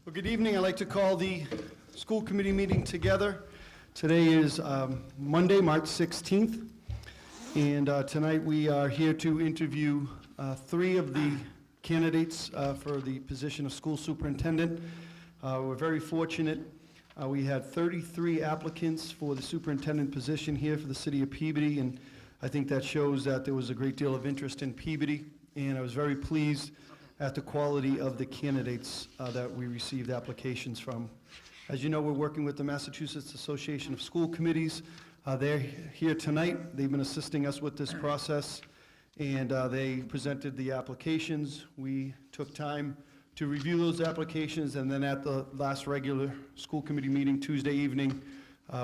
Well, good evening. I'd like to call the school committee meeting together. Today is Monday, March 16th, and tonight we are here to interview three of the candidates for the position of school superintendent. We're very fortunate. We had 33 applicants for the superintendent position here for the city of Peabody, and I think that shows that there was a great deal of interest in Peabody, and I was very pleased at the quality of the candidates that we received applications from. As you know, we're working with the Massachusetts Association of School Committees. They're here tonight. They've been assisting us with this process, and they presented the applications. We took time to review those applications, and then at the last regular school committee meeting Tuesday evening,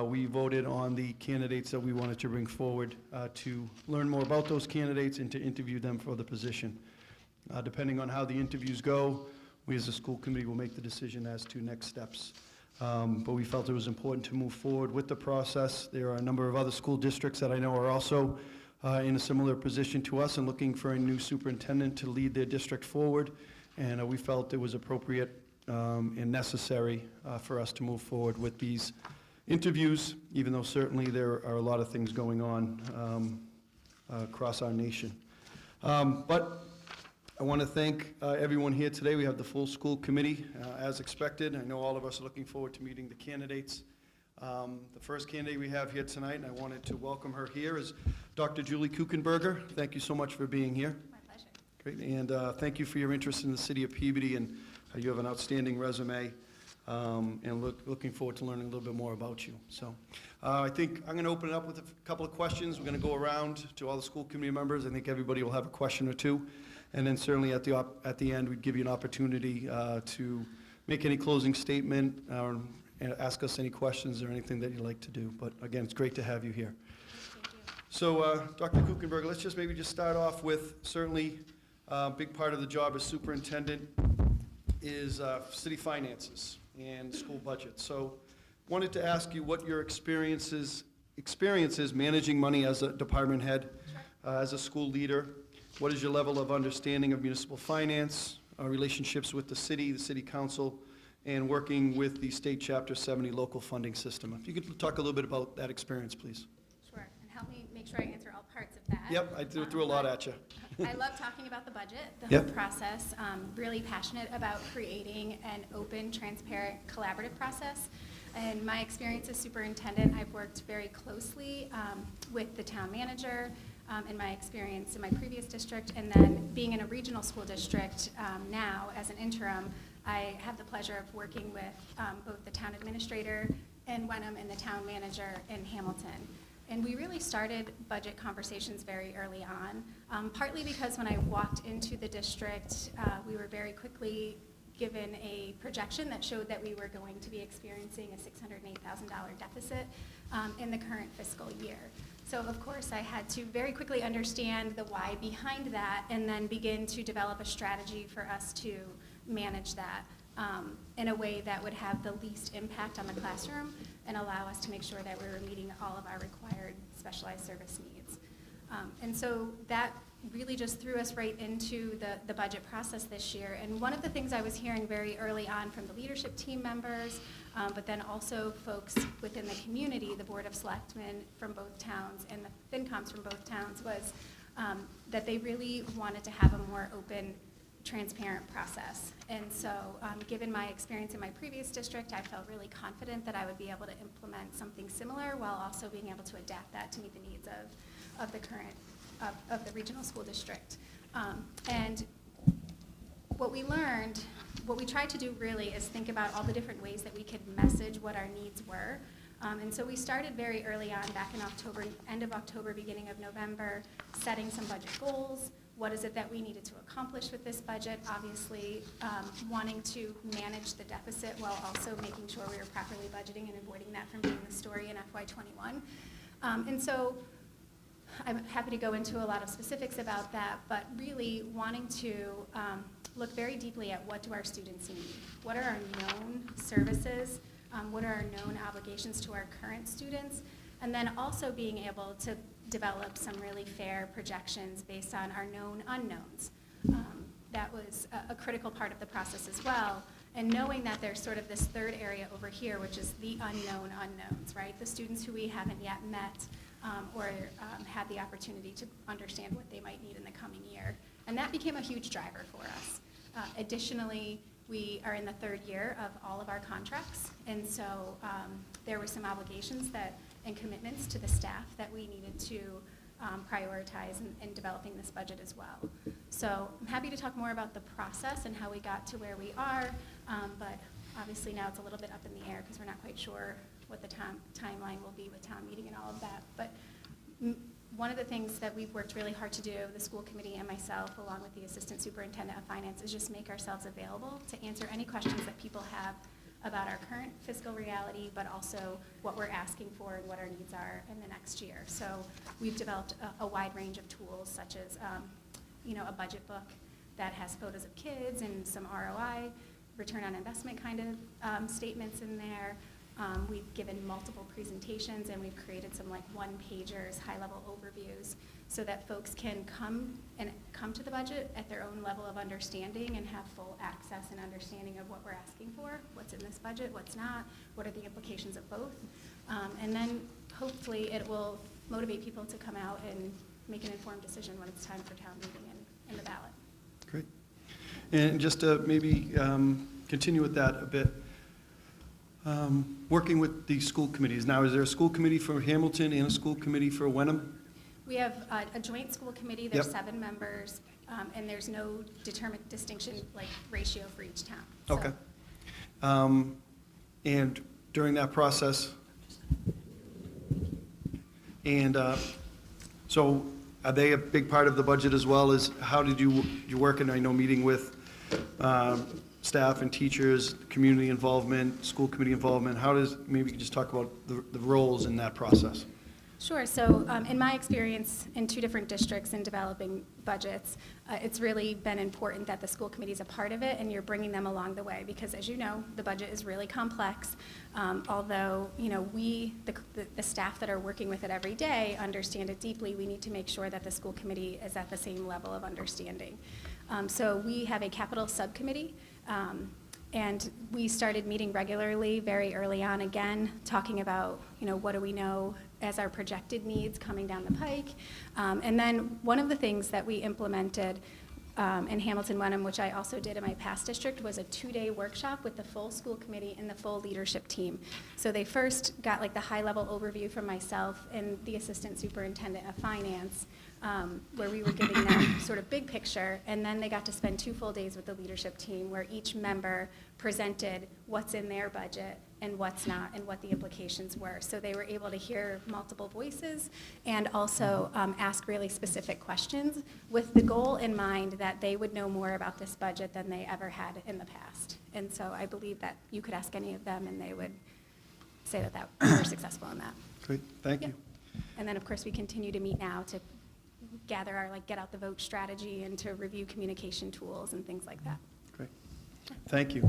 we voted on the candidates that we wanted to bring forward to learn more about those candidates and to interview them for the position. Depending on how the interviews go, we as a school committee will make the decision as to next steps. But we felt it was important to move forward with the process. There are a number of other school districts that I know are also in a similar position to us and looking for a new superintendent to lead their district forward. And we felt it was appropriate and necessary for us to move forward with these interviews, even though certainly there are a lot of things going on across our nation. But I want to thank everyone here today. We have the full school committee, as expected. I know all of us are looking forward to meeting the candidates. The first candidate we have here tonight, and I wanted to welcome her here, is Dr. Julie Kukenberger. Thank you so much for being here. My pleasure. Great, and thank you for your interest in the city of Peabody, and you have an outstanding resume, and looking forward to learning a little bit more about you. So I think I'm going to open it up with a couple of questions. We're going to go around to all the school committee members. I think everybody will have a question or two. And then certainly at the end, we'd give you an opportunity to make any closing statement and ask us any questions or anything that you'd like to do. But again, it's great to have you here. Thank you. So Dr. Kukenberger, let's just maybe start off with certainly a big part of the job as superintendent is city finances and school budget. So wanted to ask you what your experience is managing money as a department head, as a school leader. What is your level of understanding of municipal finance, relationships with the city council, and working with the state chapter 70 local funding system? If you could talk a little bit about that experience, please. Sure, and help me make sure I answer all parts of that. Yep, I threw a lot at you. I love talking about the budget, the Yep. whole process. Really passionate about creating an open, transparent, collaborative process. In my experience as superintendent, I've worked very closely with the town manager, in my experience in my previous district, and then being in a regional school district now as an interim, I have the pleasure of working with both the town administrator in Wenham and the town manager in Hamilton. And we really started budget conversations very early on, partly because when I walked into the district, we were very quickly given a projection that showed that we were going to be experiencing a $608,000 deficit in the current fiscal year. So of course I had to very quickly understand the why behind that and then begin to develop a strategy for us to manage that in a way that would have the least impact on the classroom and allow us to make sure that we were meeting all of our required specialized service needs. And so that really just threw us right into the budget process this year. And one of the things I was hearing very early on from the leadership team members, but then also folks within the community, the Board of Selectmen from both towns and the FinComs from both towns, was that they really wanted to have a more open, transparent process. And so given my experience in my previous district, I felt really confident that I would be able to implement something similar while also being able to adapt that to meet the needs of the current of the regional school district. And what we learned, what we tried to do really is think about all the different ways that we could message what our needs were. And so we started very early on, back in October, end of October, beginning of November, setting some budget goals. What is it that we needed to accomplish with this budget? Obviously, wanting to manage the deficit while also making sure we were properly budgeting and avoiding that from being the story in FY21. And so I'm happy to go into a lot of specifics about that, but really wanting to look very deeply at what do our students need? What are our known services? What are our known obligations to our current students? And then also being able to develop some really fair projections based on our known unknowns. That was a critical part of the process as well. And knowing that there's sort of this third area over here, which is the unknown unknowns, right? The students who we haven't yet met or had the opportunity to understand what they might need in the coming year. And that became a huge driver for us. Additionally, we are in the third year of all of our contracts, and so there were some obligations and commitments to the staff that we needed to prioritize in developing this budget as well. So I'm happy to talk more about the process and how we got to where we are, but obviously now it's a little bit up in the air because we're not quite sure what the timeline will be with town meeting and all of that. But one of the things that we've worked really hard to do, the school committee and myself, along with the assistant superintendent of finance, is just make ourselves available to answer any questions that people have about our current fiscal reality, but also what we're asking for and what our needs are in the next year. So we've developed a wide range of tools, such as a budget book that has photos of kids and some ROI, return on investment kind of statements in there. We've given multiple presentations, and we've created some one-pagers, high-level overviews, so that folks can come to the budget at their own level of understanding and have full access and understanding of what we're asking for, what's in this budget, what's not, what are the implications of both. And then hopefully it will motivate people to come out and make an informed decision when it's time for town meeting and the ballot. Great. And just to maybe continue with that a bit, working with the school committees. Now, is there a school committee for Hamilton and a school committee for Wenham? We have a joint school committee. There's Yep. 7 members, and there's no determined distinction ratio for each town. So Okay. And during that process, and so are they a big part of the budget as well? As how did you work? And I know meeting with staff and teachers, community involvement, school committee involvement. How does, maybe you could just talk about the roles in that process? Sure. So in my experience in 2 different districts in developing budgets, it's really been important that the school committee is a part of it and you're bringing them along the way, because as you know, the budget is really complex. Although, we, the staff that are working with it every day, understand it deeply, we need to make sure that the school committee is at the same level of understanding. So we have a capital subcommittee. And we started meeting regularly very early on, again, talking about, what do we know as our projected needs coming down the pike. And then one of the things that we implemented in Hamilton Wenham, which I also did in my past district, was a 2-day workshop with the full school committee and the full leadership team. So they first got the high-level overview from myself and the assistant superintendent of finance, where we were giving them sort of big picture, and then they got to spend 2 full days with the leadership team where each member presented what's in their budget and what's not and what the implications were. So they were able to hear multiple voices and also ask really specific questions with the goal in mind that they would know more about this budget than they ever had in the past. And so I believe that you could ask any of them and they would say that we were successful in that. Great, thank Yeah. you. And then, of course, we continue to meet now to gather our get out the vote strategy and to review communication tools and things like that. Great, thank you.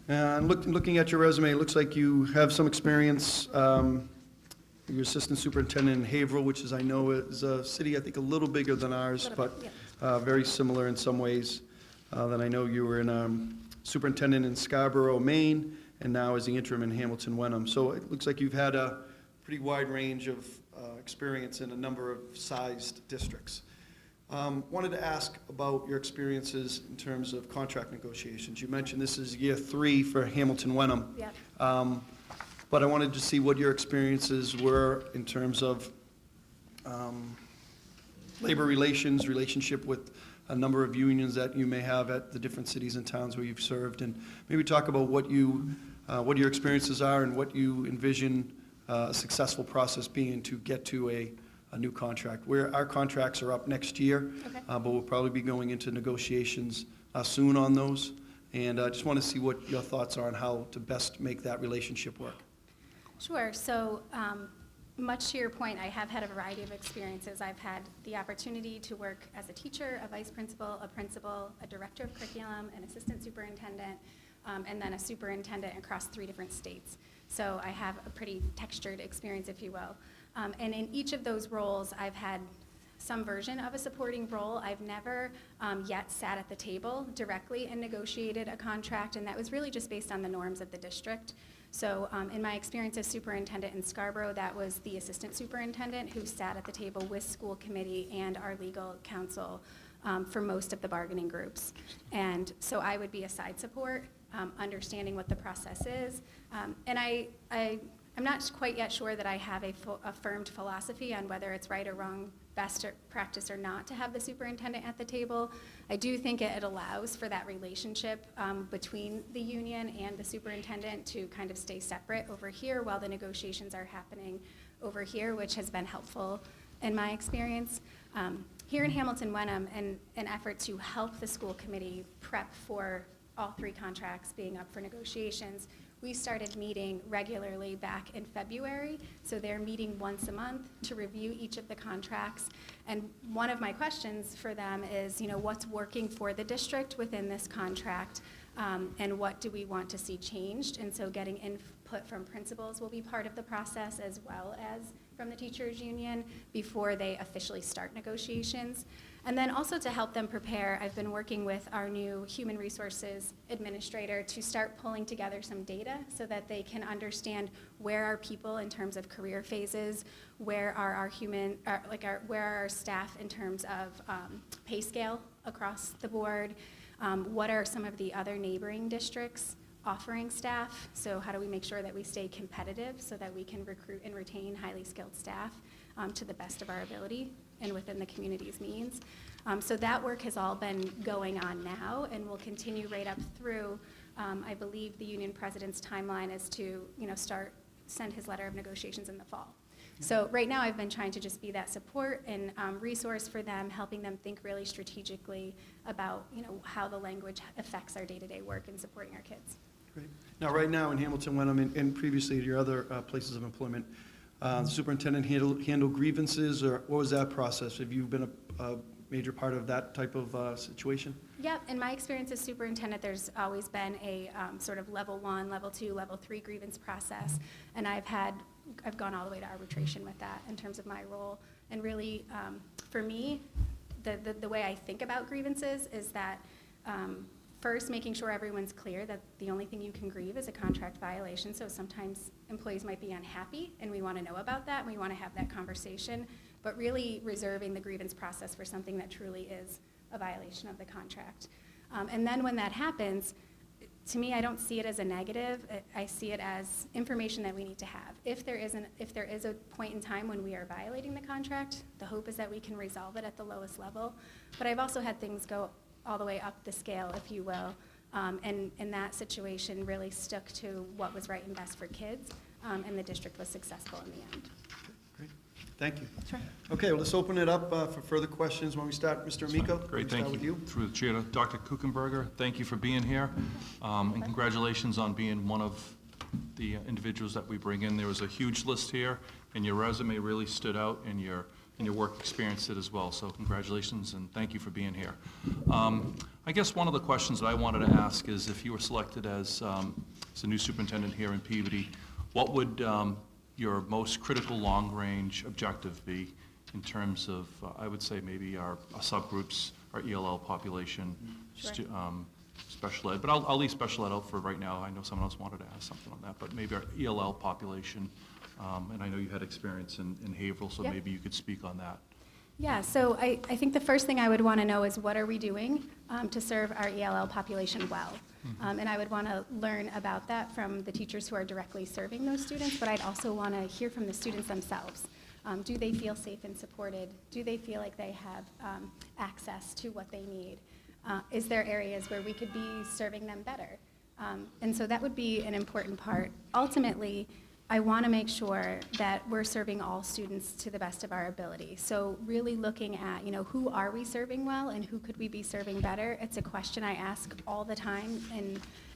And looking at your resume, it looks like you have some experience. You're assistant superintendent in Haverhill, which is, I know, is a city, I think, a little bigger than ours, but very similar in some ways. Then I know you were in superintendent in Scarborough, Maine, and now as the interim in Hamilton Wenham. So it looks like you've had a pretty wide range of experience in a number of sized districts. Wanted to ask about your experiences in terms of contract negotiations. You mentioned this is year 3 for Hamilton Wenham. Yep. But I wanted to see what your experiences were in terms of labor relations, relationship with a number of unions that you may have at the different cities and towns where you've served, and maybe talk about what your experiences are and what you envision a successful process being to get to a new contract. Where our contracts are up next year, Okay. But we'll probably be going into negotiations soon on those. And I just want to see what your thoughts are on how to best make that relationship work. Sure. So much to your point, I have had a variety of experiences. I've had the opportunity to work as a teacher, a vice principal, a director of curriculum, an assistant superintendent, and then a superintendent across 3 different states. So I have a pretty textured experience, if you will. And in each of those roles, I've had some version of a supporting role. I've never yet sat at the table directly and negotiated a contract, and that was really just based on the norms of the district. So in my experience as superintendent in Scarborough, that was the assistant superintendent who sat at the table with school committee and our legal counsel for most of the bargaining groups. And so I would be a side support, understanding what the process is. And I'm not quite yet sure that I have a affirmed philosophy on whether it's right or wrong, best practice or not to have the superintendent at the table. I do think it allows for that relationship between the union and the superintendent to kind of stay separate over here while the negotiations are happening over here, which has been helpful in my experience. Here in Hamilton-Wenham, in an effort to help the school committee prep for all 3 contracts being up for negotiations, we started meeting regularly back in February. So they're meeting once a month to review each of the contracts. And one of my questions for them is, what's working for the district within this contract, and what do we want to see changed? And so getting input from principals will be part of the process, as well as from the teachers union before they officially start negotiations. And then also to help them prepare, I've been working with our new human resources administrator to start pulling together some data so that they can understand where are people in terms of career phases, where are our staff in terms of pay scale across the board, what are some of the other neighboring districts offering staff, so how do we make sure that we stay competitive so that we can recruit and retain highly skilled staff to the best of our ability and within the community's means. So that work has all been going on now and will continue right up through, I believe the union president's timeline is to send his letter of negotiations in the fall. So right now I've been trying to just be that support and resource for them, helping them think really strategically about how the language affects our day-to-day work in supporting our kids. Great. Now, right now in Hamilton-Wenham and previously at your other places of employment, the superintendent handle grievances, or what was that process? Have you been a major part of that type of situation? Yeah, in my experience as superintendent, there's always been a sort of level 1, level 2, level 3 grievance process, and I've gone all the way to arbitration with that in terms of my role. And really, for me, the way I think about grievances is that first, making sure everyone's clear that the only thing you can grieve is a contract violation. So sometimes employees might be unhappy, and we want to know about that, and we want to have that conversation, but really reserving the grievance process for something that truly is a violation of the contract. And then when that happens, to me, I don't see it as a negative. I see it as information that we need to have. If there is a point in time when we are violating the contract, the hope is that we can resolve it at the lowest level. But I've also had things go all the way up the scale, if you will, and in that situation really stuck to what was right and best for kids, and the district was successful in the end. Great, thank you. Sure. Okay, well, let's open it up for further questions. When we start, Mr. Amico? Great, start thank with you. Through the chair to Dr. Kukenberger, thank you for being here, and congratulations on being one of the individuals that we bring in. There was a huge list here, and your resume really stood out, and your work experience did as well. So congratulations, and thank you for being here. I guess one of the questions that I wanted to ask is, if you were selected as a new superintendent here in Peabody, what would your most critical long-range objective be in terms of, I would say, maybe our subgroups, our ELL population, Sure. Special ed, but I'll leave special ed out for right now. I know someone else wanted to ask something on that, but maybe our ELL population, and I know you had experience in Haverhill, so Yep. maybe you could speak on that. Yeah, so I think the first thing I would want to know is what are we doing to serve our ELL population well? And I would want to learn about that from the teachers who are directly serving those students, but I'd also want to hear from the students themselves. Do they feel safe and supported? Do they feel like they have access to what they need? Is there areas where we could be serving them better? And so that would be an important part. Ultimately, I want to make sure that we're serving all students to the best of our ability. So really looking at, who are we serving well and who could we be serving better? It's a question I ask all the time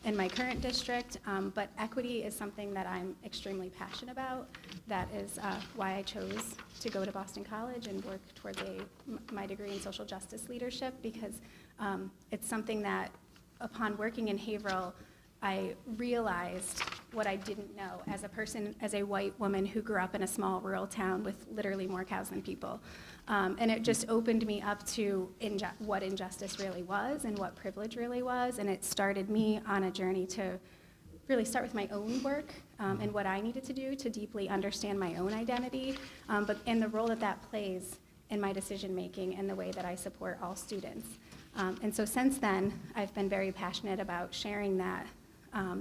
in my current district, but equity is something that I'm extremely passionate about. That is why I chose to go to Boston College and work towards my degree in social justice leadership, because it's something that upon working in Haverhill, I realized what I didn't know as a person, as a white woman who grew up in a small rural town with literally more cows than people. And it just opened me up to what injustice really was and what privilege really was, and it started me on a journey to really start with my own work and what I needed to do to deeply understand my own identity, but in the role that that plays in my decision-making and the way that I support all students. And so since then, I've been very passionate about sharing that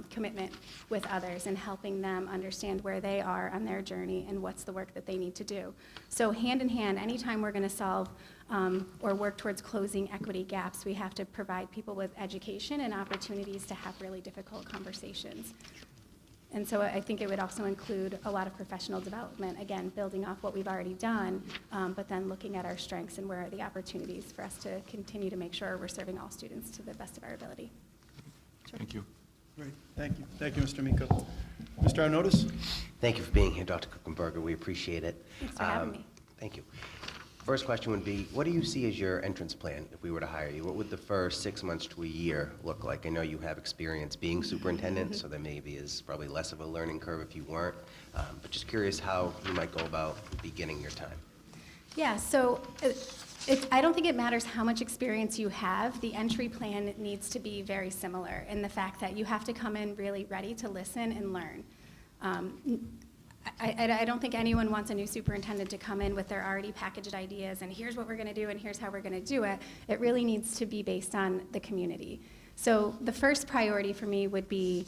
commitment with others and helping them understand where they are on their journey and what's the work that they need to do. So hand in hand, anytime we're going to solve or work towards closing equity gaps, we have to provide people with education and opportunities to have really difficult conversations. And so I think it would also include a lot of professional development, again, building off what we've already done, but then looking at our strengths and where are the opportunities for us to continue to make sure we're serving all students to the best of our ability. Sure. Thank you. Great, thank you. Thank you, Mr. Miko. Mr. Arnottis? Thank you for being here, Dr. Kukenberger. We appreciate it. Thanks for having me. Thank you. First question would be, what do you see as your entrance plan if we were to hire you? What would the first 6 months to a year look like? I know you have experience being superintendent, so there maybe is probably less of a learning curve if you weren't, but just curious how you might go about beginning your time. Yeah, so I don't think it matters how much experience you have. The entry plan needs to be very similar in the fact that you have to come in really ready to listen and learn. I don't think anyone wants a new superintendent to come in with their already packaged ideas and here's what we're going to do and here's how we're going to do it. It really needs to be based on the community. So the first priority for me would be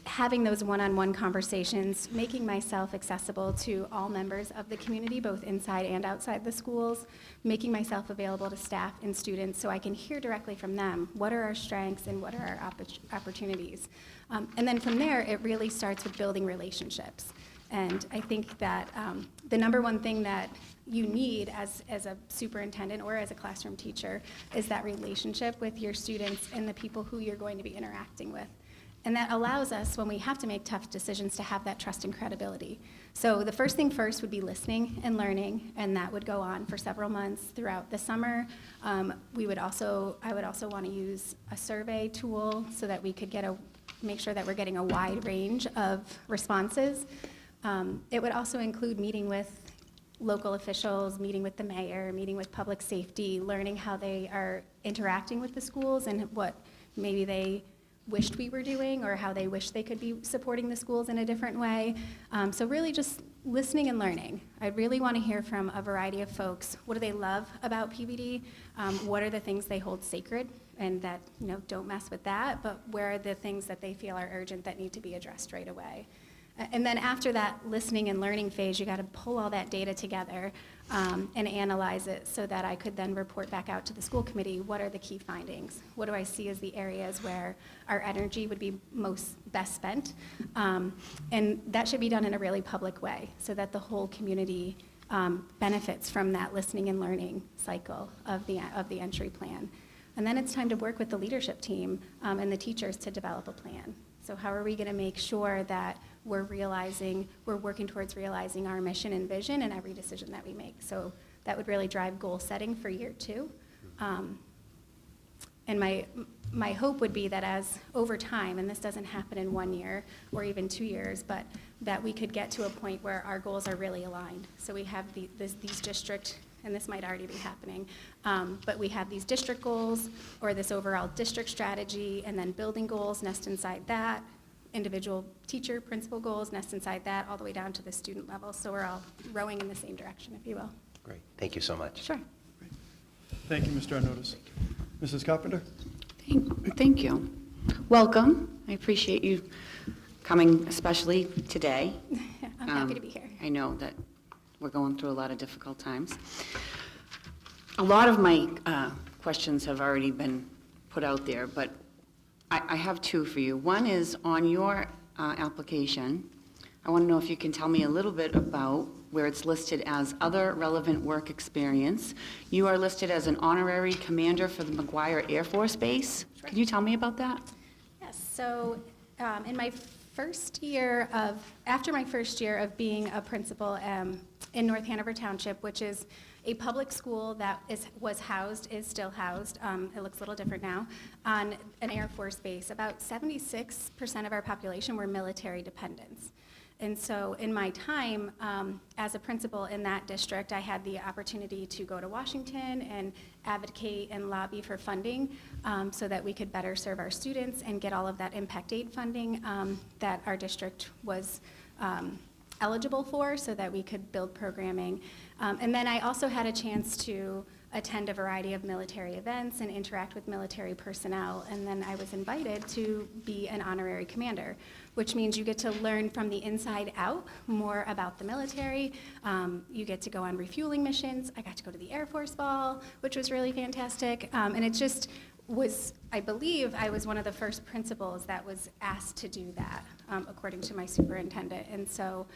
having those one-on-one conversations, making myself accessible to all members of the community, both inside and outside the schools, making myself available to staff and students so I can hear directly from them what are our strengths and what are our opportunities. And then from there, it really starts with building relationships. And I think that the number one thing that you need as a superintendent or as a classroom teacher is that relationship with your students and the people who you're going to be interacting with. And that allows us, when we have to make tough decisions, to have that trust and credibility. So the first thing first would be listening and learning, and that would go on for several months throughout the summer. I would also want to use a survey tool so that we could make sure that we're getting a wide range of responses. It would also include meeting with local officials, meeting with the mayor, meeting with public safety, learning how they are interacting with the schools and what maybe they wished we were doing or how they wish they could be supporting the schools in a different way. So really just listening and learning. I really want to hear from a variety of folks. What do they love about Peabody? What are the things they hold sacred and that, don't mess with that, but where are the things that they feel are urgent that need to be addressed right away? And then after that listening and learning phase, you got to pull all that data together and analyze it so that I could then report back out to the school committee, what are the key findings? What do I see as the areas where our energy would be best spent? And that should be done in a really public way so that the whole community benefits from that listening and learning cycle of the entry plan. And then it's time to work with the leadership team and the teachers to develop a plan. So how are we going to make sure that we're working towards realizing our mission and vision in every decision that we make? So that would really drive goal setting for year 2. And my hope would be that as over time, and this doesn't happen in 1 year or even 2 years, but that we could get to a point where our goals are really aligned. So we have these district, and this might already be happening, but we have these district goals or this overall district strategy, and then building goals nest inside that, individual teacher principal goals nest inside that, all the way down to the student level. So we're all rowing in the same direction, if you will. Great. Thank you so much. Sure. Thank you, Mr. Arnottis. Mrs. Carpenter? Thank you. Welcome. I appreciate you coming, especially today. I'm happy to be here. I know that we're going through a lot of difficult times. A lot of my questions have already been put out there, but I have 2 for you. One is on your application. I want to know if you can tell me a little bit about where it's listed as other relevant work experience. You are listed as an honorary commander for the McGuire Air Force Base. Sure. Can you tell me about that? Yes, so in my after my first year of being a principal in North Hanover Township, which is a public school that is still housed, it looks a little different now, on an Air Force base. About 76% of our population were military dependents. And so in my time as a principal in that district, I had the opportunity to go to Washington and advocate and lobby for funding so that we could better serve our students and get all of that impact aid funding that our district was eligible for so that we could build programming. And then I also had a chance to attend a variety of military events and interact with military personnel. And then I was invited to be an honorary commander, which means you get to learn from the inside out more about the military. You get to go on refueling missions. I got to go to the Air Force Ball, which was really fantastic. And it just was, I believe, I was one of the first principals that was asked to do that, according to my superintendent. And so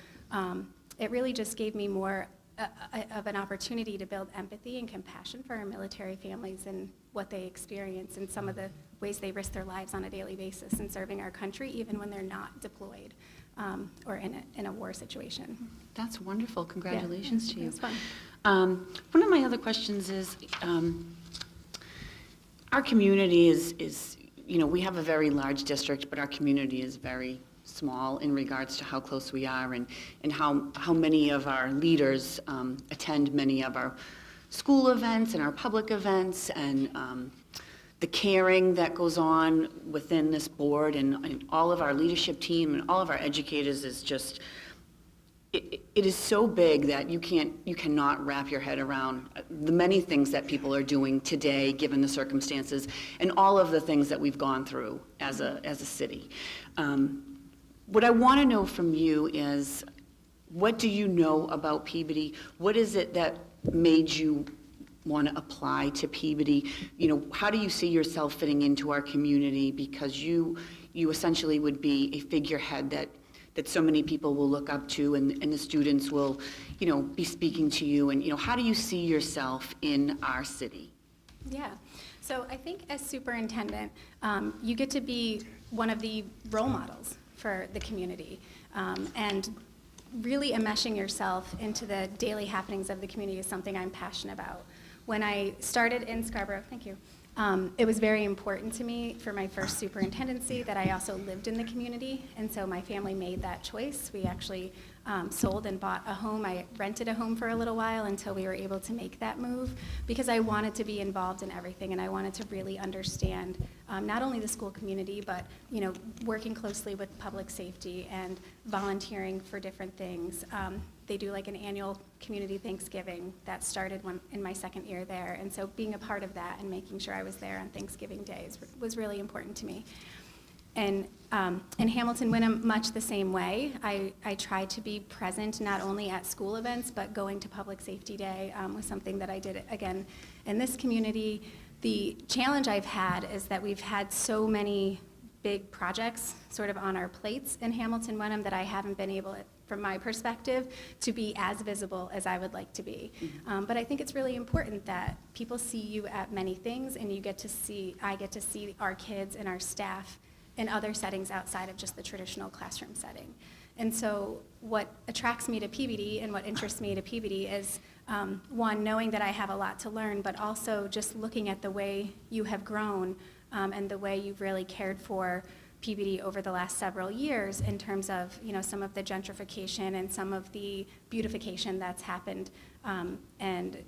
it really just gave me more of an opportunity to build empathy and compassion for our military families and what they experience and some of the ways they risk their lives on a daily basis in serving our country, even when they're not deployed or in a war situation. That's wonderful. Congratulations to you. It was fun. One of my other questions is, our community is, we have a very large district, but our community is very small in regards to how close we are and how many of our leaders attend many of our school events and our public events, and the caring that goes on within this board and all of our leadership team and all of our educators is just, it is so big that you cannot wrap your head around the many things that people are doing today, given the circumstances, and all of the things that we've gone through as a city. What I want to know from you is, what do you know about Peabody? What is it that made you want to apply to Peabody? How do you see yourself fitting into our community? Because you essentially would be a figurehead that so many people will look up to, and the students will, be speaking to you. And, how do you see yourself in our city? Yeah. So I think as superintendent, you get to be one of the role models for the community, and really enmeshing yourself into the daily happenings of the community is something I'm passionate about. When I started in Scarborough, thank you, it was very important to me for my first superintendency that I also lived in the community, and so my family made that choice. We actually sold and bought a home. I rented a home for a little while until we were able to make that move, because I wanted to be involved in everything, and I wanted to really understand not only the school community, but working closely with public safety and volunteering for different things. They do like an annual community Thanksgiving that started in my second year there, and so being a part of that and making sure I was there on Thanksgiving Day was really important to me. And in Hamilton Wyndham, much the same way. I try to be present not only at school events, but going to Public Safety Day was something that I did again in this community. The challenge I've had is that we've had so many big projects sort of on our plates in Hamilton Wyndham that I haven't been able, from my perspective, to be as visible as I would like to be. But I think it's really important that people see you at many things, and I get to see our kids and our staff in other settings outside of just the traditional classroom setting. And so what attracts me to Peabody and what interests me to Peabody is, one, knowing that I have a lot to learn, but also just looking at the way you have grown and the way you've really cared for Peabody over the last several years in terms of some of the gentrification and some of the beautification that's happened and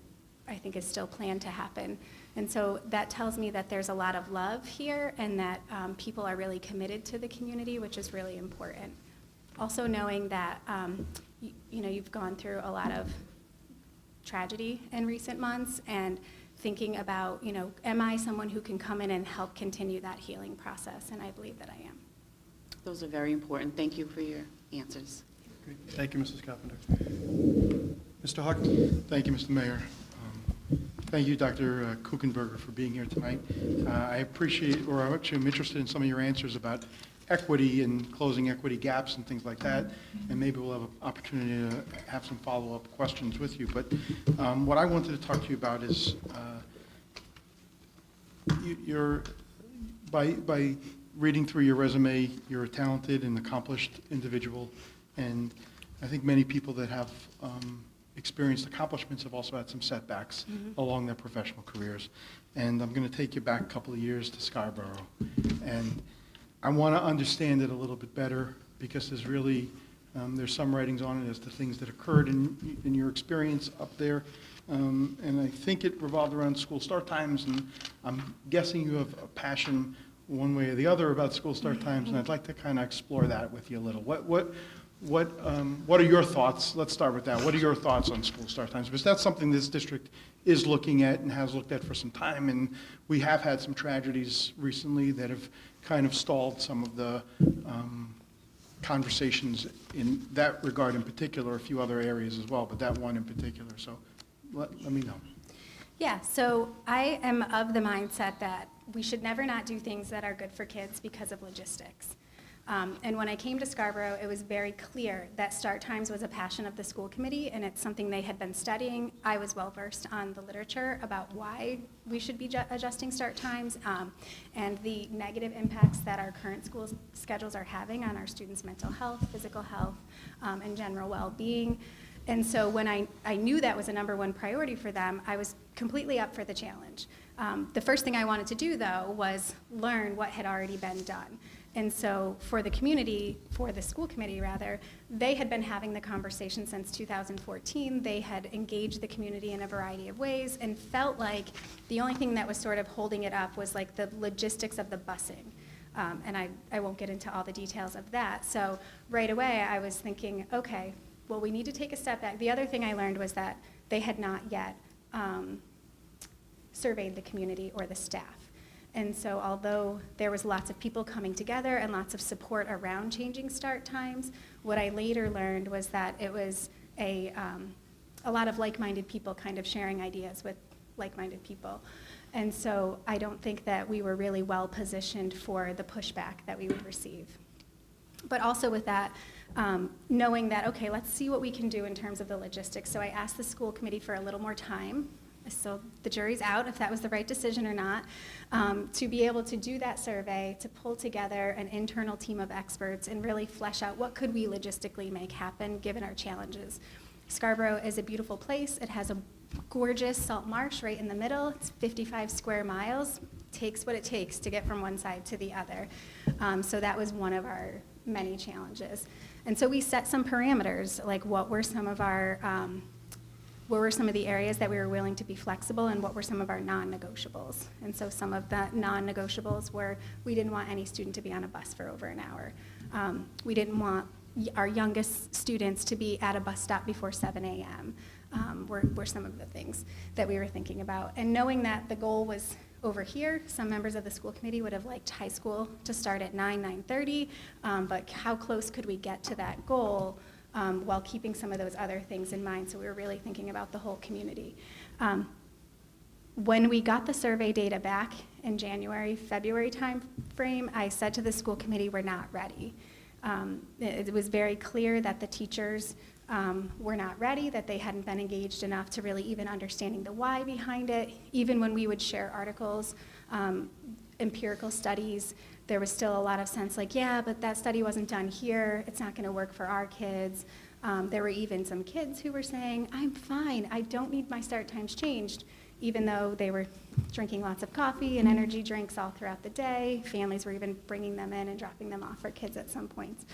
I think is still planned to happen. And so that tells me that there's a lot of love here and that people are really committed to the community, which is really important. Also knowing that you've gone through a lot of tragedy in recent months, and thinking about, am I someone who can come in and help continue that healing process? And I believe that I am. Those are very important. Thank you for your answers. Great. Thank you, Mrs. Carpenter. Mr. Hawkins? Thank you, Mr. Mayor. Thank you, Dr. Kukenberger, for being here tonight. I appreciate, or actually I'm interested in some of your answers about equity and closing equity gaps and things like that, and maybe we'll have an opportunity to have some follow-up questions with you. But what I wanted to talk to you about is by reading through your resume, you're a talented and accomplished individual, and I think many people that have experienced accomplishments have also had some setbacks along their professional careers. And I'm going to take you back a couple of years to Scarborough. And I want to understand it a little bit better because there's really, there's some writings on it as to things that occurred in your experience up there. And I think it revolved around school start times, and I'm guessing you have a passion one way or the other about school start times, and I'd like to kind of explore that with you a little. What are your thoughts? Let's start with that. What are your thoughts on school start times? Because that's something this district is looking at and has looked at for some time, and we have had some tragedies recently that have kind of stalled some of the conversations in that regard in particular, a few other areas as well, but that one in particular. So let me know. Yeah, so I am of the mindset that we should never not do things that are good for kids because of logistics. And when I came to Scarborough, it was very clear that start times was a passion of the school committee, and it's something they had been studying. I was well-versed on the literature about why we should be adjusting start times and the negative impacts that our current school schedules are having on our students' mental health, physical health, and general well-being. And so when I knew that was a number one priority for them, I was completely up for the challenge. The first thing I wanted to do, though, was learn what had already been done. And so for the community, for the school committee rather, they had been having the conversation since 2014. They had engaged the community in a variety of ways and felt like the only thing that was sort of holding it up was like the logistics of the busing. And I won't get into all the details of that. So right away I was thinking, okay, well, we need to take a step back. The other thing I learned was that they had not yet surveyed the community or the staff. And so although there was lots of people coming together and lots of support around changing start times, what I later learned was that it was a lot of like-minded people kind of sharing ideas with like-minded people. And so I don't think that we were really well positioned for the pushback that we would receive. But also with that, knowing that, okay, let's see what we can do in terms of the logistics. So I asked the school committee for a little more time. So the jury's out if that was the right decision or not, to be able to do that survey, to pull together an internal team of experts and really flesh out what could we logistically make happen given our challenges. Scarborough is a beautiful place. It has a gorgeous salt marsh right in the middle. It's 55 square miles. Takes what it takes to get from one side to the other. So that was one of our many challenges. And so we set some parameters, like what were some of the areas that we were willing to be flexible and what were some of our non-negotiables. And so some of the non-negotiables were we didn't want any student to be on a bus for over an hour. We didn't want our youngest students to be at a bus stop before 7 a.m. Were some of the things that we were thinking about. And knowing that the goal was over here, some members of the school committee would have liked high school to start at 9:30, but how close could we get to that goal while keeping some of those other things in mind? So we were really thinking about the whole community. When we got the survey data back in January, February time frame, I said to the school committee, we're not ready. It was very clear that the teachers were not ready, that they hadn't been engaged enough to really even understanding the why behind it. Even when we would share articles, empirical studies, there was still a lot of sense like, yeah, but that study wasn't done here, it's not going to work for our kids. There were even some kids who were saying, I'm fine, I don't need my start times changed, even though they were drinking lots of coffee and energy drinks all throughout the day. Families were even bringing them in and dropping them off for kids at some points.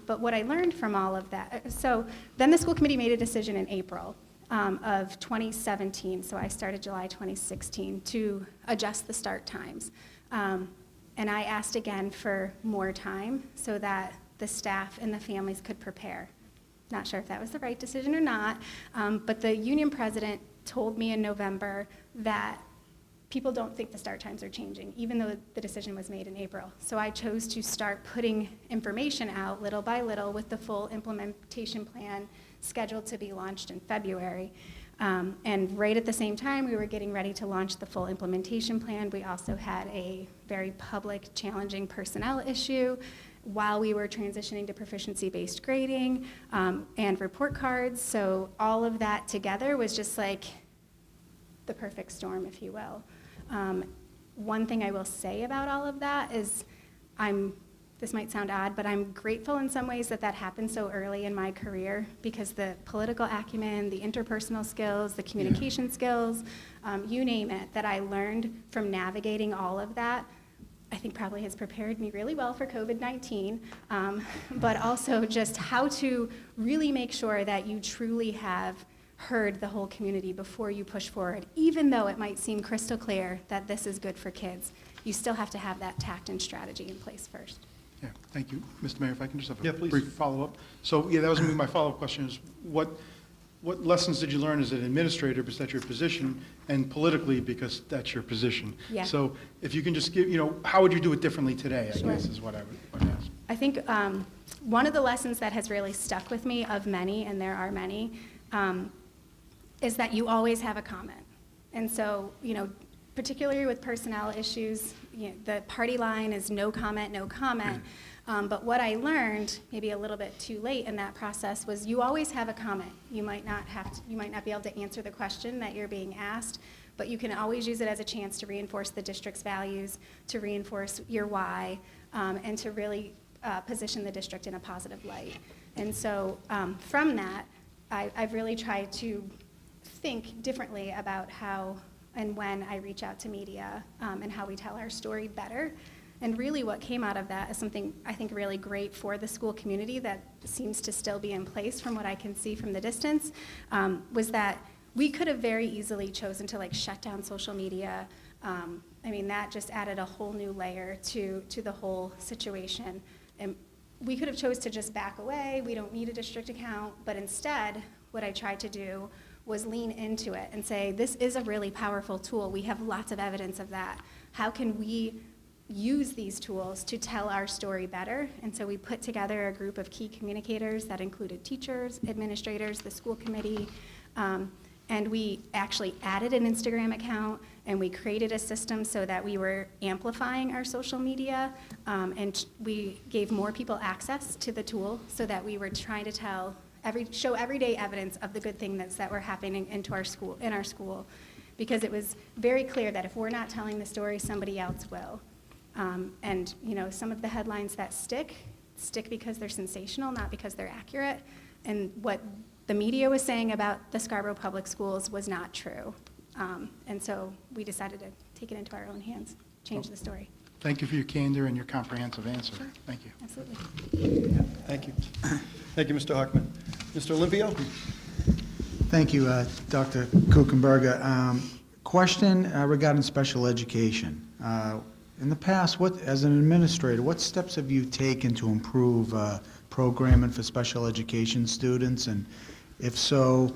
But what I learned from all of that, so then the school committee made a decision in April of 2017, so I started July 2016, to adjust the start times. And I asked again for more time so that the staff and the families could prepare. Not sure if that was the right decision or not, but the union president told me in November that people don't think the start times are changing, even though the decision was made in April. So I chose to start putting information out little by little with the full implementation plan scheduled to be launched in February. And right at the same time we were getting ready to launch the full implementation plan, we also had a very public, challenging personnel issue while we were transitioning to proficiency-based grading and report cards. So all of that together was just like the perfect storm, if you will. One thing I will say about all of that is this might sound odd, but I'm grateful in some ways that that happened so early in my career, because the political acumen, the interpersonal skills, the communication skills, you name it, that I learned from navigating all of that, I think probably has prepared me really well for COVID-19, but also just how to really make sure that you truly have heard the whole community before you push forward. Even though it might seem crystal clear that this is good for kids, you still have to have that tact and strategy in place first. Yeah, thank you. Mr. Mayor, if I can just have Yeah, a please. brief follow-up. So, yeah, that was gonna be my follow-up question, is what lessons did you learn as an administrator, because that's your position, and politically, because that's your position? Yeah. So if you can just give, how would you do it differently today, I Sure. guess, is what I would ask. I think one of the lessons that has really stuck with me, of many, and there are many, is that you always have a comment. And so, particularly with personnel issues, the party line is no comment, no comment. But what I learned, maybe a little bit too late in that process, was you always have a comment. You might not be able to answer the question that you're being asked, but you can always use it as a chance to reinforce the district's values, to reinforce your why, and to really position the district in a positive light. And so from that, I've really tried to think differently about how and when I reach out to media, and how we tell our story better. And really what came out of that is something I think really great for the school community that seems to still be in place from what I can see from the distance, was that we could have very easily chosen to shut down social media. That just added a whole new layer to the whole situation. And we could have chose to just back away, we don't need a district account, but instead, what I tried to do was lean into it and say, this is a really powerful tool. We have lots of evidence of that. How can we use these tools to tell our story better? And so we put together a group of key communicators that included teachers, administrators, the school committee, and we actually added an Instagram account, and we created a system so that we were amplifying our social media, and we gave more people access to the tool so that we were trying to show everyday evidence of the good things that were happening in our school, because it was very clear that if we're not telling the story, somebody else will. And some of the headlines that stick because they're sensational, not because they're accurate. And what the media was saying about the Scarborough Public Schools was not true. And so we decided to take it into our own hands, change the story. Thank you for your candor and your comprehensive answer. Sure. Thank you. Absolutely. Thank you. Thank you, Mr. Hockman. Mr. Olympio? Thank you, Dr. Kukenberger. Question regarding special education. In the past, as an administrator, what steps have you taken to improve programming for special education students? And if so,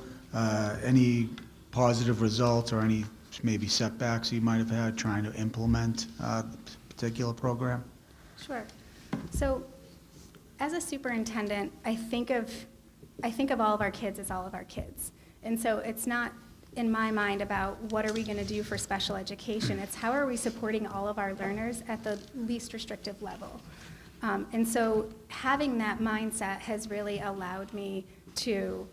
any positive results or any maybe setbacks you might have had trying to implement the particular program? Sure. So as a superintendent, I think of all of our kids as all of our kids. And so it's not, in my mind, about what are we going to do for special education. It's how are we supporting all of our learners at the least restrictive level. And so having that mindset has really allowed me to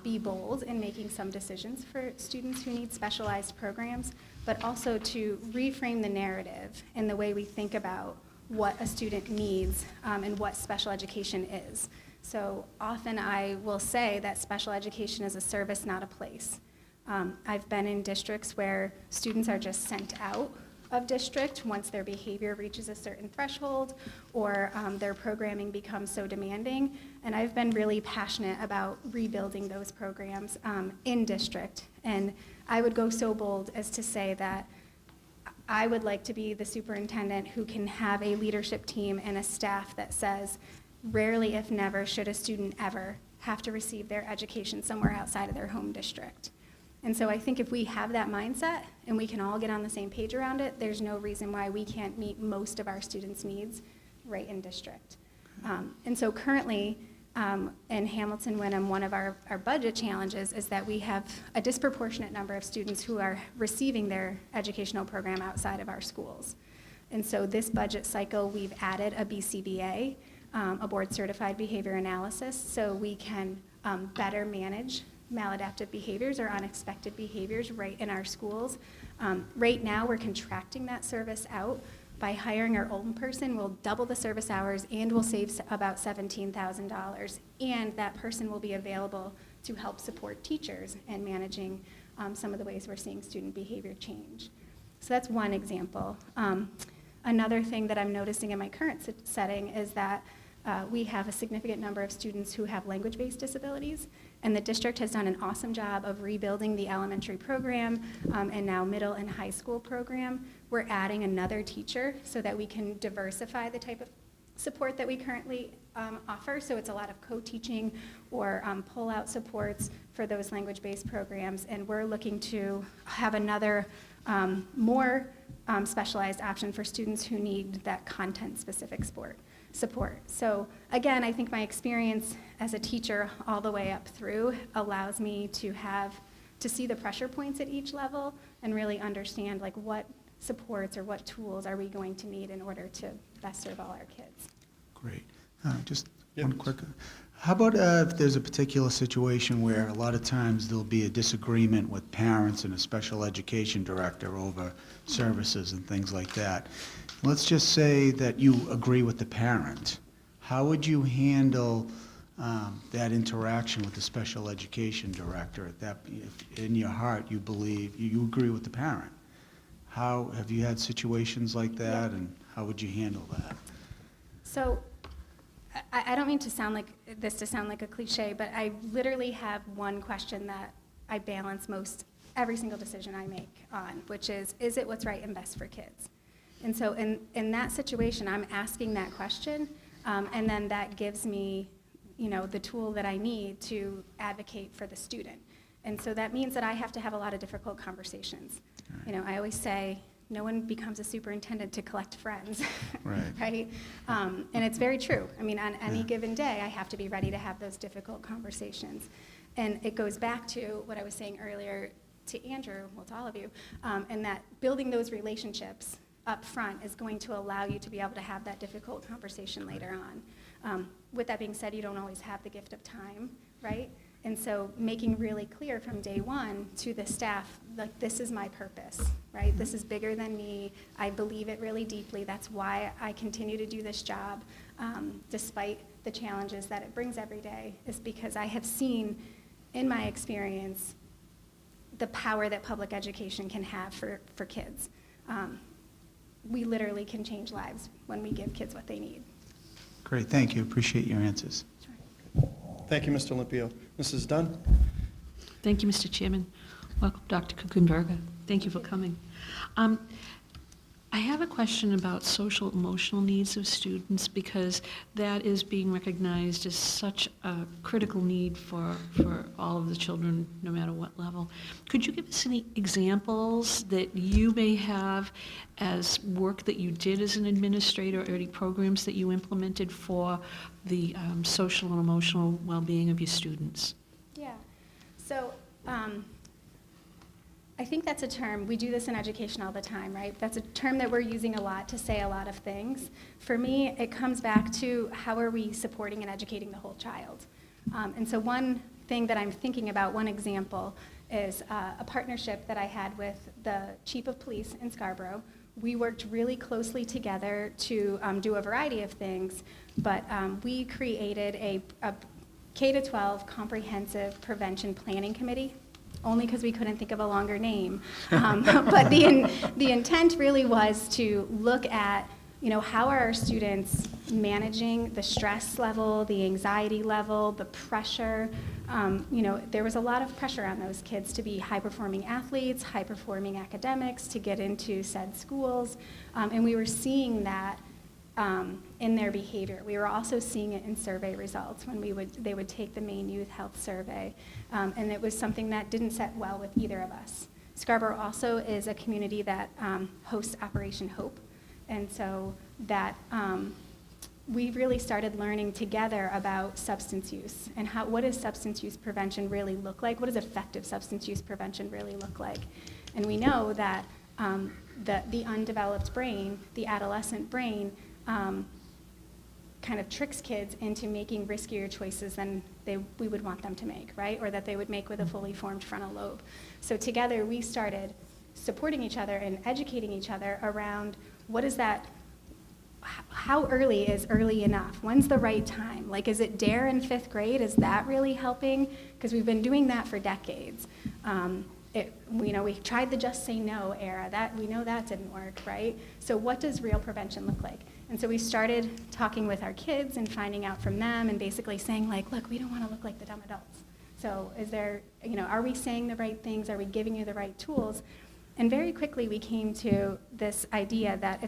be bold in making some decisions for students who need specialized programs, but also to reframe the narrative and the way we think about what a student needs and what special education is. So often I will say that special education is a service, not a place. I've been in districts where students are just sent out of district once their behavior reaches a certain threshold or their programming becomes so demanding. And I've been really passionate about rebuilding those programs in district. And I would go so bold as to say that I would like to be the superintendent who can have a leadership team and a staff that says, rarely if never should a student ever have to receive their education somewhere outside of their home district. And so I think if we have that mindset and we can all get on the same page around it, there's no reason why we can't meet most of our students' needs right in district. And so currently in Hamilton Wyndham, one of our budget challenges is that we have a disproportionate number of students who are receiving their educational program outside of our schools. And so this budget cycle, we've added a BCBA, a board-certified behavior analysis, so we can better manage maladaptive behaviors or unexpected behaviors right in our schools. Right now, we're contracting that service out by hiring our own person, we'll double the service hours and we'll save about $17,000. And that person will be available to help support teachers in managing some of the ways we're seeing student behavior change. So that's one example. Another thing that I'm noticing in my current setting is that we have a significant number of students who have language-based disabilities, and the district has done an awesome job of rebuilding the elementary program and now middle and high school program. We're adding another teacher so that we can diversify the type of support that we currently offer. So it's a lot of co-teaching or pull-out supports for those language-based programs, and we're looking to have another more specialized option for students who need that content-specific support. So again, I think my experience as a teacher all the way up through allows me to see the pressure points at each level and really understand like what supports or what tools are we going to need in order to best serve all our kids. Great. Just Yeah. one quick, how about if there's a particular situation where a lot of times there'll be a disagreement with parents and a special education director over services and things like that? Let's just say that you agree with the parent. How would you handle that interaction with the special education director? If in your heart you believe, you agree with the parent. How, have you had situations like that, and how would you handle that? So I don't mean to sound like a cliche, but I literally have one question that I balance every single decision I make on, which is it what's right and best for kids? And so in that situation, I'm asking that question, and then that gives me, the tool that I need to advocate for the student. And so that means that I have to have a lot of difficult conversations. I always say, no one becomes a superintendent to collect friends, Right. right? And it's very true. I mean, on any given day, I have to be ready to have those difficult conversations. And it goes back to what I was saying earlier to Andrew, well, to all of you, and that building those relationships up front is going to allow you to be able to have that difficult conversation later on. With that being said, you don't always have the gift of time, right? And so making really clear from day one to the staff, like, this is my purpose, right? This is bigger than me. I believe it really deeply. That's why I continue to do this job, despite the challenges that it brings every day, is because I have seen in my experience the power that public education can have for kids. We literally can change lives when we give kids what they need. Great, thank you. Appreciate your answers. Thank you, Mr. Olympio. Mrs. Dunn? Thank you, Mr. Chairman. Welcome, Dr. Kukenberger. Thank you for coming. I have a question about social emotional needs of students, because that is being recognized as such a critical need for all of the children, no matter what level. Could you give us any examples that you may have as work that you did as an administrator, or any programs that you implemented for the social and emotional well-being of your students? Yeah. So I think that's a term, we do this in education all the time, right? That's a term that we're using a lot to say a lot of things. For me, it comes back to how are we supporting and educating the whole child? And so one thing that I'm thinking about, one example, is a partnership that I had with the Chief of Police in Scarborough. We worked really closely together to do a variety of things, but we created a K-12 comprehensive prevention planning committee, only because we couldn't think of a longer name. But the intent really was to look at, how are our students managing the stress level, the anxiety level, the pressure. There was a lot of pressure on those kids to be high-performing athletes, high-performing academics, to get into said schools. And we were seeing that in their behavior. We were also seeing it in survey results when they would take the Maine Youth Health Survey. And it was something that didn't set well with either of us. Scarborough also is a community that hosts Operation Hope. And so that we really started learning together about substance use and what does substance use prevention really look like? What does effective substance use prevention really look like? And we know that the undeveloped brain, the adolescent brain, kind of tricks kids into making riskier choices than we would want them to make, right? Or that they would make with a fully formed frontal lobe. So together we started supporting each other and educating each other around what is that, how early is early enough? When's the right time? Like, is it DARE in 5th grade? Is that really helping? Because we've been doing that for decades. We tried the just say no era. We know that didn't work, right? So what does real prevention look like? And so we started talking with our kids and finding out from them and basically saying, like, look, we don't want to look like the dumb adults. So is there, are we saying the right things? Are we giving you the right tools? And very quickly we came to this idea that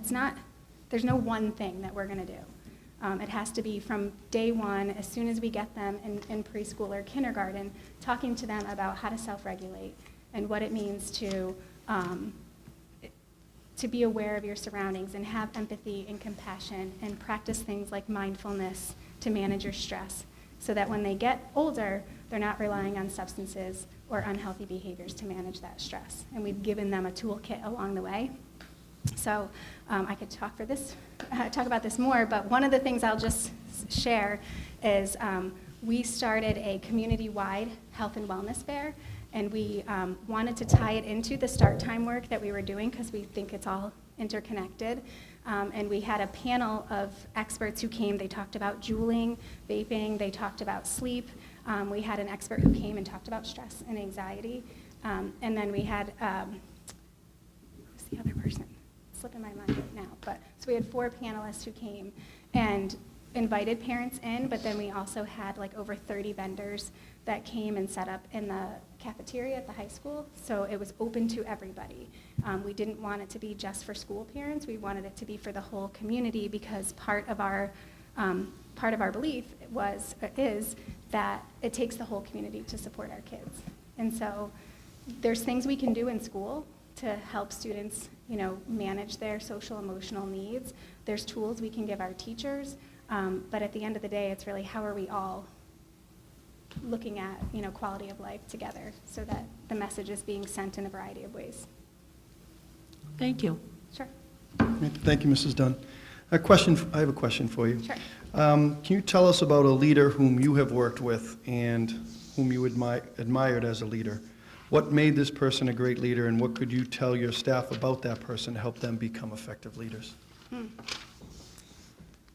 there's no one thing that we're going to do. It has to be from day one, as soon as we get them in preschool or kindergarten, talking to them about how to self-regulate and what it means to be aware of your surroundings and have empathy and compassion and practice things like mindfulness to manage your stress so that when they get older, they're not relying on substances or unhealthy behaviors to manage that stress. And we've given them a toolkit along the way. So I could talk about this more, but one of the things I'll just share is we started a community-wide health and wellness fair, and we wanted to tie it into the start time work that we were doing because we think it's all interconnected. And we had a panel of experts who came. They talked about juuling, vaping, they talked about sleep. We had an expert who came and talked about stress and anxiety. And then we had, who's the other person? Slipping my mind right now. So we had 4 panelists who came and invited parents in, but then we also had like over 30 vendors that came and set up in the cafeteria at the high school. So it was open to everybody. We didn't want it to be just for school parents. We wanted it to be for the whole community because part of our belief is that it takes the whole community to support our kids. And so there's things we can do in school to help students, manage their social emotional needs. There's tools we can give our teachers, but at the end of the day, it's really how are we all looking at, quality of life together so that the message is being sent in a variety of ways. Thank you. Sure. Thank you, Mrs. Dunn. I have a question for you. Sure. Can you tell us about a leader whom you have worked with and whom you admired as a leader? What made this person a great leader, and what could you tell your staff about that person to help them become effective leaders?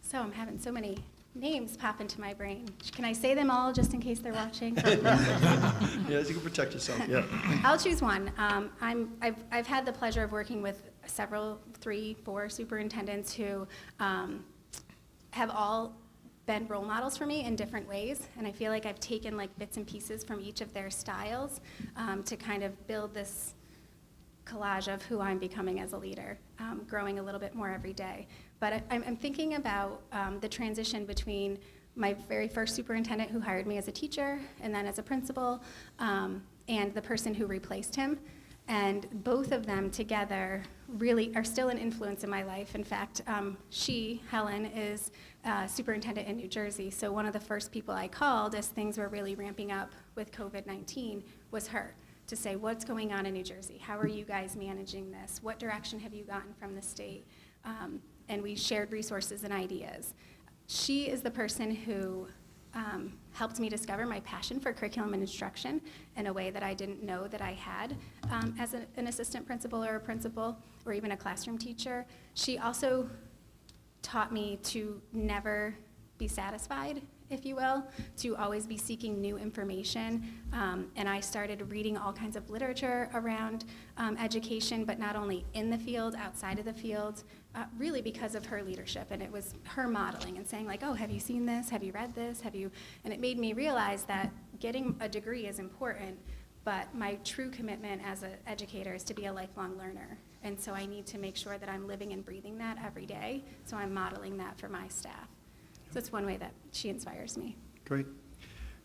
So I'm having so many names pop into my brain. Can I say them all just in case they're watching? Yes, you can protect yourself, yeah. I'll choose one. I've had the pleasure of working with 3, 4 superintendents who have all been role models for me in different ways, and I feel like I've taken like bits and pieces from each of their styles to kind of build this collage of who I'm becoming as a leader, growing a little bit more every day. But I'm thinking about the transition between my very first superintendent who hired me as a teacher and then as a principal, and the person who replaced him. And both of them together really are still an influence in my life. In fact, Helen, is superintendent in New Jersey. So one of the first people I called as things were really ramping up with COVID-19 was her to say, what's going on in New Jersey? How are you guys managing this? What direction have you gotten from the state? And we shared resources and ideas. She is the person who helped me discover my passion for curriculum and instruction in a way that I didn't know that I had as an assistant principal or a principal or even a classroom teacher. She also taught me to never be satisfied, if you will, to always be seeking new information. And I started reading all kinds of literature around education, but not only in the field, outside of the field, really because of her leadership. And it was her modeling and saying like, oh, have you seen this? Have you read this? And it made me realize that getting a degree is important, but my true commitment as an educator is to be a lifelong learner. And so I need to make sure that I'm living and breathing that every day, so I'm modeling that for my staff. So that's one way that she inspires me. Great.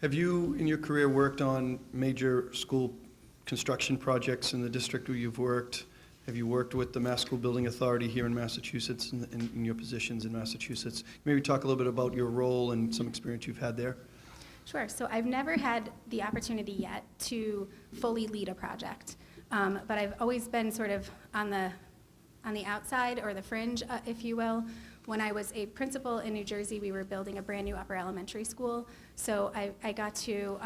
Have you, in your career, worked on major school construction projects in the district where you've worked? Have you worked with the Mass School Building Authority here in Massachusetts, in your positions in Massachusetts? Maybe talk a little bit about your role and some experience you've had there. Sure. So I've never had the opportunity yet to fully lead a project, but I've always been sort of on the outside or the fringe, if you will. When I was a principal in New Jersey, we were building a brand new upper elementary school. So I got to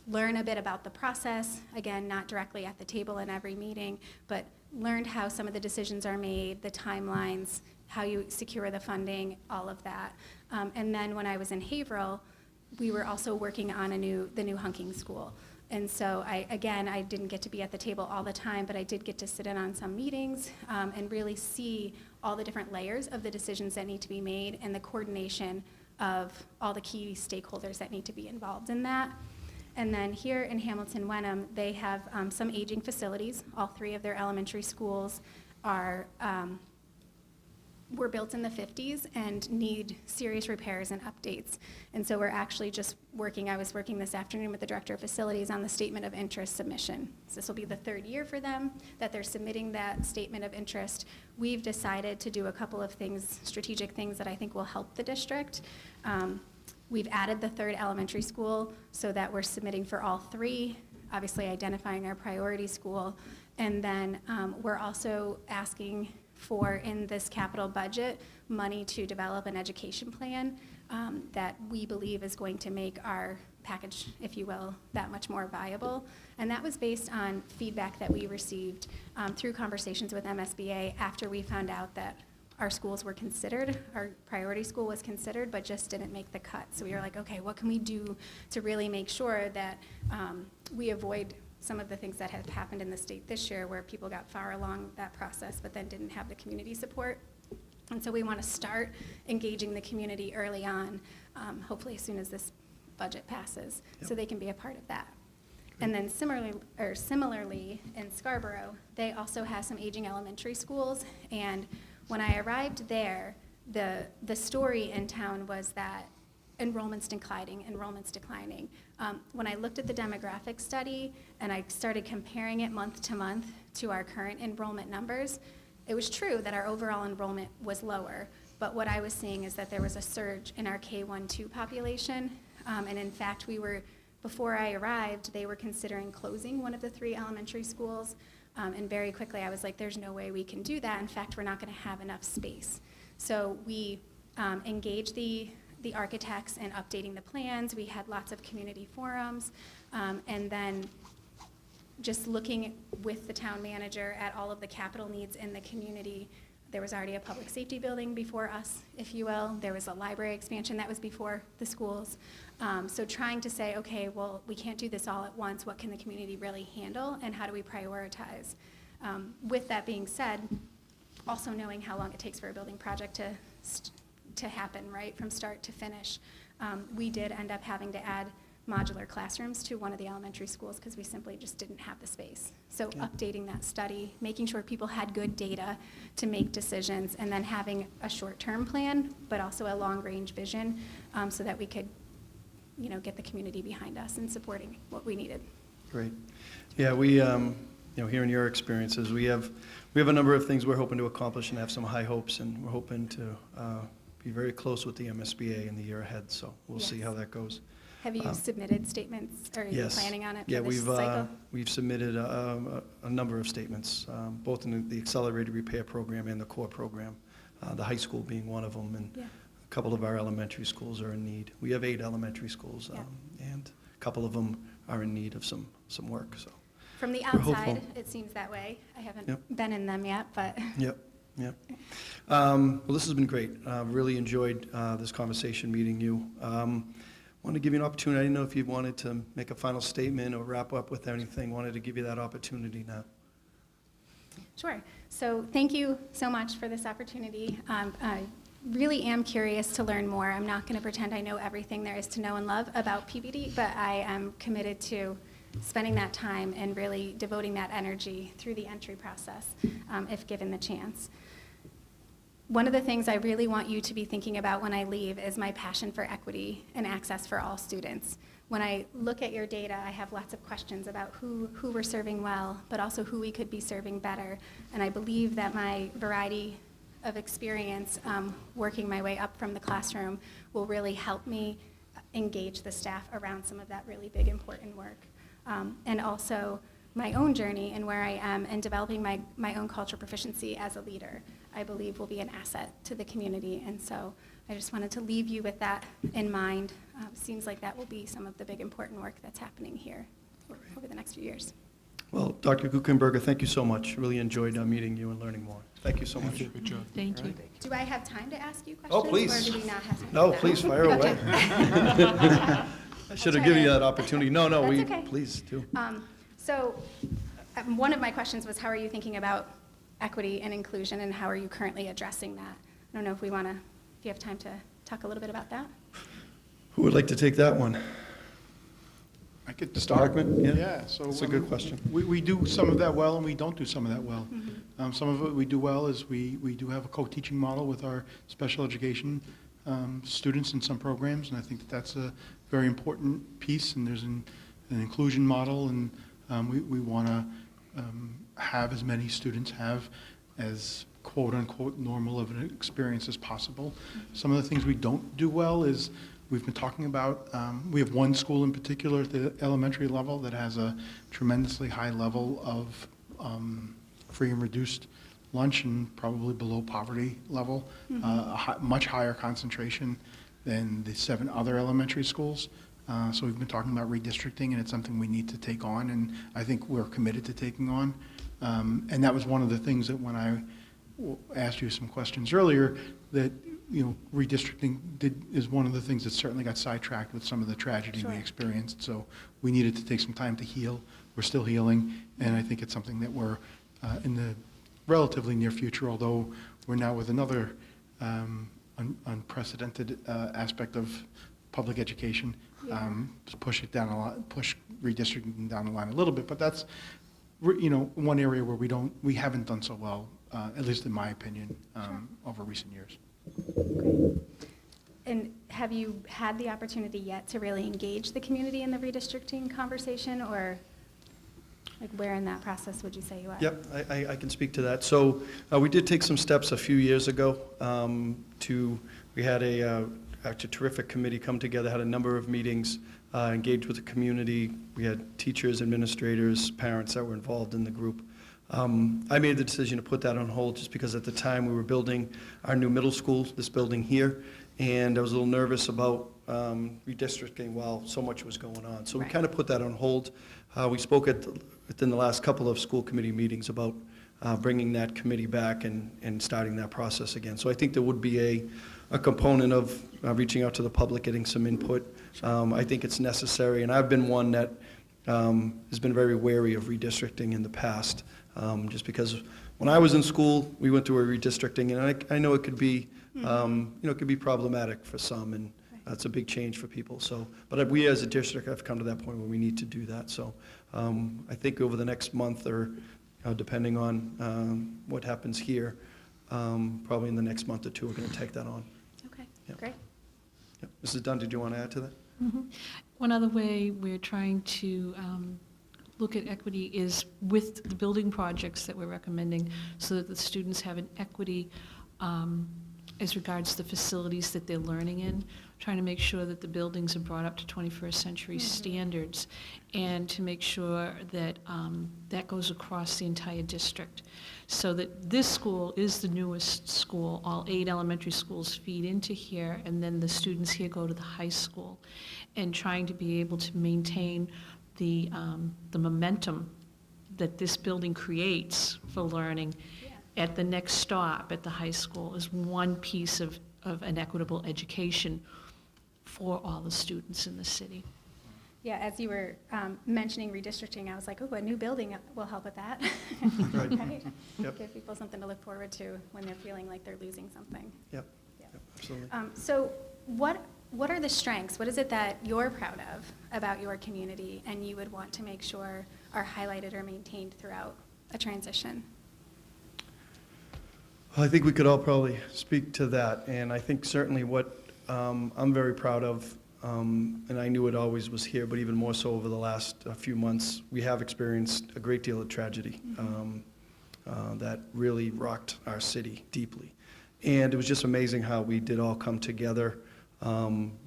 learn a bit about the process, again, not directly at the table in every meeting, but learned how some of the decisions are made, the timelines, how you secure the funding, all of that. And then when I was in Haverhill, we were also working on the new Hunking School. And so I didn't get to be at the table all the time, but I did get to sit in on some meetings and really see all the different layers of the decisions that need to be made and the coordination of all the key stakeholders that need to be involved in that. And then here in Hamilton Wenham, they have some aging facilities. All 3 of their elementary schools were built in the 50s and need serious repairs and updates. And so we're actually I was working this afternoon with the Director of Facilities on the Statement of Interest submission. So this will be the 3rd year for them that they're submitting that Statement of Interest. We've decided to do a couple of things, strategic things that I think will help the district. We've added the 3rd elementary school so that we're submitting for all 3, obviously identifying our priority school. And then we're also asking for, in this capital budget, money to develop an education plan that we believe is going to make our package, if you will, that much more viable. And that was based on feedback that we received through conversations with MSBA after we found out that our schools were considered, our priority school was considered, but just didn't make the cut. So we were like, okay, what can we do to really make sure that we avoid some of the things that have happened in the state this year where people got far along that process but then didn't have the community support. And so we want to start engaging the community early on, hopefully as soon as this budget passes, so they can be a part of that. And then similarly in Scarborough, they also have some aging elementary schools, and when I arrived there, the story in town was that enrollment's declining. When I looked at the demographic study and I started comparing it month to month to our current enrollment numbers, it was true that our overall enrollment was lower, but what I was seeing is that there was a surge in our K-1-2 population, and in fact, before I arrived, they were considering closing one of the 3 elementary schools, and very quickly I was like, there's no way we can do that. In fact, we're not going to have enough space. So we engaged the architects in updating the plans. We had lots of community forums, and then just looking with the town manager at all of the capital needs in the community. There was already a public safety building before us, if you will. There was a library expansion that was before the schools. So trying to say, okay, well, we can't do this all at once. What can the community really handle, and how do we prioritize? With that being said, also knowing how long it takes for a building project to happen, right, from start to finish. We did end up having to add modular classrooms to one of the elementary schools because we simply just didn't have the space. So updating that study, making sure people had good data to make decisions, and then having a short-term plan, but also a long-range vision so that we could, get the community behind us and supporting what we needed. Great. Yeah, we, hearing your experiences, we have a number of things we're hoping to accomplish and have some high hopes, and we're hoping to be very close with the MSBA in the year ahead, so we'll see how that goes. Have you submitted statements, or are you planning on it for Yeah, this cycle? we've submitted a number of statements, both in the accelerated repair program and the core program, the high school being one of them, and a couple of our elementary schools are in need. We have 8 elementary schools, and a couple of them are in need of some work, so. From the we're hopeful. outside, it seems that way. I haven't been in them yet, but. Yep. Well, this has been great. Really enjoyed this conversation, meeting you. Wanted to give you an opportunity. I didn't know if you wanted to make a final statement or wrap up with anything. Wanted to give you that opportunity now. Sure. So thank you so much for this opportunity. I really am curious to learn more. I'm not going to pretend I know everything there is to know and love about Peabody, but I am committed to spending that time and really devoting that energy through the entry process, if given the chance. One of the things I really want you to be thinking about when I leave is my passion for equity and access for all students. When I look at your data, I have lots of questions about who we're serving well, but also who we could be serving better. And I believe that my variety of experience working my way up from the classroom will really help me engage the staff around some of that really big, important work. And also my own journey and where I am and developing my own cultural proficiency as a leader, I believe will be an asset to the community. And so I just wanted to leave you with that in mind. Seems like that will be some of the big important work that's happening here over the next few years. Well, Dr. Kukenberger, thank you so much. Really enjoyed meeting you and learning more. Thank you so much. Good job. Thank you. Do I have time to ask you questions? Oh, please. Or do we not have time? No, please, fire away. Okay. I should have given you that opportunity. No, That's we, okay. please do. So, one of my questions was, how are you thinking about equity and inclusion, and how are you currently addressing that? I don't know if you have time to talk a little bit about that? Who would like to take that one? I could Mr. start. Hartman? Yeah. Yeah, so. That's a good question. We do some of that well, and we don't do some of that well. Some of it we do well is we do have a co-teaching model with our special education students in some programs, and I think that's a very important piece, and there's an inclusion model, and we want to have as many students have as quote-unquote normal of an experience as possible. Some of the things we don't do well is we've been talking about, we have one school in particular at the elementary level that has a tremendously high level of free and reduced lunch and probably below poverty level, much higher concentration than the 7 other elementary schools. So we've been talking about redistricting, and it's something we need to take on, and I think we're committed to taking on. And that was one of the things that when I asked you some questions earlier, that redistricting is one of the things that certainly got sidetracked with some of the tragedy we experienced. So we needed to take some time to heal. We're still healing, and I think it's something that we're in the relatively near future, although we're now with another unprecedented aspect of public education, push redistricting down the line a little bit. But that's one area where we haven't done so well, at least in my opinion, over recent years. And have you had the opportunity yet to really engage the community in the redistricting conversation, or like where in that process would you say you are? Yep, I can speak to that. So we did take some steps a few years ago we had actually a terrific committee come together, had a number of meetings, engaged with the community. We had teachers, administrators, parents that were involved in the group. I made the decision to put that on hold just because at the time we were building our new middle school, this building here, and I was a little nervous about redistricting while so much was going on. So we kind of put that on hold. We spoke within the last couple of school committee meetings about bringing that committee back and starting that process again. So I think there would be a component of reaching out to the public, getting some input. I think it's necessary, and I've been one that has been very wary of redistricting in the past. Just because when I was in school, we went through a redistricting, and I know it could be, it could be problematic for some, and it's a big change for people. So, but we as a district have come to that point where we need to do that. So, I think over the next month, or depending on what happens here, probably in the next month or two, we're going to take that on. Okay, Yep. great. Yep. Mrs. Dunn, did you want to add to that? One other way we're trying to look at equity is with the building projects that we're recommending, so that the students have an equity as regards the facilities that they're learning in, trying to make sure that the buildings are brought up to 21st century standards, and to make sure that that goes across the entire district, so that this school is the newest school. All 8 elementary schools feed into here, and then the students here go to the high school, and trying to be able to maintain the momentum that this building creates for learning at the next stop at the high school is one piece of an equitable education for all the students in the city. Yeah, as you were mentioning redistricting, I was like, oh, a new building will help with that. Right. Right? Yep. Give people something to look forward to when they're feeling like they're losing something. Yep. Yeah. Yep, absolutely. So what are the strengths? What is it that you're proud of about your community and you would want to make sure are highlighted or maintained throughout a transition? Well, I think we could all probably speak to that, and I think certainly what I'm very proud of, and I knew it always was here, but even more so over the last few months, we have experienced a great deal of tragedy that really rocked our city deeply. And it was just amazing how we did all come together,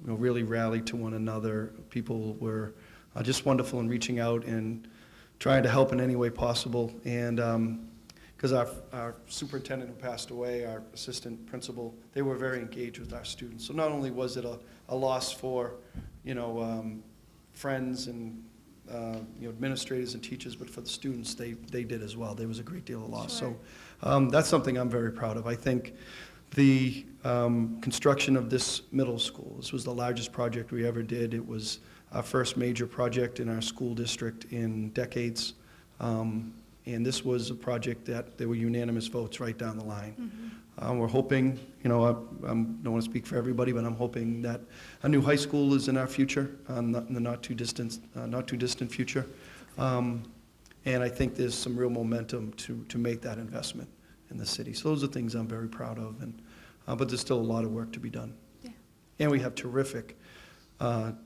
really rally to one another. People were just wonderful in reaching out and trying to help in any way possible. And because our superintendent who passed away, our assistant principal, they were very engaged with our students. So not only was it a loss for, friends and administrators and teachers, but for the students, they did as well. There was a great deal of loss. Sure. So that's something I'm very proud of. I think the construction of this middle school, this was the largest project we ever did. It was our first major project in our school district in decades. And this was a project that there were unanimous votes right down the line. We're hoping, I don't want to speak for everybody, but I'm hoping that a new high school is in our future, in the not too distant future. And I think there's some real momentum to make that investment in the city. So those are things I'm very proud of, but there's still a lot of work to be done. Yeah. And we have terrific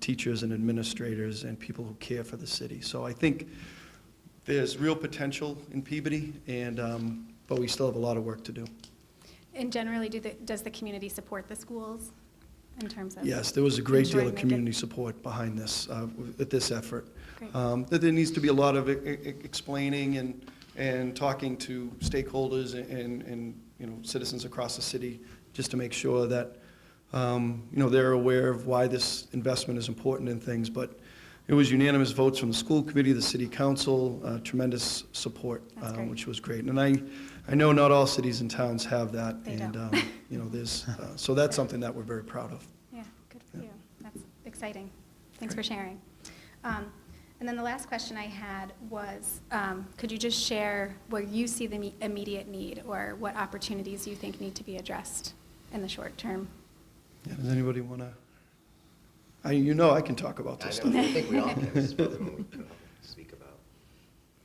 teachers and administrators and people who care for the city. So I think there's real potential in Peabody, but we still have a lot of work to do. And generally, does the community support the schools in terms of? Yes, there was a great deal ensuring of they community support behind this, at this effort. Great. That there needs to be a lot of explaining and talking to stakeholders and citizens across the city, just to make sure that, they're aware of why this investment is important in things. But it was unanimous votes from the school committee, the city council, tremendous support, That's great. which was great. And I know not all cities and towns have that. They and don't. there's so that's something that we're very proud of. Yeah, good for you. That's exciting. Thanks for sharing. And then the last question I had was, could you just share where you see the immediate need or what opportunities you think need to be addressed in the short term? Yeah, does anybody want to? I can talk about this stuff. I think we all can. This is probably one we can speak about.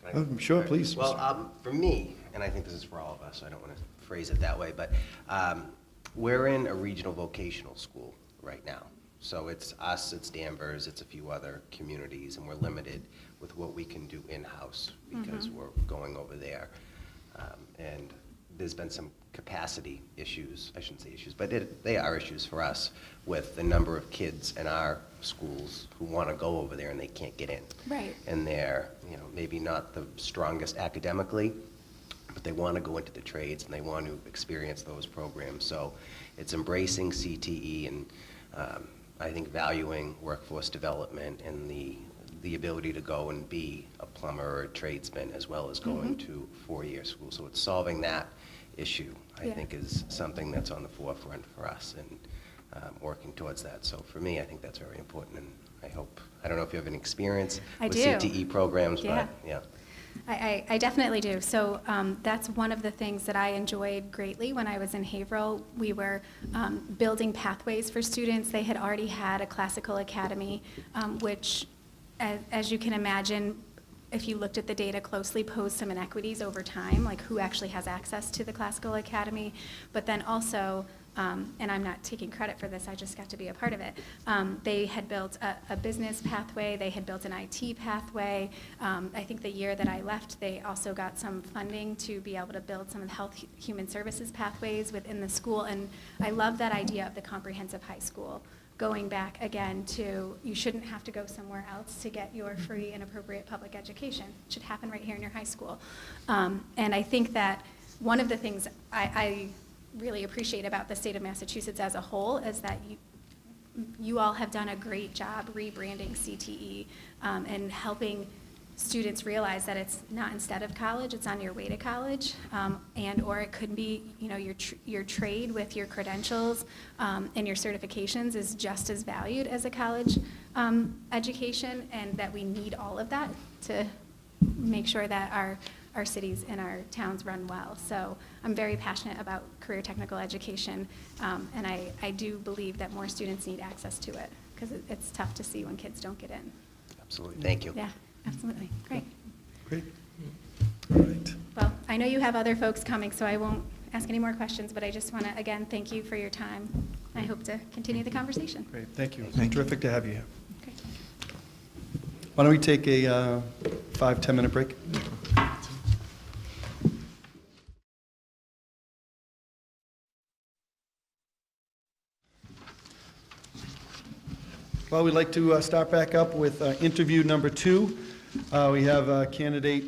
Can I go? Sure, please. Well, for me, and I think this is for all of us, so I don't want to phrase it that way, but we're in a regional vocational school right now. So it's us, it's Danvers, it's a few other communities, and we're limited with what we can do in-house because we're going over there. And there's been some capacity issues, I shouldn't say issues, but they are issues for us with the number of kids in our schools who want to go over there and they can't get in. Right. And they're, maybe not the strongest academically, but they want to go into the trades and they want to experience those programs. So it's embracing CTE and I think valuing workforce development and the ability to go and be a plumber or a tradesman as well as going to four-year school. So it's solving that issue, I think, is something that's on the forefront for us and working towards that. So for me, I think that's very important, and I don't know if you have any experience with CTE programs, but yeah. I definitely do. So that's one of the things that I enjoyed greatly when I was in Haverhill. We were building pathways for students. They had already had a classical academy, which, as you can imagine, if you looked at the data closely, posed some inequities over time, like who actually has access to the classical academy. But then also, and I'm not taking credit for this, I just got to be a part of it, they had built a business pathway, they had built an IT pathway. I think the year that I left, they also got some funding to be able to build some of the health human services pathways within the school. And I love that idea of the comprehensive high school. Going back again to, you shouldn't have to go somewhere else to get your free and appropriate public education. It should happen right here in your high school. And I think that one of the things I really appreciate about the state of Massachusetts as a whole is that you all have done a great job rebranding CTE and helping students realize that it's not instead of college, it's on your way to college, or it could be, your trade with your credentials and your certifications is just as valued as a college education, and that we need all of that to make sure that our cities and our towns run well. So I'm very passionate about career technical education, and I do believe that more students need access to it, because it's tough to see when kids don't get in. Absolutely. Thank you. Yeah. Absolutely. Great. Great. All right. Well, I know you have other folks coming, so I won't ask any more questions, but I just want to, again, thank you for your time. I hope to continue the conversation. Great. Thank you. Thank you. Terrific to have you here. Great. Why don't we take a 5-10 minute break? Well, we'd like to start back up with interview number 2. We have candidate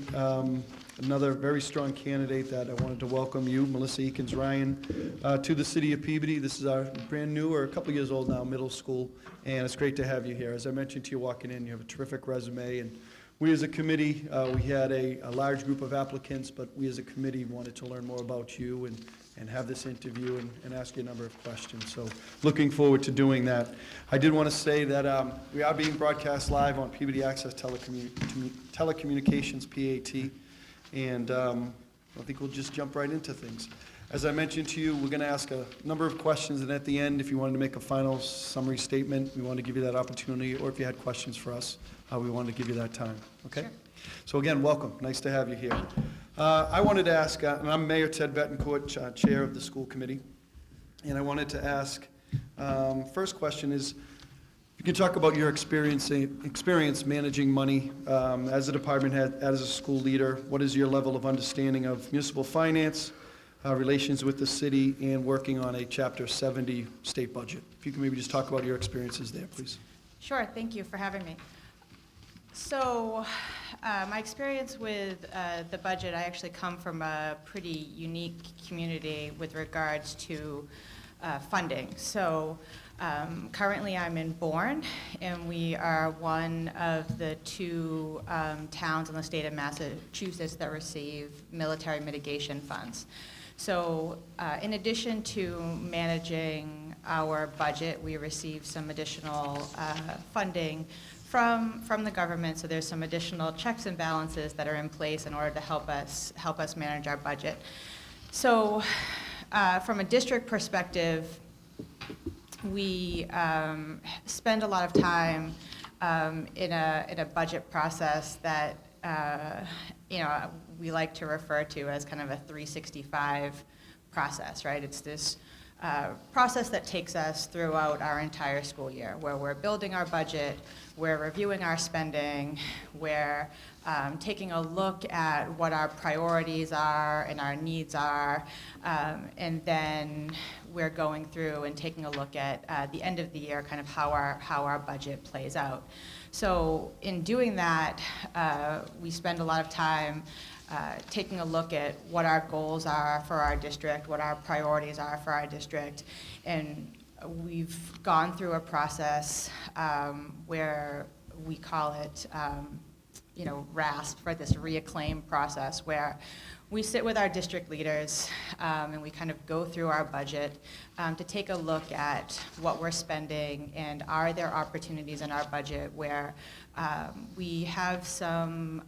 another very strong candidate that I wanted to welcome you, Melissa Eakins-Ryan, to the city of Peabody. This is our brand new, or a couple years old now, middle school, and it's great to have you here. As I mentioned to you walking in, you have a terrific resume, and we as a committee, we had a large group of applicants, but we as a committee wanted to learn more about you and have this interview and ask you a number of questions. So looking forward to doing that. I did want to say that we are being broadcast live on Peabody Access Telecommunications, PAT, and I think we'll just jump right into things. As I mentioned to you, we're going to ask a number of questions, and at the end, if you wanted to make a final summary statement, we want to give you that opportunity, or if you had questions for us, we wanted to give you that time, okay? Sure. So again, welcome. Nice to have you here. I wanted to ask, and I'm Mayor Ted Betancourt, Chair of the School Committee, and I wanted to ask, first question is, you can talk about your experience managing money as a department head, as a school leader. What is your level of understanding of municipal finance, relations with the city, and working on a Chapter 70 state budget? If you can maybe just talk about your experiences there, please. Sure, thank you for having me. So, my experience with the budget, I actually come from a pretty unique community with regards to funding. So, currently I'm in Bourne, and we are one of the two towns in the state of Massachusetts that receive military mitigation funds. So, in addition to managing our budget, we receive some additional funding from the government, so there's some additional checks and balances that are in place in order to help us manage our budget. So, from a district perspective, we spend a lot of time in a budget process that we like to refer to as kind of a 365 process, right? It's this process that takes us throughout our entire school year, where we're building our budget, we're reviewing our spending, we're taking a look at what our priorities are and our needs are, and then we're going through and taking a look at the end of the year, kind of how our budget plays out. So in doing that, we spend a lot of time taking a look at what our goals are for our district, what our priorities are for our district, and we've gone through a process where we call it, RASP, for this reacclaim process, where we sit with our district leaders and we kind of go through our budget to take a look at what we're spending, and are there opportunities in our budget where we have some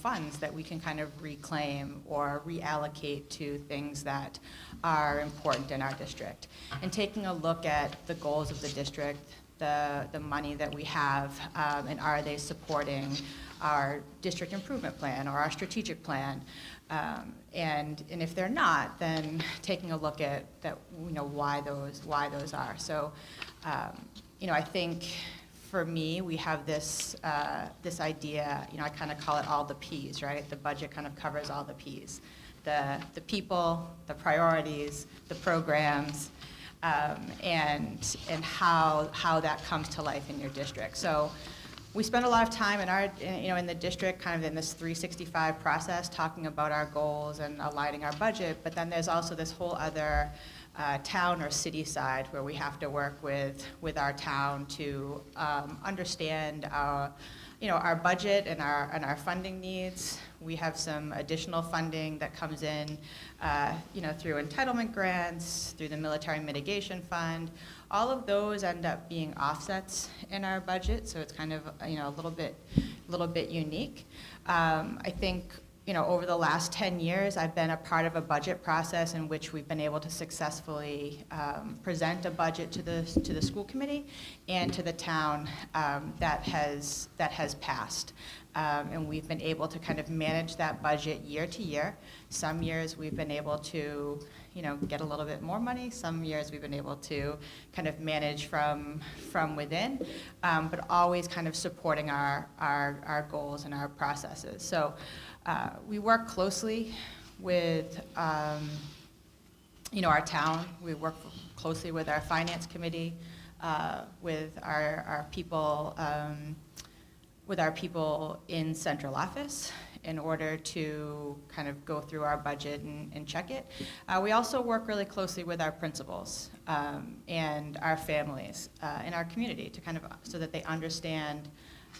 funds that we can kind of reclaim or reallocate to things that are important in our district. And taking a look at the goals of the district, the money that we have, and are they supporting our district improvement plan or our strategic plan, and if they're not, then taking a look at that, why those are. So, I think for me, we have this idea. I kind of call it all the P's, right? The budget kind of covers all the P's: the people, the priorities, the programs, and how that comes to life in your district. So we spend a lot of time in the district, kind of in this 365 process, talking about our goals and aligning our budget. But then there's also this whole other town or city side where we have to work with our town to understand our budget and our funding needs. We have some additional funding that comes in, through entitlement grants, through the military mitigation fund. All of those end up being offsets in our budget, so it's kind of a little bit unique. I think over the last 10 years, I've been a part of a budget process in which we've been able to successfully present a budget to the school committee and to the town that has passed. And we've been able to kind of manage that budget year to year. Some years we've been able to, get a little bit more money. Some years we've been able to kind of manage from within, but always kind of supporting our goals and our processes. So we work closely with, our town. We work closely with our finance committee, with our people in central office, in order to kind of go through our budget and check it. We also work really closely with our principals and our families in our community to kind of, so that they understand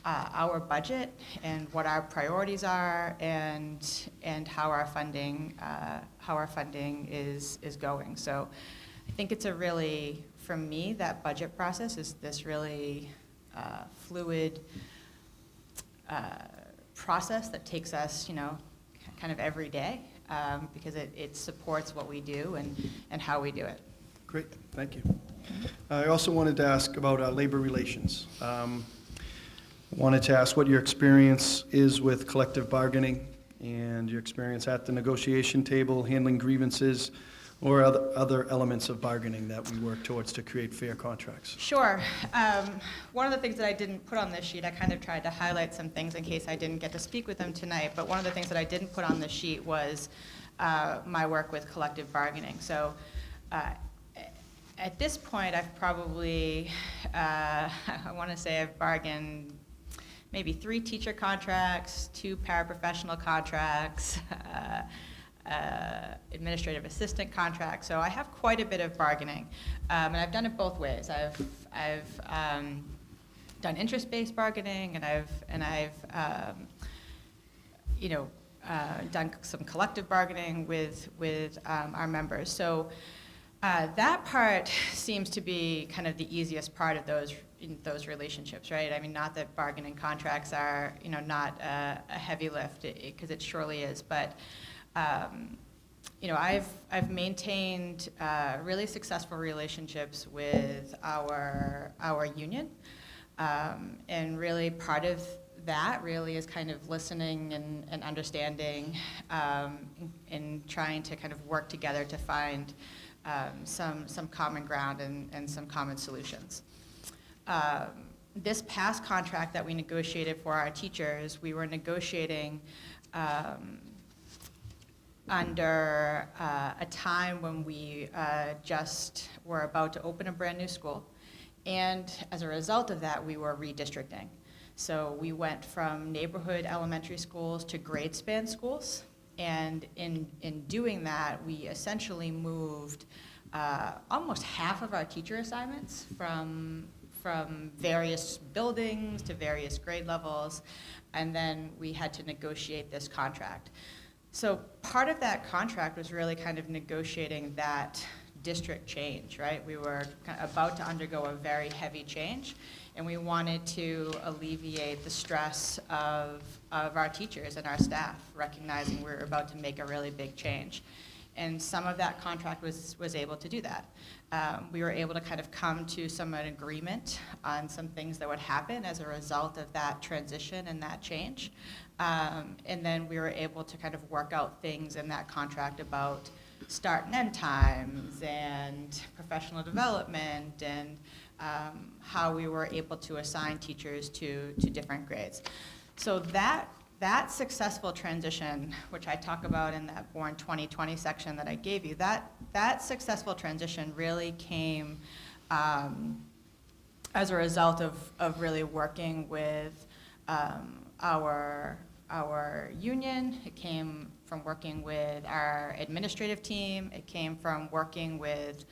our budget and what our priorities are and how our funding is going. So I think it's a really, for me, that budget process is this really fluid process that takes us, kind of every day, because it supports what we do and how we do it. Great, thank you. I also wanted to ask about labor relations. Wanted to ask what your experience is with collective bargaining and your experience at the negotiation table, handling grievances, or other elements of bargaining that we work towards to create fair contracts. Sure. One of the things that I didn't put on this sheet, I kind of tried to highlight some things in case I didn't get to speak with them tonight, but one of the things that I didn't put on the sheet was my work with collective bargaining. So at this point, I've probably, I want to say I've bargained maybe 3 teacher contracts, 2 paraprofessional contracts, administrative assistant contracts. So I have quite a bit of bargaining, and I've done it both ways. I've done interest-based bargaining, and I've done some collective bargaining with our members. So that part seems to be kind of the easiest part of those relationships, right? I mean, not that bargaining contracts are, not a heavy lift, because it surely is, but I've maintained really successful relationships with our union, and really part of that really is kind of listening and understanding, and trying to kind of work together to find some common ground and some common solutions. This past contract that we negotiated for our teachers, we were negotiating under a time when we just were about to open a brand new school. And as a result of that, we were redistricting. So we went from neighborhood elementary schools to grade span schools. And in doing that, we essentially moved almost half of our teacher assignments from various buildings to various grade levels, and then we had to negotiate this contract. So part of that contract was really kind of negotiating that district change, right? We were about to undergo a very heavy change, and we wanted to alleviate the stress of our teachers and our staff, recognizing we were about to make a really big change. And some of that contract was able to do that. We were able to kind of come to an agreement on some things that would happen as a result of that transition and that change. And then we were able to kind of work out things in that contract about start and end times and professional development and how we were able to assign teachers to different grades. So that successful transition, which I talk about in that Born 2020 section that I gave you, that successful transition really came as a result of really working with our union. It came from working with our administrative team. It came from working with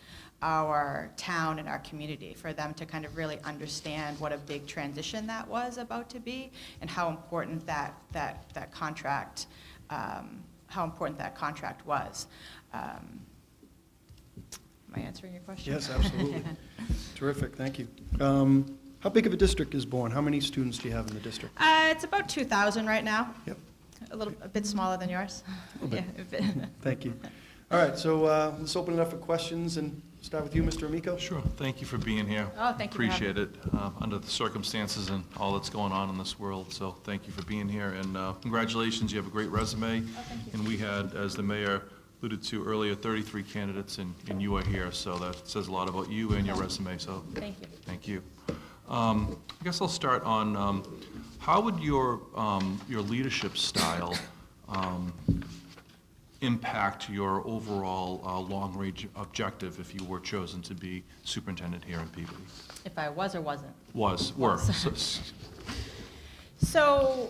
our town and our community for them to kind of really understand what a big transition that was about to be and how important that contract was. Am I answering your question? Yes, absolutely. Terrific, thank you. How big of a district is Bourne? How many students do you have in the district? It's about 2,000 right now. Yep. A bit smaller than yours. A bit. Yeah, Thank you. All right, so let's open it up for questions and start with you, Mr. Amico. Sure. Thank you for being here. Oh, thank you for having Appreciate it, under the circumstances and all that's going on in this world. So thank you for being here, and congratulations. You have a great resume. Oh, thank you. And we had, as the mayor alluded to earlier, 33 candidates, and you are here. So that says a lot about you and your resume. So Thank you. thank you. I guess I'll start on how would your leadership style impact your overall long-range objective if you were chosen to be superintendent here in Peabody? If I was or wasn't? Were. So,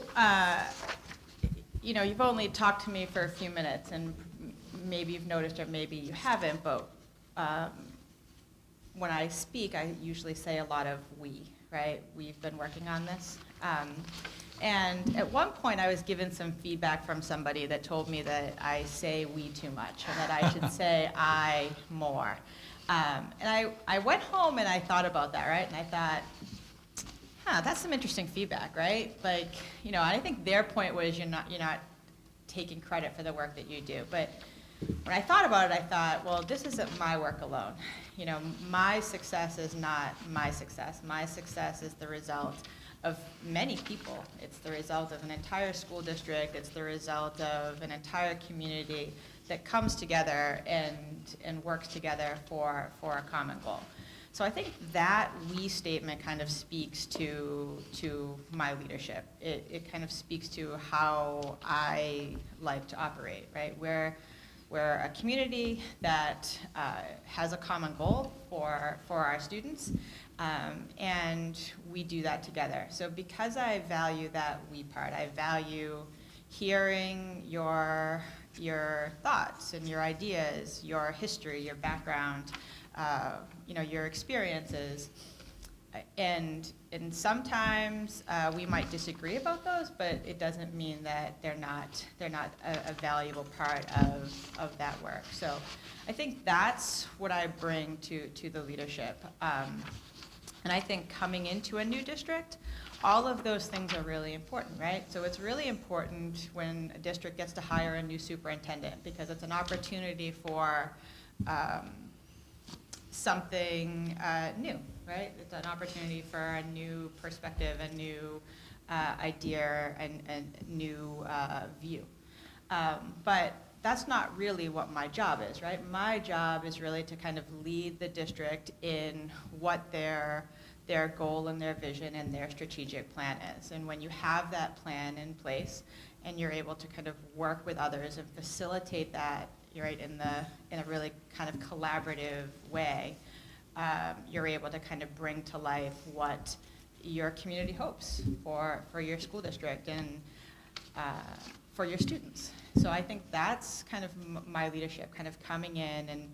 you've only talked to me for a few minutes, and maybe you've noticed or maybe you haven't, but when I speak, I usually say a lot of we, right? We've been working on this. And at one point, I was given some feedback from somebody that told me that I say we too much, and that I should say I more. And I went home and I thought about that, right? And I thought, that's some interesting feedback, right? Like, I think their point was you're not taking credit for the work that you do. But when I thought about it, I thought, well, this isn't my work alone. My success is not my success. My success is the result of many people. It's the result of an entire school district. It's the result of an entire community that comes together and works together for a common goal. So I think that we statement kind of speaks to my leadership. It kind of speaks to how I like to operate, right? We're a community that has a common goal for our students, and we do that together. So because I value that we part, I value hearing your thoughts and your ideas, your history, your background, your experiences, and sometimes we might disagree about those, but it doesn't mean that they're not a valuable part of that work. So I think that's what I bring to the leadership. And I think coming into a new district, all of those things are really important, right? So it's really important when a district gets to hire a new superintendent, because it's an opportunity for something new, right? It's an opportunity for a new perspective, a new idea, and new view. But that's not really what my job is, right? My job is really to kind of lead the district in what their goal and their vision and their strategic plan is. And when you have that plan in place and you're able to kind of work with others and facilitate that, right, in a really kind of collaborative way, you're able to kind of bring to life what your community hopes for your school district and for your students. So I think that's kind of my leadership, kind of coming in and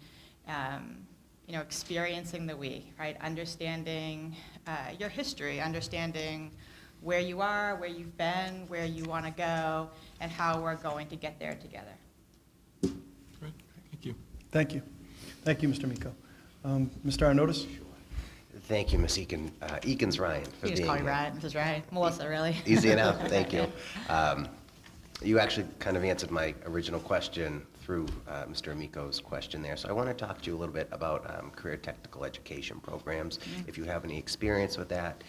experiencing the we, right? Understanding your history, understanding where you are, where you've been, where you want to go, and how we're going to get there together. Great, thank you. Thank you. Thank you, Mr. Miko. Mr. Arnottis? Thank you, Ms. Eakins-Ryan, for You being just call me here. Ryan, Mrs. Ryan, Melissa, really. Easy enough, thank you. You actually kind of answered my original question through Mr. Miko's question there. So I want to talk to you a little bit about career technical education programs, if you have any experience with that.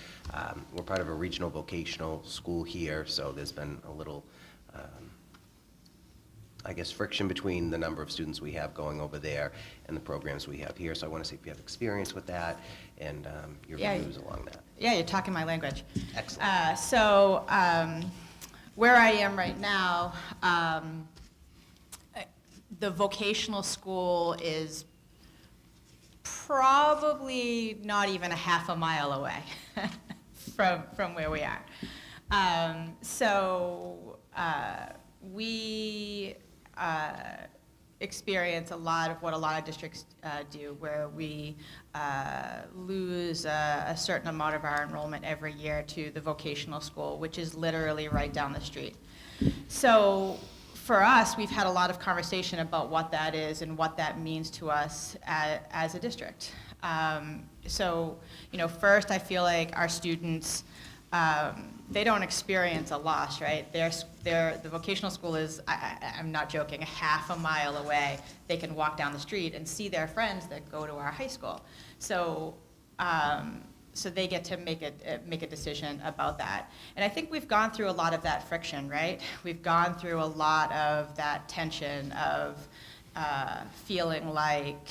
We're part of a regional vocational school here, so there's been a little, I guess, friction between the number of students we have going over there and the programs we have here. So I want to see if you have experience with that and your views along that. Yeah, you're talking my language. Excellent. So where I am right now, the vocational school is probably not even a half a mile away from where we are. So we experience a lot of what a lot of districts do, where we lose a certain amount of our enrollment every year to the vocational school, which is literally right down the street. So for us, we've had a lot of conversation about what that is and what that means to us as a district. So, first I feel like our students, they don't experience a loss, right? The vocational school is, I'm not joking, a half a mile away. They can walk down the street and see their friends that go to our high school. So, so they get to make a decision about that. And I think we've gone through a lot of that friction, right? We've gone through a lot of that tension of feeling like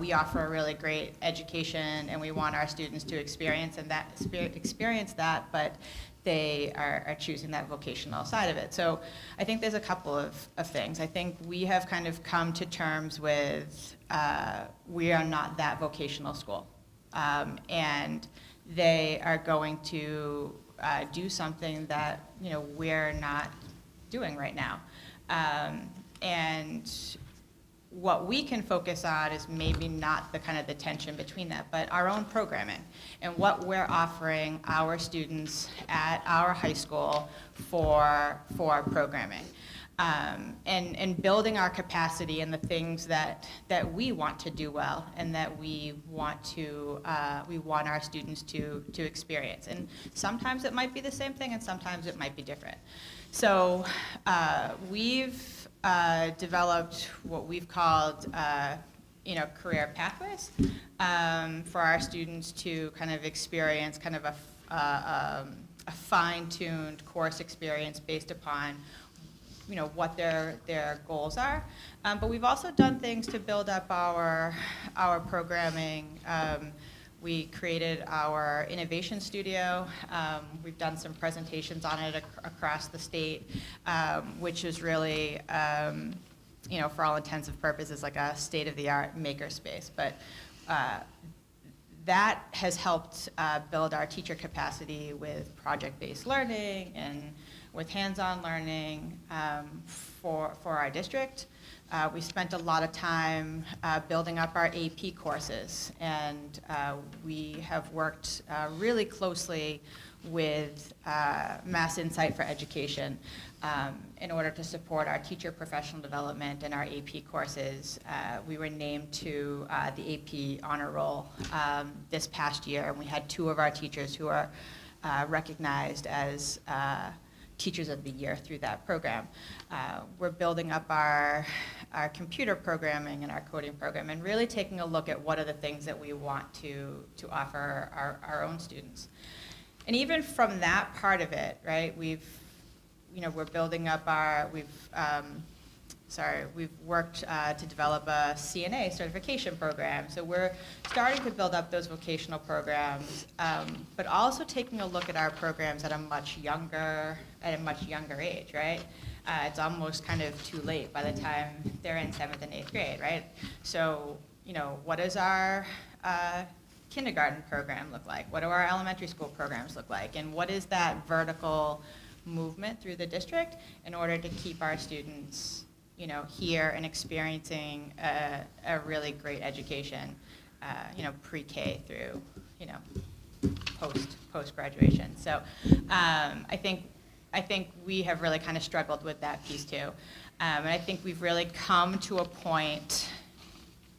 we offer a really great education and we want our students to experience that, but they are choosing that vocational side of it. So I think there's a couple of things. I think we have kind of come to terms with we are not that vocational school. And they are going to do something that we're not doing right now. And what we can focus on is maybe not the kind of the tension between that, but our own programming and what we're offering our students at our high school for programming. And building our capacity in the things that we want to do well and that we want our students to experience. And sometimes it might be the same thing and sometimes it might be different. So we've developed what we've called career pathways for our students to kind of experience kind of a fine-tuned course experience based upon what their goals are. But we've also done things to build up our programming. We created our innovation studio. We've done some presentations on it across the state, which is really, for all intents and purposes, like a state-of-the-art makerspace. But that has helped build our teacher capacity with project-based learning and with hands-on learning for our district. We spent a lot of time building up our AP courses, and we have worked really closely with Mass Insight for Education in order to support our teacher professional development and our AP courses. We were named to the AP honor roll this past year, and we had 2 of our teachers who are recognized as Teachers of the Year through that program. We're building up our computer programming and our coding program and really taking a look at what are the things that we want to offer our own students. And even from that part of it, right, we're building up we've worked to develop a CNA certification program. So we're starting to build up those vocational programs, but also taking a look at our programs at a much younger age, right? It's almost kind of too late by the time they're in 7th and 8th grade, right? So, what does our kindergarten program look like? What do our elementary school programs look like? And what is that vertical movement through the district in order to keep our students here and experiencing a really great education, pre-K through, post-graduation. So I think we have really kind of struggled with that piece too. And I think we've really come to a point,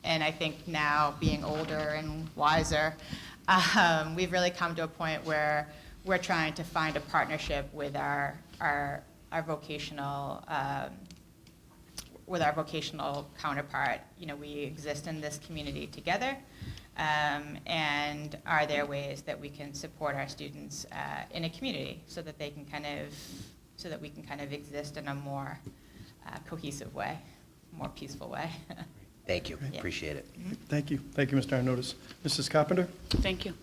and I think now being older and wiser, we've really come to a point where we're trying to find a partnership with our vocational counterpart. We exist in this community together, and are there ways that we can support our students in a community so that we can kind of exist in a more cohesive way, more peaceful way. Thank you, Yeah. appreciate it. Thank you. Thank you, Mr. Arnottis. Mrs. Carpenter? Thank you.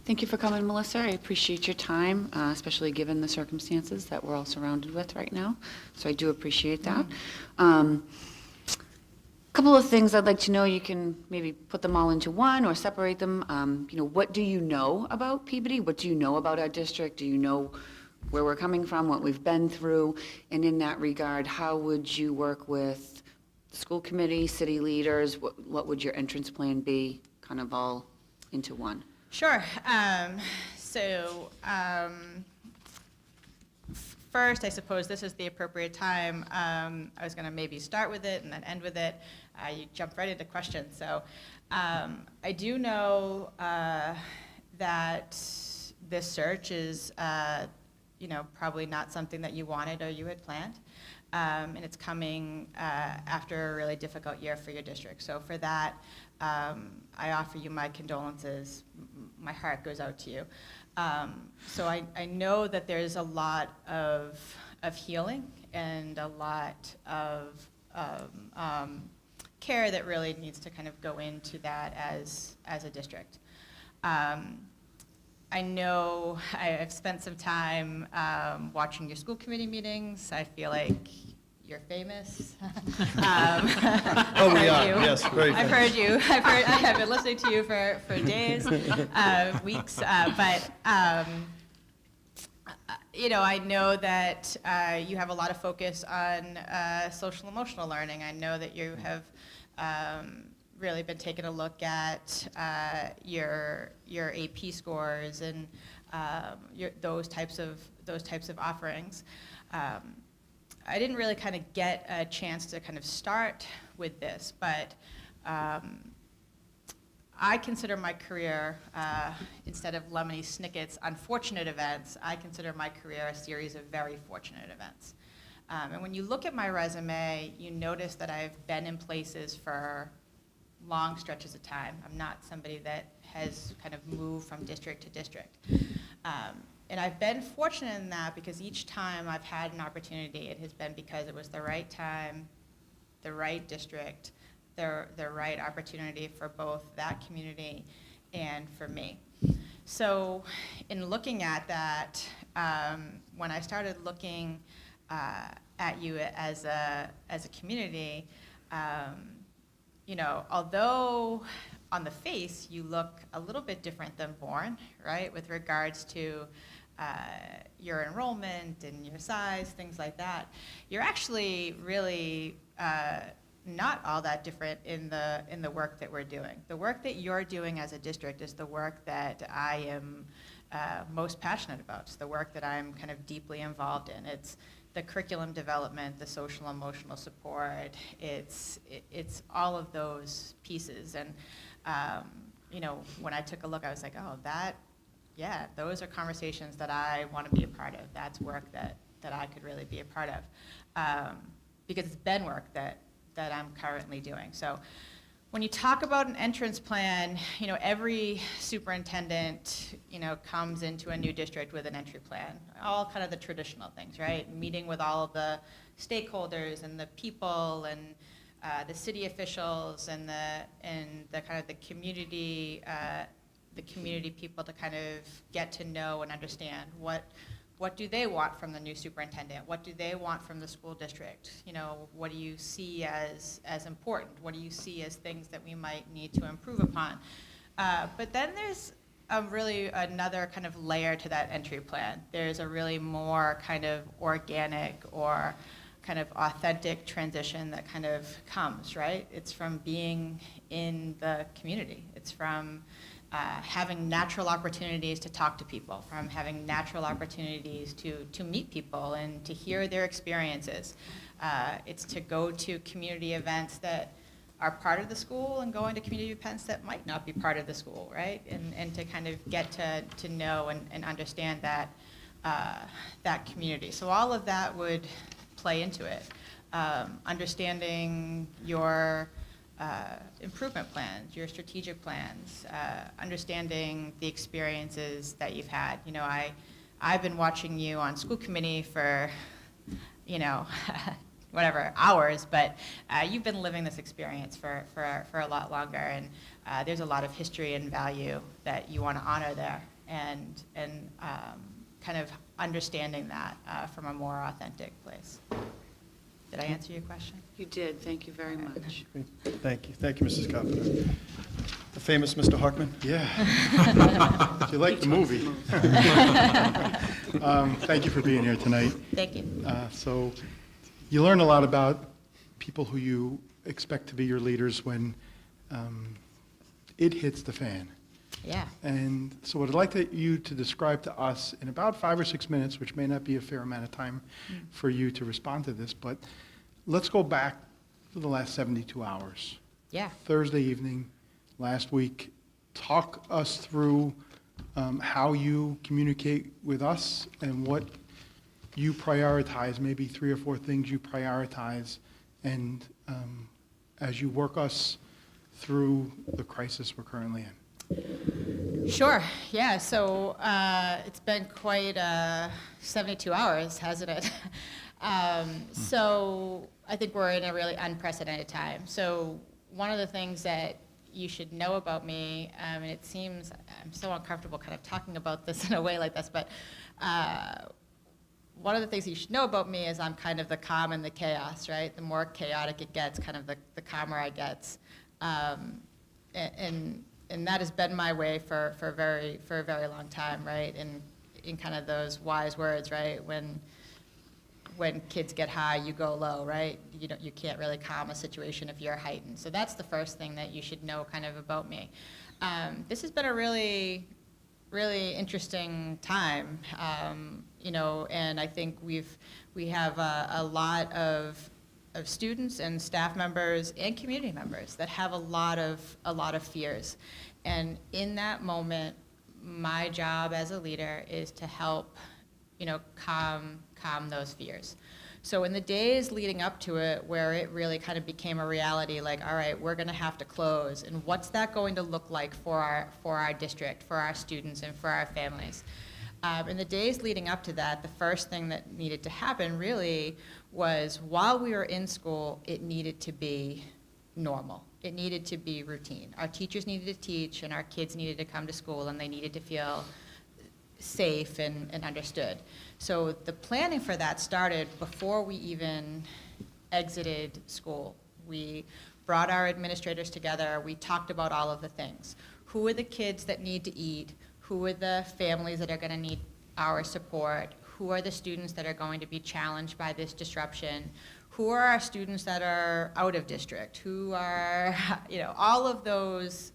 Thank you for coming, Melissa. I appreciate your time, especially given the circumstances that we're all surrounded with right now. So I do appreciate that. Couple of things I'd like to know. You can maybe put them all into one or separate them. What do you know about Peabody? What do you know about our district? Do you know where we're coming from, what we've been through? And in that regard, how would you work with the school committee, city leaders? What would your entrance plan be, kind of all into one? Sure. First, I suppose this is the appropriate time. I was going to maybe start with it and then end with it. You jumped right into questions. So I do know that this search is, probably not something that you wanted or you had planned. And it's coming after a really difficult year for your district. So for that, I offer you my condolences. My heart goes out to you. So I know that there's a lot of healing and a lot of care that really needs to kind of go into that as a district. I know I've spent some time watching your school committee meetings. I feel like you're famous. Oh, we are, yes, very I've famous. heard you. I have been listening to you for days, weeks. But I know that you have a lot of focus on social emotional learning. I know that you have really been taking a look at your AP scores and those types of offerings. I didn't really kind of get a chance to kind of start with this, but I consider my career, instead of Lemony Snicket's unfortunate events, I consider my career a series of very fortunate events. And when you look at my resume, you notice that I've been in places for long stretches of time. I'm not somebody that has kind of moved from district to district. And I've been fortunate in that because each time I've had an opportunity, it has been because it was the right time, the right district, the right opportunity for both that community and for me. So in looking at that, when I started looking at you as a community, although on the face you look a little bit different than Bourne, right, with regards to your enrollment and your size, things like that, you're actually really not all that different in the work that we're doing. The work that you're doing as a district is the work that I am most passionate about. It's the work that I'm kind of deeply involved in. It's the curriculum development, the social emotional support. It's all of those pieces. And when I took a look, I was like, oh, those are conversations that I want to be a part of. That's work that I could really be a part of, because it's been work that I'm currently doing. So when you talk about an entrance plan, every superintendent, comes into a new district with an entry plan, all kind of the traditional things, right? Meeting with all of the stakeholders and the people and the city officials and the kind of the community people to kind of get to know and understand what do they want from the new superintendent? What do they want from the school district? What do you see as important? What do you see as things that we might need to improve upon? But then there's really another kind of layer to that entry plan. There's a really more kind of organic or kind of authentic transition that kind of comes, right? It's from being in the community. It's from having natural opportunities to talk to people, from having natural opportunities to meet people and to hear their experiences. It's to go to community events that are part of the school and going to community events that might not be part of the school, right? And to kind of get to know and understand that community. So all of that would play into it. Understanding your improvement plans, your strategic plans, understanding the experiences that you've had. I've been watching you on school committee for, whatever, hours, but you've been living this experience for a lot longer, and there's a lot of history and value that you want to honor there, and kind of understanding that from a more authentic place. Did I answer your question? You did. Thank you very much. Great. Thank you. Thank you, Mrs. Carpenter. The famous Mr. Hockman? Yeah. If you like the movie. Thank you for being here tonight. Thank you. So you learn a lot about people who you expect to be your leaders when it hits the fan. Yeah. And so what I'd like you to describe to us in about 5 or 6 minutes, which may not be a fair amount of time for you to respond to this, but let's go back to the last 72 hours. Yeah. Thursday evening, last week. Talk us through how you communicate with us and what you prioritize, maybe 3 or 4 things you prioritize, and as you work us through the crisis we're currently in. Sure. Yeah. So it's been quite 72 hours, hasn't it? So I think we're in a really unprecedented time. So one of the things that you should know about me, and it seems I'm so uncomfortable kind of talking about this in a way like this, but one of the things you should know about me is I'm kind of the calm and the chaos, right? The more chaotic it gets, kind of the calmer I get. And that has been my way for a very long time, right? And in kind of those wise words, right? When kids get high, you go low, right? You can't really calm a situation if you're heightened. So that's the first thing that you should know kind of about me. This has been a really, really interesting time, and I think we have a lot of students and staff members and community members that have a lot of fears. And in that moment, my job as a leader is to help, calm those fears. So in the days leading up to it, where it really kind of became a reality, like, all right, we're going to have to close, and what's that going to look like for our district, for our students, and for our families? In the days leading up to that, the first thing that needed to happen really was, while we were in school, it needed to be normal. It needed to be routine. Our teachers needed to teach, and our kids needed to come to school, and they needed to feel safe and understood. So the planning for that started before we even exited school. We brought our administrators together. We talked about all of the things. Who are the kids that need to eat? Who are the families that are going to need our support? Who are the students that are going to be challenged by this disruption? Who are our students that are out of district? Who are, all of those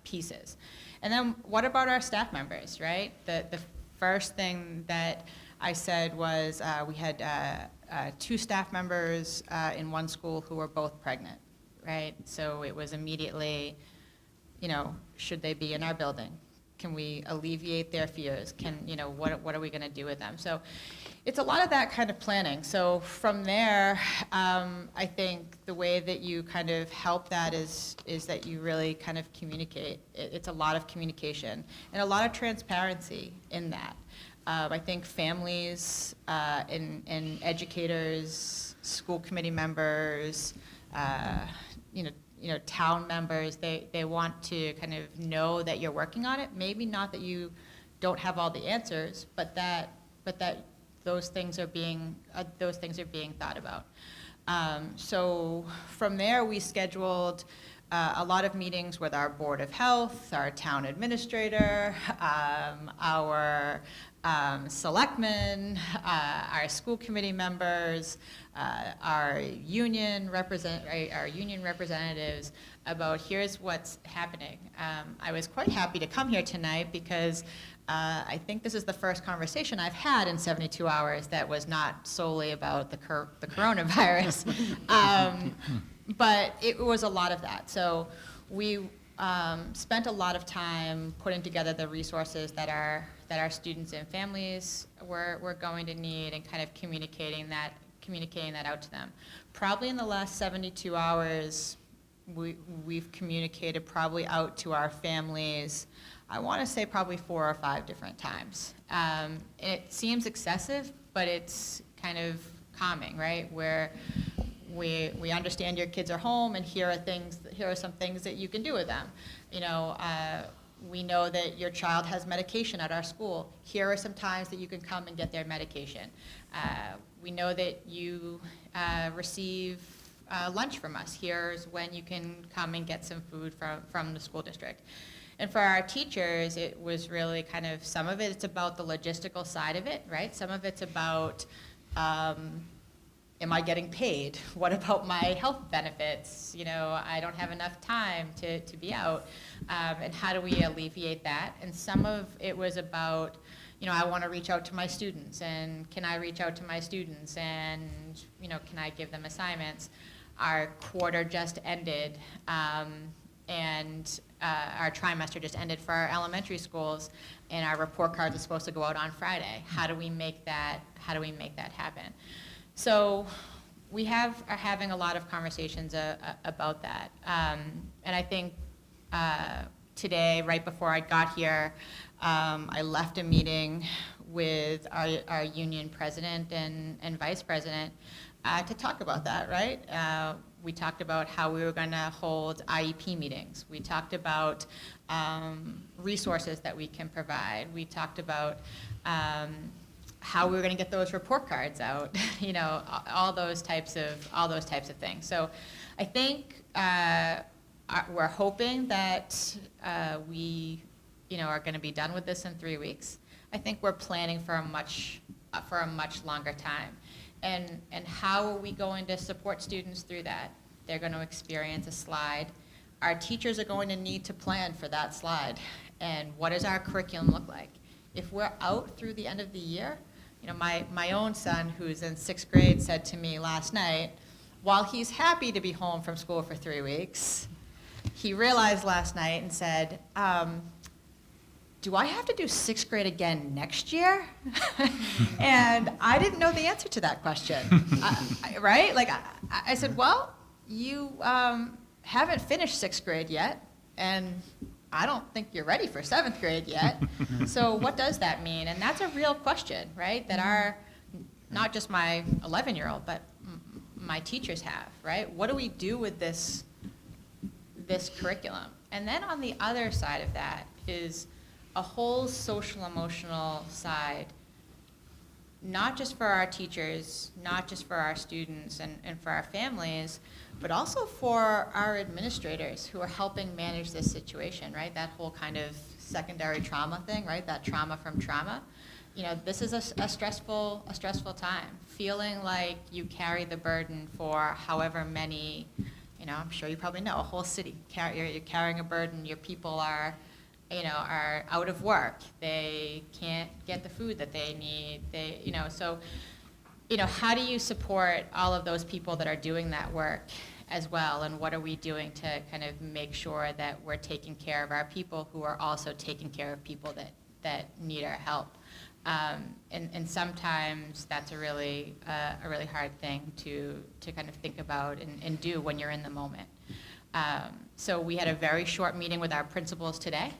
pieces. And then what about our staff members, right? The first thing that I said was we had 2 staff members in one school who were both pregnant, right? So it was immediately, should they be in our building? Can we alleviate their fears? What are we going to do with them? So it's a lot of that kind of planning. So from there, I think the way that you kind of help that is that you really kind of communicate. It's a lot of communication and a lot of transparency in that. I think families and educators, school committee members, town members, they want to kind of know that you're working on it. Maybe not that you don't have all the answers, but that those things are being thought about. So from there, we scheduled a lot of meetings with our Board of Health, our town administrator, our selectmen, our school committee members, our union representatives, about here's what's happening. I was quite happy to come here tonight because I think this is the first conversation I've had in 72 hours that was not solely about the coronavirus. But it was a lot of that. So we spent a lot of time putting together the resources that our students and families were going to need, and kind of communicating that out to them. Probably in the last 72 hours, we've communicated probably out to our families, I want to say probably 4 or 5 different times. It seems excessive, but it's kind of calming, right? Where we understand your kids are home, and here are some things that you can do with them. We know that your child has medication at our school. Here are some times that you can come and get their medication. We know that you receive lunch from us. Here's when you can come and get some food from the school district. And for our teachers, it was really kind of, some of it's about the logistical side of it, right? Some of it's about, am I getting paid? What about my health benefits? I don't have enough time to be out. And how do we alleviate that? And some of it was about, I want to reach out to my students, and can I reach out to my students, and, can I give them assignments? Our quarter just ended, and our trimester just ended for our elementary schools, and our report cards are supposed to go out on Friday. How do we make that happen? So we are having a lot of conversations about that. And I think today, right before I got here, I left a meeting with our union president and vice president to talk about that, right? We talked about how we were going to hold IEP meetings. We talked about resources that we can provide. We talked about how we were going to get those report cards out, all those types of things. So I think we're hoping that we are going to be done with this in 3 weeks. I think we're planning for a much longer time. And how are we going to support students through that? They're going to experience a slide. Our teachers are going to need to plan for that slide. And what does our curriculum look like? If we're out through the end of the year, my own son, who's in 6th grade, said to me last night, while he's happy to be home from school for 3 weeks, he realized last night and said, do I have to do 6th grade again next year? And I didn't know the answer to that question, right? Like, I said, well, you haven't finished 6th grade yet, and I don't think you're ready for 7th grade yet. So what does that mean? And that's a real question, right? That not just my 11-year-old, but my teachers have, right? What do we do with this curriculum? And then on the other side of that is a whole social emotional side, not just for our teachers, not just for our students and for our families, but also for our administrators who are helping manage this situation, right? That whole kind of secondary trauma thing, right? That trauma from trauma. This is a stressful time. Feeling like you carry the burden for however many, I'm sure you probably know, a whole city. You're carrying a burden. Your people are out of work. They can't get the food that they need. So how do you support all of those people that are doing that work as well? And what are we doing to kind of make sure that we're taking care of our people who are also taking care of people that need our help? And sometimes that's a really hard thing to kind of think about and do when you're in the moment. So we had a very short meeting with our principals today,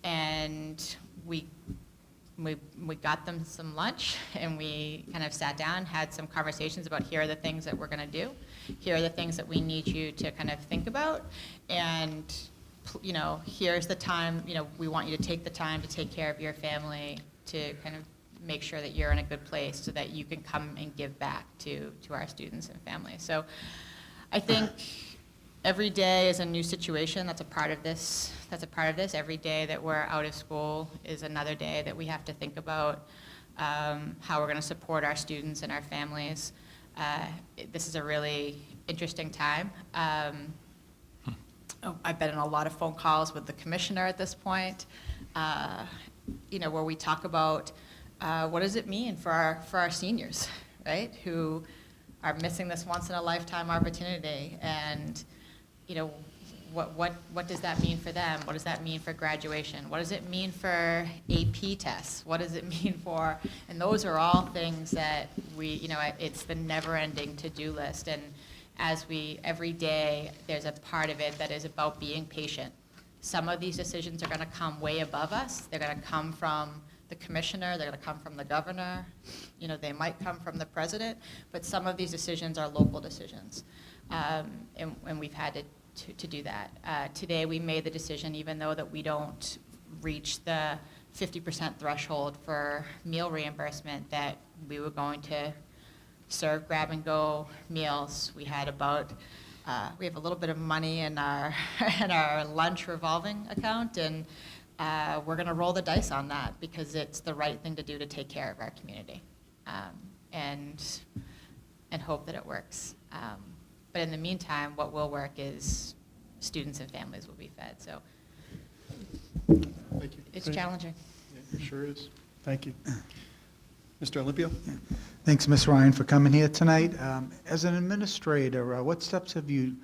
and we got them some lunch, and we kind of sat down, had some conversations about here are the things that we're going to do, here are the things that we need you to kind of think about, and here's the time, we want you to take the time to take care of your family, to kind of make sure that you're in a good place so that you can come and give back to our students and families. So I think every day is a new situation. That's a part of this. Every day that we're out of school is another day that we have to think about how we're going to support our students and our families. This is a really interesting time. I've been in a lot of phone calls with the commissioner at this point, where we talk about what does it mean for our seniors, right, who are missing this once-in-a-lifetime opportunity, and what does that mean for them? What does that mean for graduation? What does it mean for AP tests? What does it mean for, and those are all things that it's the never-ending to-do list, and every day, there's a part of it that is about being patient. Some of these decisions are going to come way above us. They're going to come from the commissioner, they're going to come from the governor, they might come from the president, but some of these decisions are local decisions, and we've had to do that. Today, we made the decision, even though that we don't reach the 50% threshold for meal reimbursement, that we were going to serve grab-and-go meals. We had we have a little bit of money in our lunch revolving account, and we're going to roll the dice on that because it's the right thing to do to take care of our community, and hope that it works. But in the meantime, what will work is students and families will be fed. So Thank you. it's challenging. Yeah, it sure is. Thank you. Mr. Olympio? Thanks, Ms. Ryan, for coming here tonight. As an administrator, what steps have you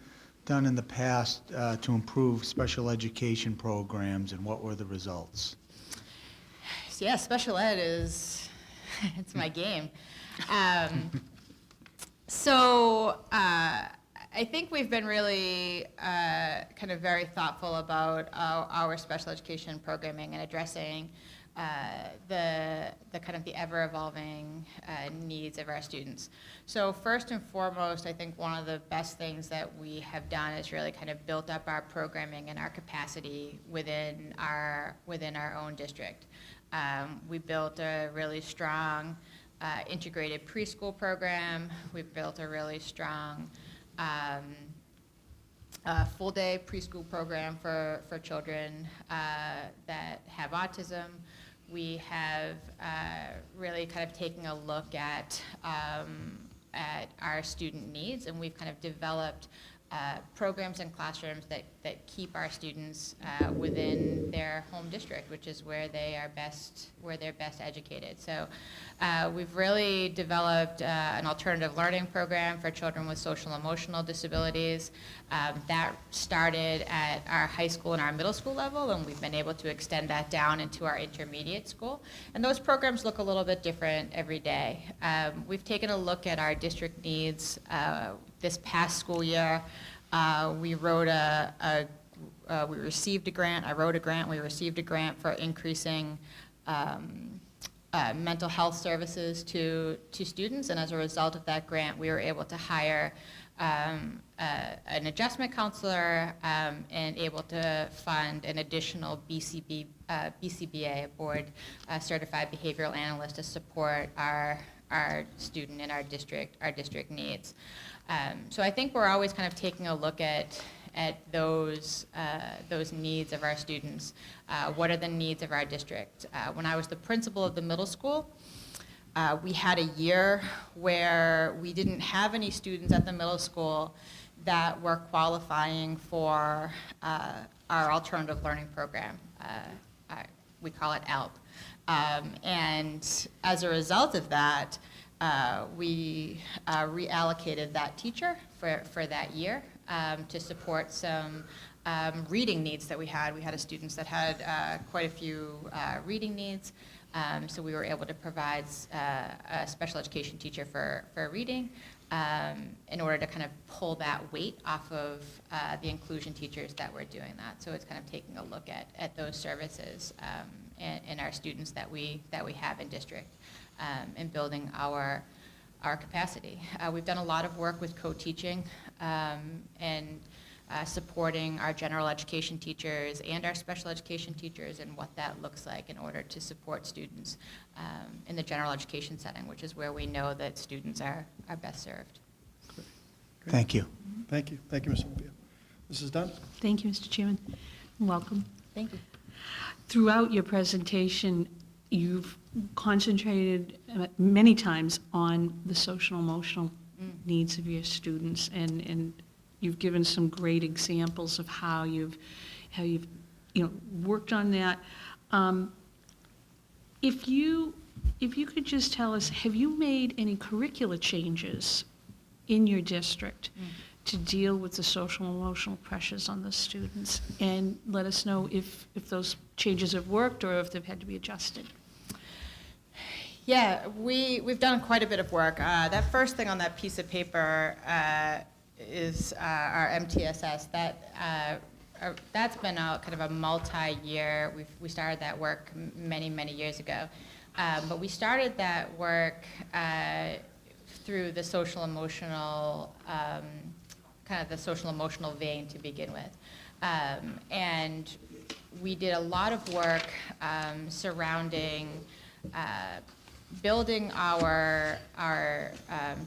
done in the past to improve special education programs, and what were the results? Yeah, special ed is, it's my game. So I think we've been really kind of very thoughtful about our special education programming and addressing the kind of the ever-evolving needs of our students. So first and foremost, I think one of the best things that we have done is really kind of built up our programming and our capacity within our own district. We built a really strong integrated preschool program. We've built a really strong a full-day preschool program for children that have autism. We have really kind of taken a look at our student needs, and we've kind of developed programs and classrooms that keep our students within their home district, which is where they're best educated. So we've really developed an alternative learning program for children with social and emotional disabilities. That started at our high school and our middle school level, and we've been able to extend that down into our intermediate school. And those programs look a little bit different every day. We've taken a look at our district needs. This past school year, we wrote we received a grant. I wrote a grant. We received a grant for increasing mental health services to students, and as a result of that grant, we were able to hire an adjustment counselor and able to fund an additional BCBA, a board certified behavioral analyst, to support our student and our district needs. So I think we're always kind of taking a look at those needs of our students. What are the needs of our district? When I was the principal of the middle school, we had a year where we didn't have any students at the middle school that were qualifying for our alternative learning program. We call it ALP. And as a result of that, we reallocated that teacher for that year to support some reading needs that we had. We had students that had quite a few reading needs, so we were able to provide a special education teacher for reading in order to kind of pull that weight off of the inclusion teachers that were doing that. So it's kind of taking a look at those services and our students that we have in district, and building our capacity. We've done a lot of work with co-teaching and supporting our general education teachers and our special education teachers, and what that looks like in order to support students in the general education setting, which is where we know that students are best served. Thank you. Thank you. Thank you, Mr. Rubio. Mrs. Dunn? Thank you, Mr. Chairman. Welcome. Thank you. Throughout your presentation, you've concentrated many times on the social emotional needs of your students, and you've given some great examples of how you've worked on that. If you could just tell us, have you made any curricular changes in your district to deal with the social and emotional pressures on the students? And let us know if those changes have worked or if they've had to be adjusted. Yeah, we've done quite a bit of work. That first thing on that piece of paper is our MTSS. That's been kind of a multi-year. We started that work many years ago, but we started that work through the social emotional kind of the social emotional vein to begin with, and we did a lot of work surrounding building our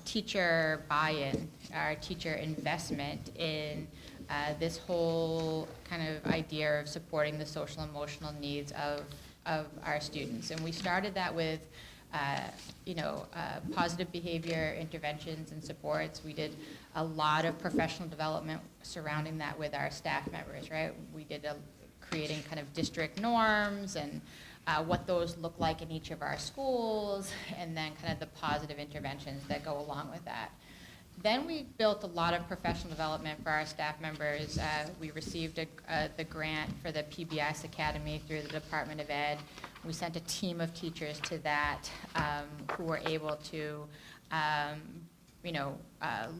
teacher buy-in, our teacher investment in this whole kind of idea of supporting the social and emotional needs of our students. And we started that with positive behavior interventions and supports. We did a lot of professional development surrounding that with our staff members, right? We did creating kind of district norms and what those look like in each of our schools, and then kind of the positive interventions that go along with that. Then we built a lot of professional development for our staff members. We received the grant for the PBS Academy through the Department of Ed. We sent a team of teachers to that who were able to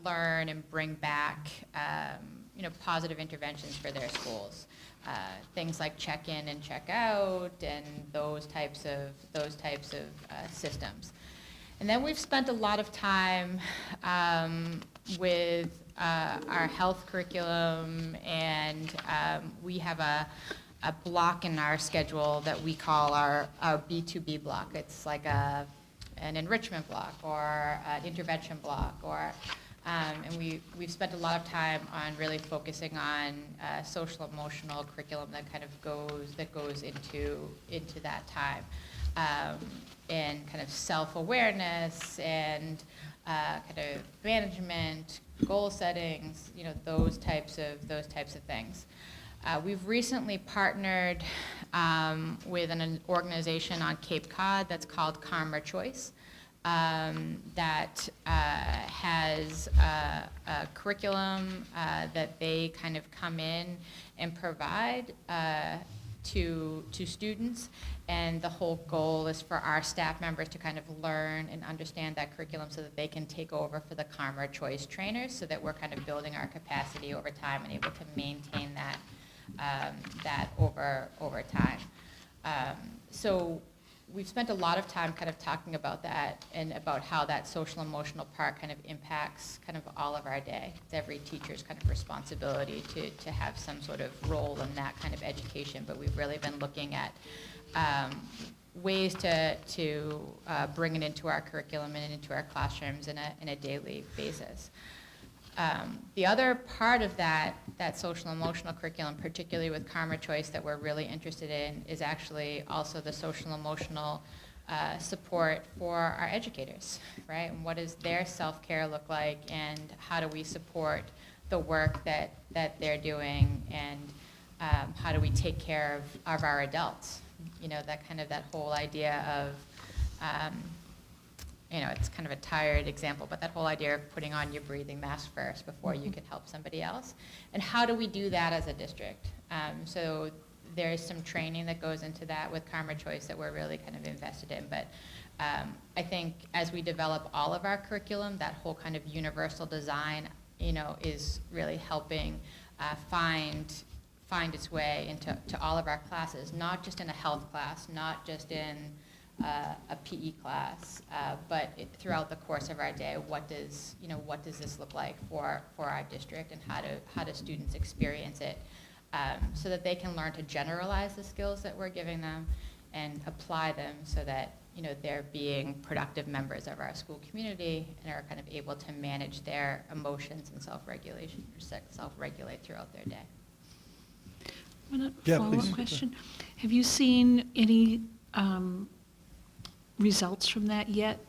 learn and bring back positive interventions for their schools. Things like check-in and check-out and those types of systems. And then we've spent a lot of time with our health curriculum, and we have a block in our schedule that we call our B2B block. It's like an enrichment block or an intervention block or And we've spent a lot of time on really focusing on social emotional curriculum that kind of goes into that time, and kind of self-awareness and kind of management, goal settings, those types of things. We've recently partnered with an organization on Cape Cod that's called Calmer Choice, that has a curriculum that they kind of come in and provide to students, and the whole goal is for our staff members to kind of learn and understand that curriculum so that they can take over for the Calmer Choice trainers, so that we're kind of building our capacity over time and able to maintain that over time. So we've spent a lot of time kind of talking about that and about how that social emotional part kind of impacts kind of all of our day. It's every teacher's kind of responsibility to have some sort of role in that kind of education, but we've really been looking at ways to bring it into our curriculum and into our classrooms in a daily basis. The other part of that social emotional curriculum, particularly with Calmer Choice, that we're really interested in is actually also the social emotional support for our educators, right? And what does their self-care look like, and how do we support the work that they're doing, and how do we take care of our adults? That whole idea of it's kind of a tired example, but that whole idea of putting on your breathing mask first before you can help somebody else. And how do we do that as a district? So there's some training that goes into that with Calmer Choice that we're really kind of invested in. But I think as we develop all of our curriculum, that whole kind of universal design, is really helping find its way into all of our classes, not just in a health class, not just in a PE class, but throughout the course of our day, what does this look like for our district, and how do students experience it, so that they can learn to generalize the skills that we're giving them and apply them, so that they're being productive members of our school community and are kind of able to manage their emotions and self-regulate throughout their day. Yeah, Follow-up please. question. Have you seen any results from that yet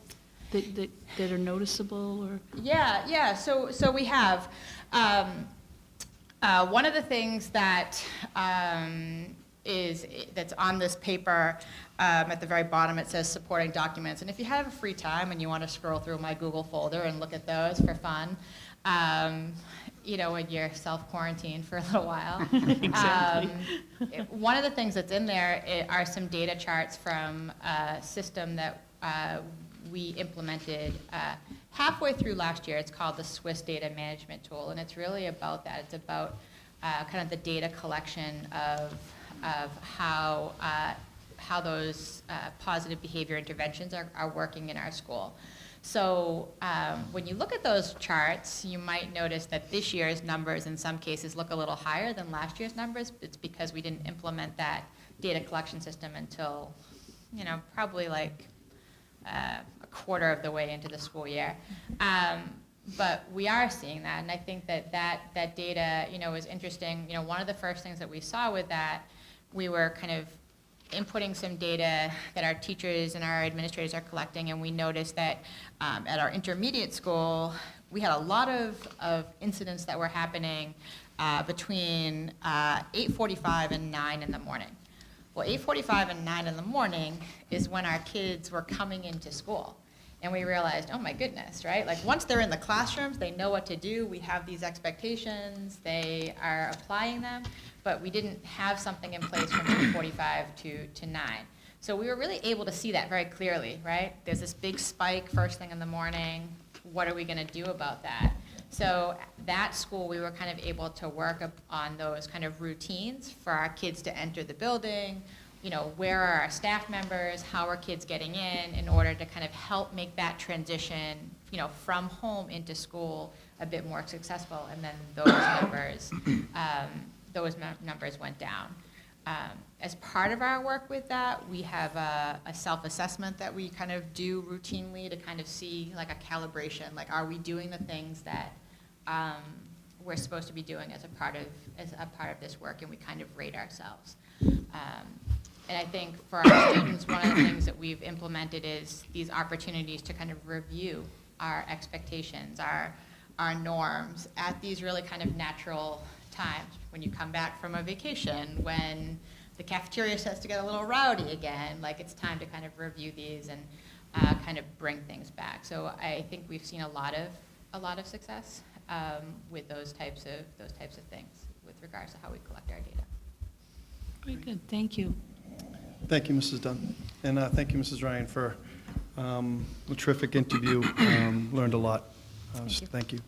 that are noticeable, or? Yeah. So we have. One of the things that that's on this paper, at the very bottom, it says supporting documents. And if you have a free time and you want to scroll through my Google folder and look at those for fun, when you're self-quarantined for a little while. Exactly. One of the things that's in there are some data charts from a system that we implemented halfway through last year. It's called the Swiss Data Management Tool, and it's really about that. It's about kind of the data collection of how those positive behavior interventions are working in our school. So when you look at those charts, you might notice that this year's numbers in some cases look a little higher than last year's numbers. It's because we didn't implement that data collection system until, probably like a quarter of the way into the school year. But we are seeing that, and I think that data, is interesting. One of the first things that we saw with that, we were kind of inputting some data that our teachers and our administrators are collecting, and we noticed that at our intermediate school, we had a lot of incidents that were happening between 8:45 and 9 in the morning. Well, 8:45 and 9 in the morning is when our kids were coming into school. And we realized, oh my goodness, right? Like once they're in the classrooms, they know what to do. We have these expectations. They are applying them. But we didn't have something in place from 8:45 to 9. So we were really able to see that very clearly, right? There's this big spike first thing in the morning. What are we going to do about that? So that school, we were kind of able to work on those kind of routines for our kids to enter the building. Where are our staff members? How are kids getting in order to kind of help make that transition, from home into school a bit more successful. And then those numbers went down. As part of our work with that, we have a self-assessment that we kind of do routinely to kind of see like a calibration, like are we doing the things that we're supposed to be doing as a part of this work, and we kind of rate ourselves. And I think for our students, one of the things that we've implemented is these opportunities to kind of review our expectations, our norms at these really kind of natural times. When you come back from a vacation, when the cafeteria starts to get a little rowdy again, like it's time to kind of review these and kind of bring things back. So I think we've seen a lot of success with those types of things with regards to how we collect our data. Very good, thank you. Thank you, Mrs. Dunn. And thank you, Mrs. Ryan, for a terrific interview. Learned a lot. Thank you.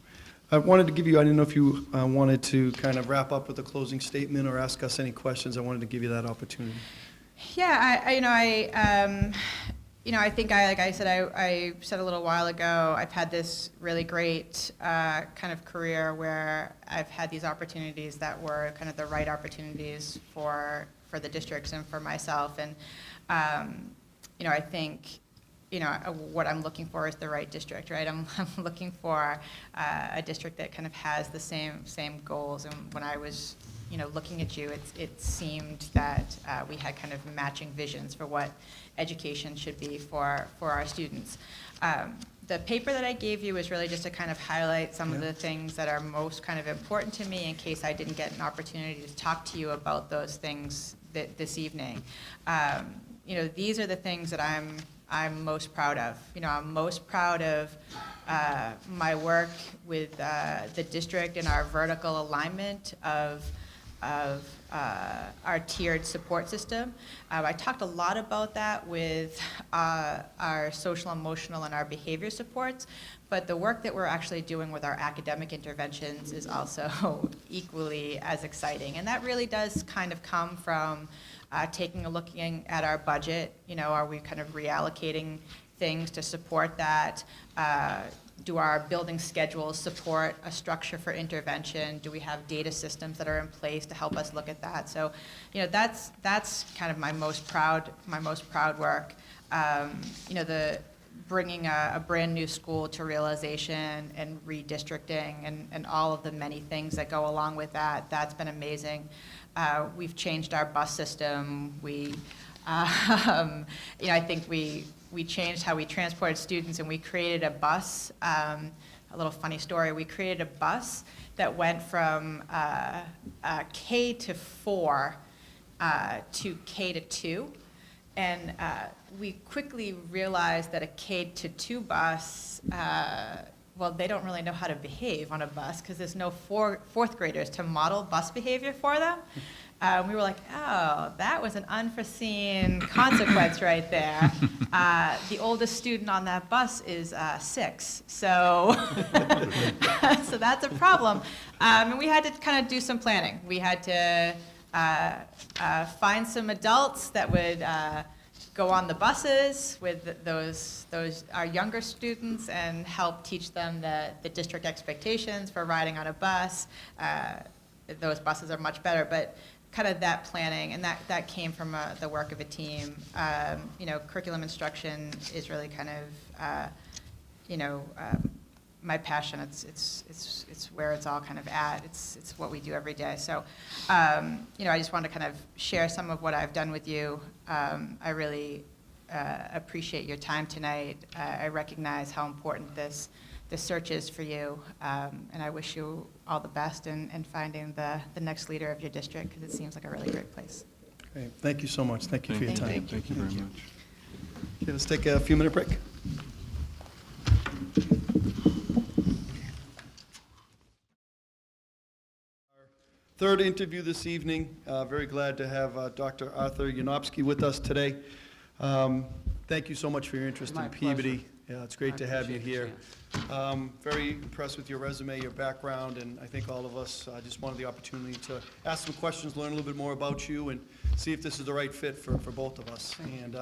I wanted to give you, I didn't know if you wanted to kind of wrap up with a closing statement or ask us any questions. I wanted to give you that opportunity. Yeah, I think like I said, I said a little while ago, I've had this really great kind of career where I've had these opportunities that were kind of the right opportunities for the districts and for myself. And, I think, what I'm looking for is the right district, right? I'm looking for a district that kind of has the same goals. And when I was, looking at you, it seemed that we had kind of matching visions for what education should be for our students. The paper that I gave you is really just to kind of highlight some of the things that are most kind of important to me in case I didn't get an opportunity to talk to you about those things this evening. These are the things that I'm most proud of. I'm most proud of my work with the district and our vertical alignment of our tiered support system. I talked a lot about that with our social, emotional, and our behavior supports, but the work that we're actually doing with our academic interventions is also equally as exciting. And that really does kind of come from taking a look at our budget. Are we kind of reallocating things to support that? Do our building schedules support a structure for intervention? Do we have data systems that are in place to help us look at that? So, that's kind of my most proud work. The bringing a brand new school to realization and redistricting and all of the many things that go along with that. That's been amazing. We've changed our bus system. I think we changed how we transported students, and we created a bus. A little funny story, we created a bus that went from K to 4 to K to 2. And we quickly realized that a K to 2 bus, they don't really know how to behave on a bus because there's no fourth graders to model bus behavior for them. We were like, oh, that was an unforeseen consequence right there. The oldest student on that bus is 6, so so that's a problem. And we had to kind of do some planning. We had to find some adults that would go on the buses with those our younger students and help teach them the district expectations for riding on a bus. Those buses are much better, but kind of that planning, and that came from the work of a team. Curriculum instruction is really kind of my passion. It's where it's all kind of at. It's what we do every day. So, I just wanted to kind of share some of what I've done with you. I really appreciate your time tonight. I recognize how important this search is for you, and I wish you all the best in finding the next leader of your district, because it seems like a really great place. Great. Thank you so much. Thank you for your time. Thank you very much. Okay, let's take a few-minute break. Third interview this evening. Very glad to have Dr. Arthur Unobskey with us today. Thank you so much for your interest in Peabody. Yeah, it's great to have you here. Very impressed with your resume, your background, and I think all of us just wanted the opportunity to ask some questions, learn a little bit more about you, and see if this is the right fit for both of us. And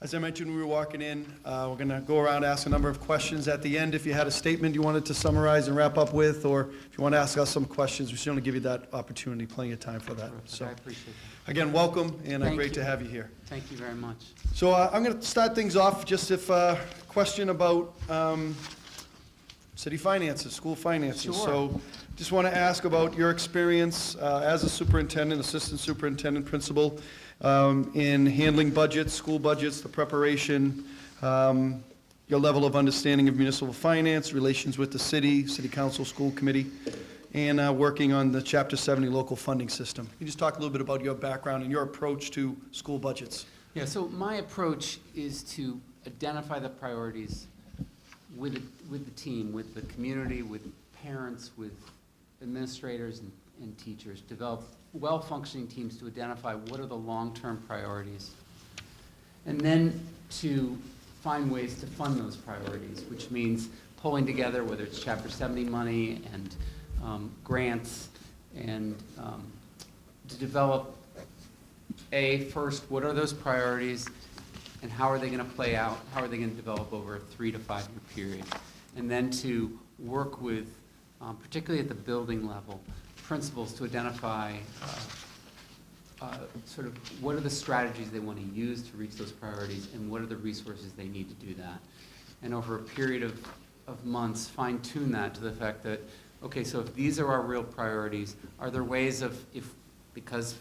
As I mentioned, when we were walking in, we're going to go around, ask a number of questions. At the end, if you had a statement you wanted to summarize and wrap up with, or if you want to ask us some questions, we certainly give you that opportunity, plenty of time for that. So, I appreciate that. again, welcome, and Thank great you. to have you here. Thank you very much. So I'm going to start things off, just if, question about city finances, school finances. Sure. So just want to ask about your experience as a superintendent, assistant superintendent, principal, in handling budgets, school budgets, the preparation, your level of understanding of municipal finance, relations with the city, city council, school committee, and working on the Chapter 70 local funding system. Can you just talk a little bit about your background and your approach to school budgets? Yeah, so my approach is to identify the priorities with the team, with the community, with parents, with administrators and teachers, develop well-functioning teams to identify what are the long-term priorities, and then to find ways to fund those priorities, which means pulling together, whether it's Chapter 70 money and grants, and to develop, first, what are those priorities, and how are they going to play out? How are they going to develop over a 3 to 5 year period? And then to work with, particularly at the building level, principals to identify sort of what are the strategies they want to use to reach those priorities, and what are the resources they need to do that. And over a period of months, fine-tune that to the fact that, okay, so if these are our real priorities, are there ways of, because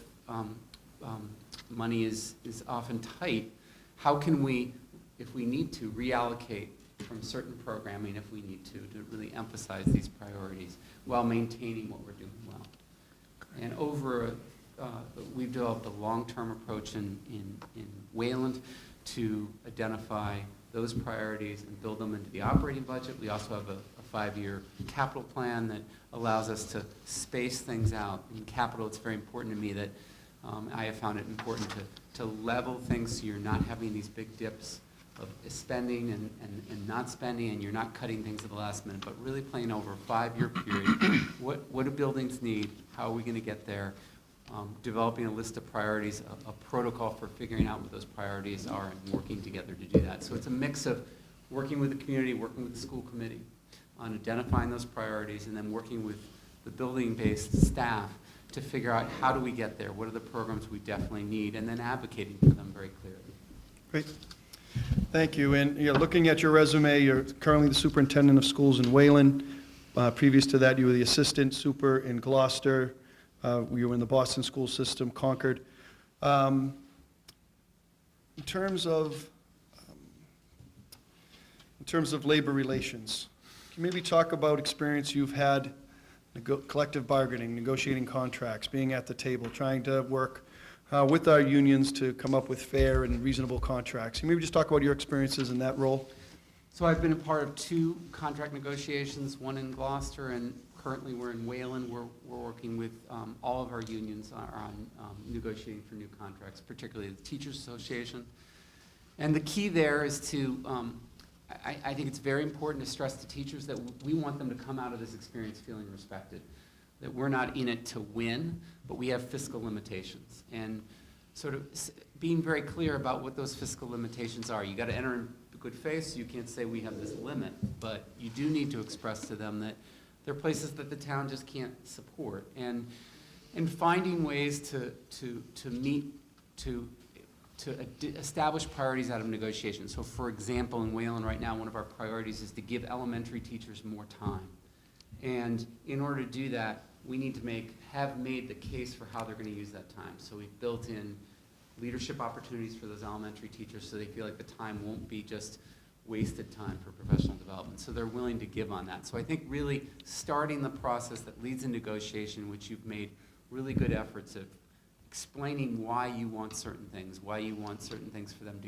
money is often tight, how can we, if we need to, reallocate from certain programming if we need to really emphasize these priorities while maintaining what we're doing well. And we've developed a long-term approach in Wayland to identify those priorities and build them into the operating budget. We also have a 5-year capital plan that allows us to space things out. In capital, it's very important to me that I have found it important to level things so you're not having these big dips of spending and not spending, and you're not cutting things at the last minute, but really playing over a 5-year period. What do buildings need? How are we going to get there? Developing a list of priorities, a protocol for figuring out what those priorities are, and working together to do that. So it's a mix of working with the community, working with the school committee on identifying those priorities, and then working with the building-based staff to figure out how do we get there, what are the programs we definitely need, and then advocating for them very clearly. Great. Thank you. And looking at your resume, you're currently the superintendent of schools in Wayland. Previous to that, you were the assistant super in Gloucester. You were in the Boston school system, Concord. In terms of labor relations, can you maybe talk about experience you've had, collective bargaining, negotiating contracts, being at the table, trying to work with our unions to come up with fair and reasonable contracts? Can you maybe just talk about your experiences in that role? So I've been a part of 2 contract negotiations, one in Gloucester, and currently we're in Wayland. We're working with all of our unions on negotiating for new contracts, particularly the Teachers Association. And the key there is to, I think it's very important to stress to teachers that we want them to come out of this experience feeling respected, that we're not in it to win, but we have fiscal limitations. And sort of being very clear about what those fiscal limitations are. You got to enter in good faith, so you can't say we have this limit, but you do need to express to them that there are places that the town just can't support, and finding ways to establish priorities out of negotiation. So, for example, in Wayland right now, one of our priorities is to give elementary teachers more time, and in order to do that, we need to have made the case for how they're going to use that time. So we've built in leadership opportunities for those elementary teachers so they feel like the time won't be just wasted time for professional development. So they're willing to give on that. So I think really starting the process that leads in negotiation, which you've made really good efforts of explaining why you want certain things for them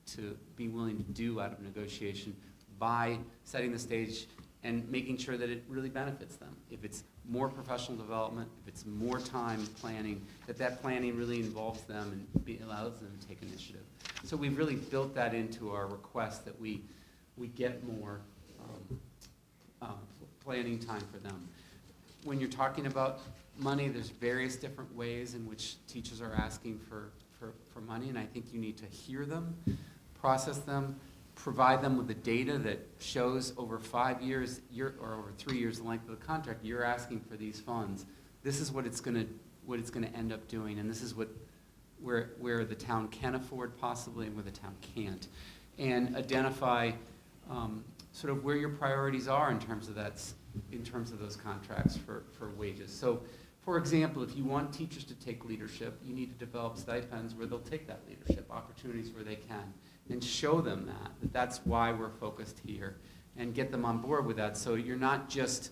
to be willing to do out of negotiation by setting the stage and making sure that it really benefits them. If it's more professional development, if it's more time planning, that planning really involves them and allows them to take initiative. So we've really built that into our request that we get more planning time for them. When you're talking about money, there's various different ways in which teachers are asking for for money, and I think you need to hear them, process them, provide them with the data that shows over 5 years, or over 3 years, the length of the contract, you're asking for these funds. This is what it's gonna end up doing, and this is where the town can afford possibly and where the town can't. And identify sort of where your priorities are in terms of those contracts for wages. So, for example, if you want teachers to take leadership, you need to develop stipends where they'll take that leadership, opportunities where they can, and show them that that's why we're focused here, and get them on board with that. So you're not just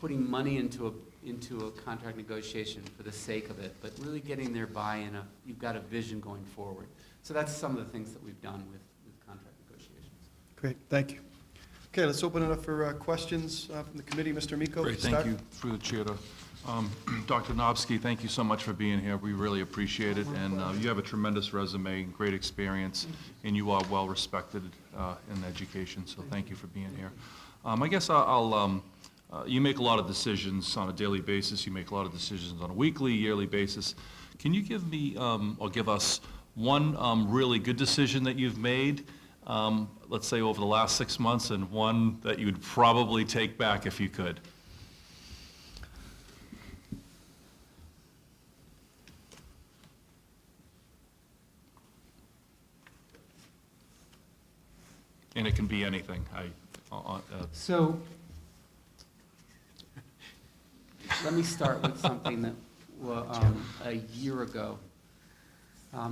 putting money into a contract negotiation for the sake of it, but really getting their buy-in. You've got a vision going forward. So that's some of the things that we've done with contract negotiations. Great, thank you. Okay, let's open it up for questions from the committee. Mr. Miko, Great, start. thank you through the chair to Dr. Unobskey, thank you so much for being here. We really appreciate it, and you have a tremendous resume, great experience, and you are well respected in education, so thank you for being here. I guess you make a lot of decisions on a daily basis, you make a lot of decisions on a weekly, yearly basis. Can you give me, or give us, one really good decision that you've made, let's say over the last 6 months, and one that you'd probably take back if you could? And it can be anything. So, let me start with something that, a year ago,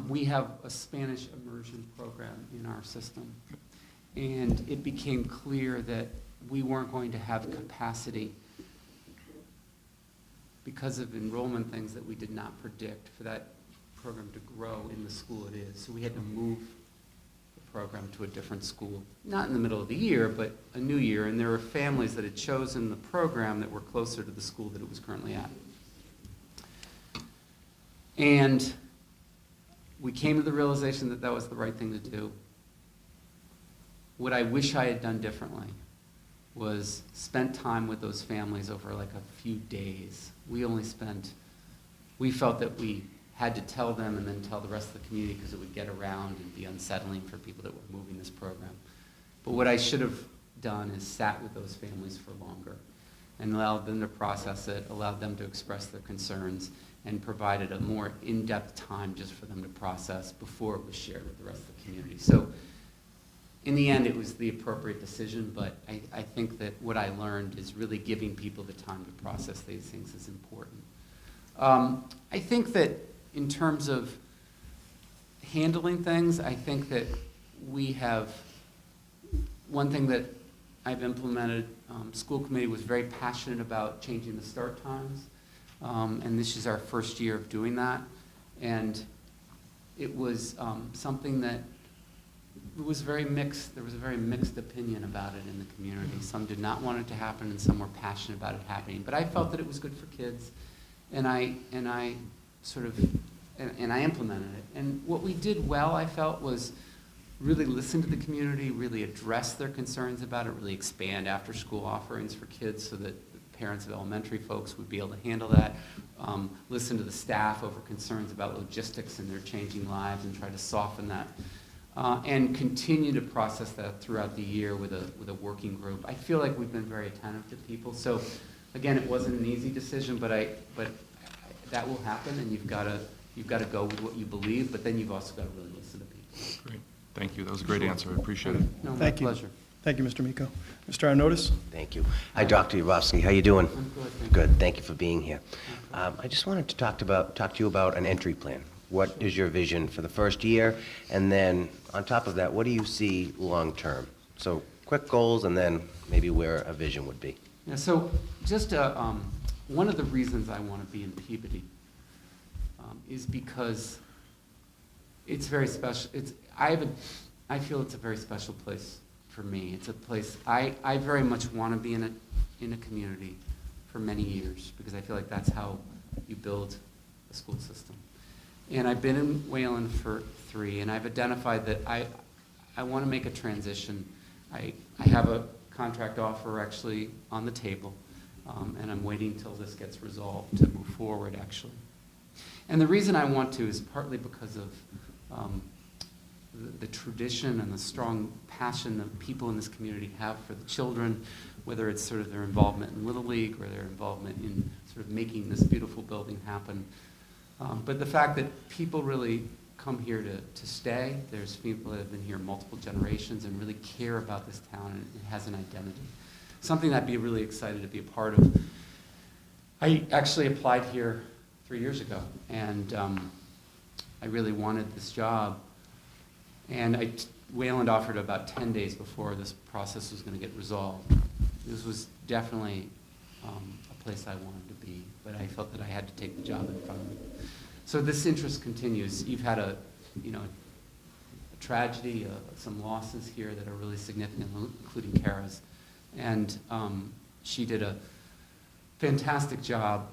we have a Spanish immersion program in our system, and it became clear that we weren't going to have capacity because of enrollment things that we did not predict for that program to grow in the school it is. So we had to move program to a different school, not in the middle of the year, but a new year, and there were families that had chosen the program that were closer to the school that it was currently at. And we came to the realization that that was the right thing to do. What I wish I had done differently was spent time with those families over like a few days. We felt that we had to tell them and then tell the rest of the community because it would get around and be unsettling for people that were moving this program. But what I should have done is sat with those families for longer and allowed them to process it, allowed them to express their concerns, and provided a more in-depth time just for them to process before it was shared with the rest of the community. So in the end, it was the appropriate decision, but I think that what I learned is really giving people the time to process these things is important. I think that in terms of handling things, I think that we have, one thing that I've implemented, school committee was very passionate about changing the start times, and this is our first year of doing that, and it was something that it was very mixed. There was a very mixed opinion about it in the community. Some did not want it to happen, and some were passionate about it happening. But I felt that it was good for kids, and I implemented it. And what we did well, I felt, was really listen to the community, really address their concerns about it, really expand after-school offerings for kids so that the parents of elementary folks would be able to handle that. Listen to the staff over concerns about logistics and their changing lives and try to soften that. And continue to process that throughout the year with a working group. I feel like we've been very attentive to people. So, again, it wasn't an easy decision, but that will happen, and you've got to go with what you believe, but then you've also got to really listen to people. Great, thank you. That was a great answer. I appreciate it. No, my Thank you. pleasure. Thank you, Mr. Miko. Mr. Arnottis? Thank you. Hi, Dr. Unobskey. How you doing? I'm good, thank you. Good. Thank you for being here. I just wanted to talk to you about an entry plan. What is your vision for the first year? And then, on top of that, what do you see long-term? So, quick goals, and then maybe where a vision would be. Yeah, so just one of the reasons I want to be in Peabody is because it's very special. I feel it's a very special place for me. It's a place I very much want to be in a community for many years, because I feel like that's how you build a school system. And I've been in Wayland for 3, and I've identified that I want to make a transition. I have a contract offer actually on the table, and I'm waiting till this gets resolved to move forward, actually. And the reason I want to is partly because of the tradition and the strong passion that people in this community have for the children, whether it's sort of their involvement in Little League or their involvement in sort of making this beautiful building happen. But the fact that people really come here to stay. There's people that have been here multiple generations and really care about this town, and it has an identity. Something I'd be really excited to be a part of. I actually applied here 3 years ago, and I really wanted this job. And Wayland offered about 10 days before this process was going to get resolved. This was definitely a place I wanted to be, but I felt that I had to take the job in front of me. So this interest continues. You've had a tragedy, some losses here that are really significant, including Kara's. And she did a fantastic job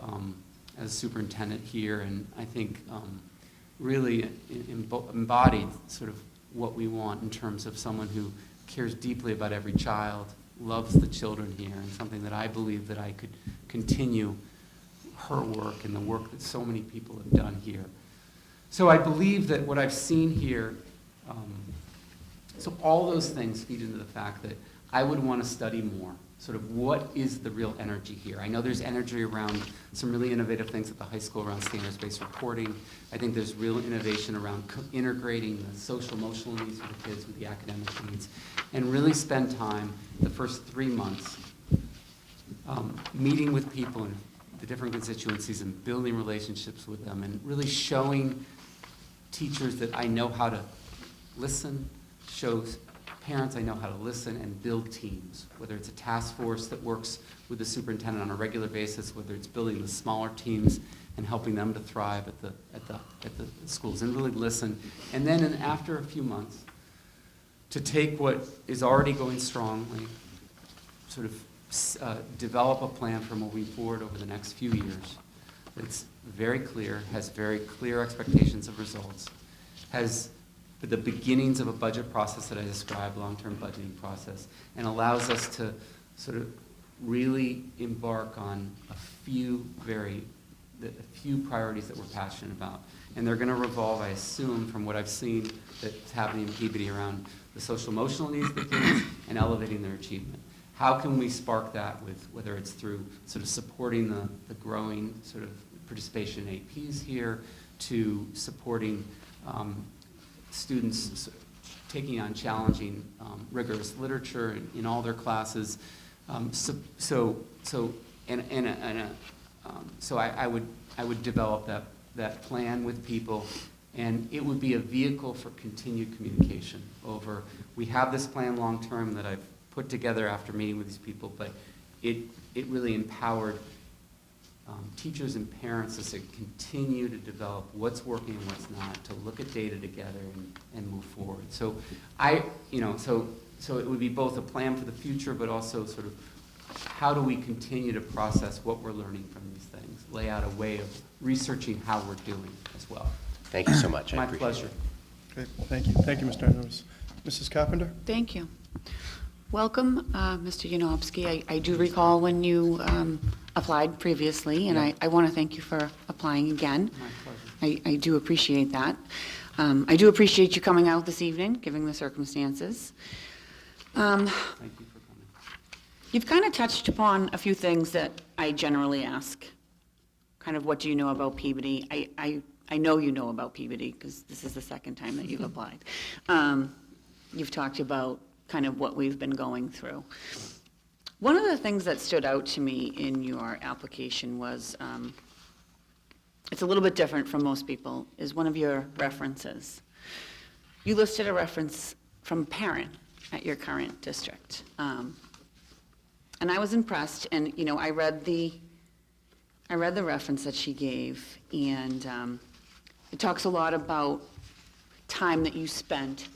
as superintendent here, and I think really embodied sort of what we want in terms of someone who cares deeply about every child, loves the children here, and something that I believe that I could continue her work and the work that so many people have done here. So I believe that what I've seen here, so all those things feed into the fact that I would want to study more, sort of what is the real energy here. I know there's energy around some really innovative things at the high school around standards-based reporting. I think there's real innovation around integrating the social emotional needs of the kids with the academic needs, and really spend time the first 3 months meeting with people in the different constituencies and building relationships with them, and really showing teachers that I know how to listen, shows parents I know how to listen, and build teams, whether it's a task force that works with the superintendent on a regular basis, whether it's building the smaller teams and helping them to thrive at the schools, and really listen. And then after a few months, to take what is already going strongly, sort of develop a plan for moving forward over the next few years that's very clear, has very clear expectations of results, has the beginnings of a budget process that I described, long-term budgeting process, and allows us to sort of really embark on a few priorities that we're passionate about. And they're going to revolve, I assume, from what I've seen that's happening in Peabody around the social emotional needs of the kids and elevating their achievement. How can we spark that with, whether it's through sort of supporting the growing sort of participation in APs here, to supporting students taking on challenging, rigorous literature in all their classes. So I would develop that plan with people, and it would be a vehicle for continued communication over, we have this plan long-term that I've put together after meeting with these people, but it really empowered teachers and parents to continue to develop what's working and what's not, to look at data together and move forward. So so it would be both a plan for the future, but also sort of how do we continue to process what we're learning from these things, lay out a way of researching how we're doing as well. Thank you so much. My I appreciate pleasure. Okay, thank you. Thank you, Mr. Unobskey. Mrs. Carpenter? Thank you. Welcome, Mr. Unobskey. I do recall when you applied previously, and I want to thank you for applying again. My pleasure. I do appreciate that. I do appreciate you coming out this evening, given the circumstances. Thank you for coming. You've kind of touched upon a few things that I generally ask. Kind of, what do you know about Peabody? I know you know about Peabody, because this is the second time that you've applied. You've talked about kind of what we've been going through. One of the things that stood out to me in your application was, it's a little bit different from most people, is one of your references. You listed a reference from a parent at your current district. And I was impressed, and I read the reference that she gave, and it talks a lot about time that you spent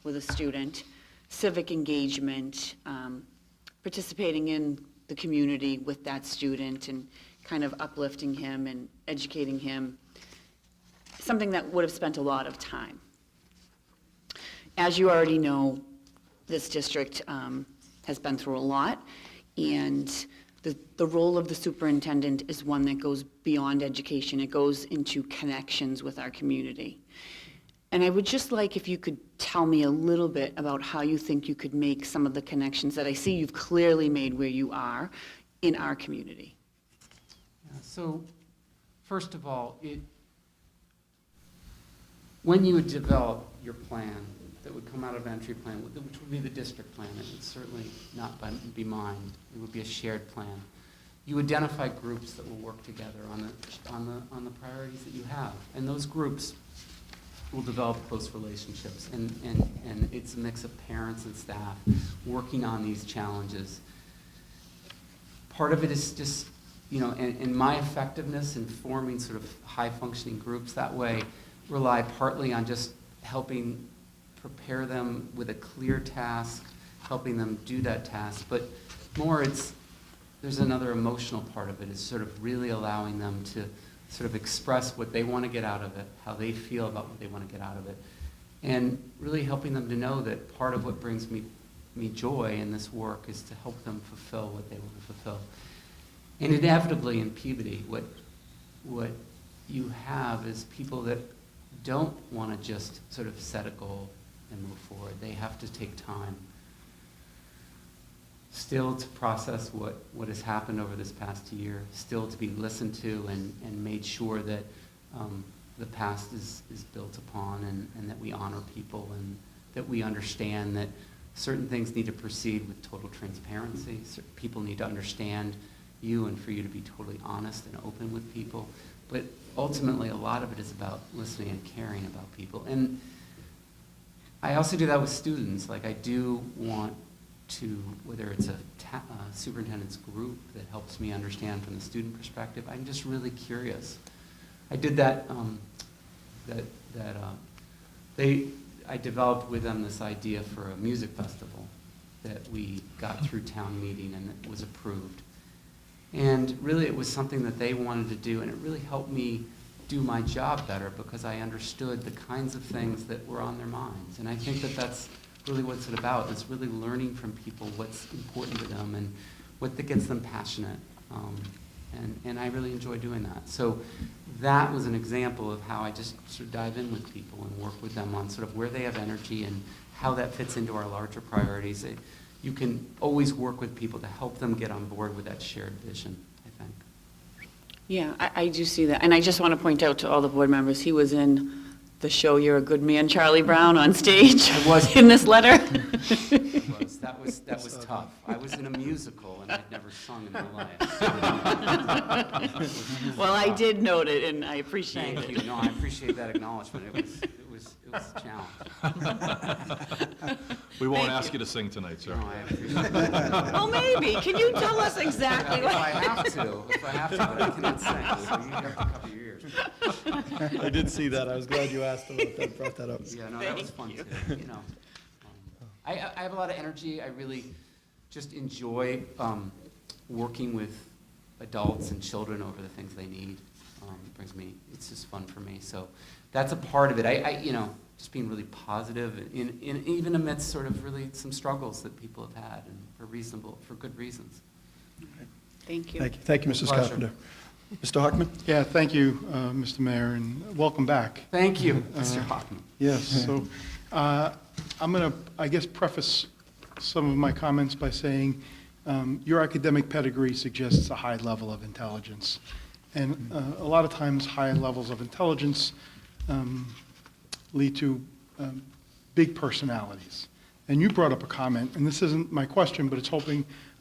with a student, civic engagement, participating in the community with that student, and kind of uplifting him and educating him, something that would have spent a lot of time. As you already know, this district has been through a lot, and the role of the superintendent is one that goes beyond education. It goes into connections with our community. And I would just like if you could tell me a little bit about how you think you could make some of the connections that I see you've clearly made where you are in our community. Yeah, so, first of all, when you would develop your plan that would come out of entry plan, which would be the district plan, it would certainly not be mine, it would be a shared plan. You identify groups that will work together on the priorities that you have, and those groups will develop close relationships, and it's a mix of parents and staff working on these challenges. Part of it is just, and my effectiveness in forming sort of high-functioning groups that way rely partly on just helping prepare them with a clear task, helping them do that task, but more there's another emotional part of it, is sort of really allowing them to sort of express what they want to get out of it, how they feel about what they want to get out of it, and really helping them to know that part of what brings me joy in this work is to help them fulfill what they want to fulfill. And inevitably in Peabody, what you have is people that don't want to just sort of set a goal and move forward. They have to take time still to process what has happened over this past year, still to be listened to and made sure that the past is built upon, and that we honor people, and that we understand that certain things need to proceed with total transparency. People need to understand you, and for you to be totally honest and open with people. But ultimately, a lot of it is about listening and caring about people. And I also do that with students. Like, I do want to, whether it's a superintendent's group that helps me understand from the student perspective, I'm just really curious. I did that, I developed with them this idea for a music festival that we got through town meeting and it was approved. And really it was something that they wanted to do, and it really helped me do my job better because I understood the kinds of things that were on their minds. And I think that that's really what it's about. It's really learning from people what's important to them and what that gets them passionate. And I really enjoy doing that. So that was an example of how I just sort of dive in with people and work with them on sort of where they have energy and how that fits into our larger priorities. You can always work with people to help them get on board with that shared vision, I think. Yeah, I do see that. And I just want to point out to all the board members, he was in the show You're a Good Man, Charlie Brown, on stage in this letter. That was tough. I was in a musical and I'd never sung in my life. Well, I did note it and I appreciate it. Thank you. No, I appreciate that acknowledgement. It was a challenge. We won't ask you to sing tonight, sir. No, I appreciate that. Oh, maybe. Can you tell us exactly If what? I have to, but I cannot sing, so you have to cover your ears. I did see that. I was glad you asked about that, brought that up. Yeah, no, that was fun too, I have a lot of energy. I really just enjoy working with adults and children over the things they need. It's just fun for me. So that's a part of it. Just being really positive in even amidst sort of really some struggles that people have had, and for good reasons. Thank you. Thank you, Mrs. Pleasure. Carpenter. Mr. Hockman? Yeah, thank you, Mr. Mayor, and welcome back. Thank you, Mr. Hoffman. Yes, so I'm going to, I guess, preface some of my comments by saying your academic pedigree suggests a high level of intelligence. And a lot of times, high levels of intelligence lead to big personalities. And you brought up a comment, and this isn't my question, but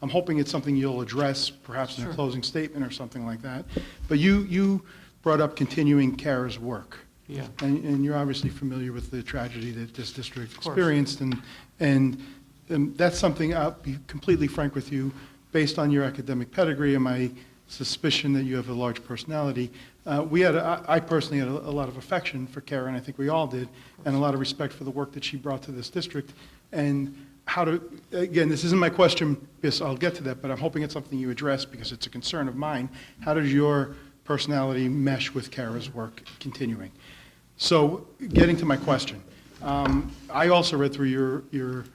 I'm hoping it's something you'll address, perhaps in a closing statement or something like that. But you brought up continuing care's work. Yeah. And you're obviously familiar with the tragedy that this district experienced, and that's something, I'll be completely frank with you, based on your academic pedigree and my suspicion that you have a large personality. I personally had a lot of affection for Kara, and I think we all did, and a lot of respect for the work that she brought to this district. And again, this isn't my question, because I'll get to that, but I'm hoping it's something you address because it's a concern of mine. How does your personality mesh with Kara's work continuing? So, getting to my question, I also read through your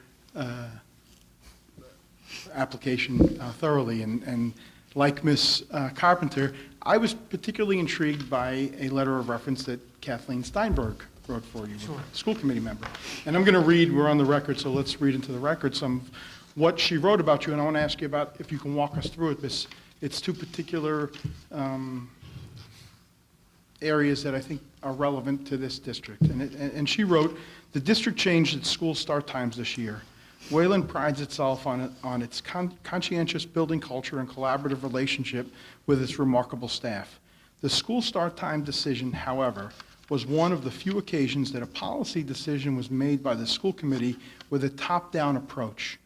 application thoroughly, and like Ms. Carpenter, I was particularly intrigued by a letter of reference that Kathleen Steinberg wrote for you, a school committee member. And I'm going to read, we're on the record, so let's read into the record some of what she wrote about you, and I want to ask you about if you can walk us through it. It's two particular areas that I think are relevant to this district. And she wrote, "The district changed its school start times this year. Wayland prides itself on its conscientious building culture and collaborative relationship with its remarkable staff. The school start time decision, however, was one of the few occasions that a policy decision was made by the school committee with a top-down approach.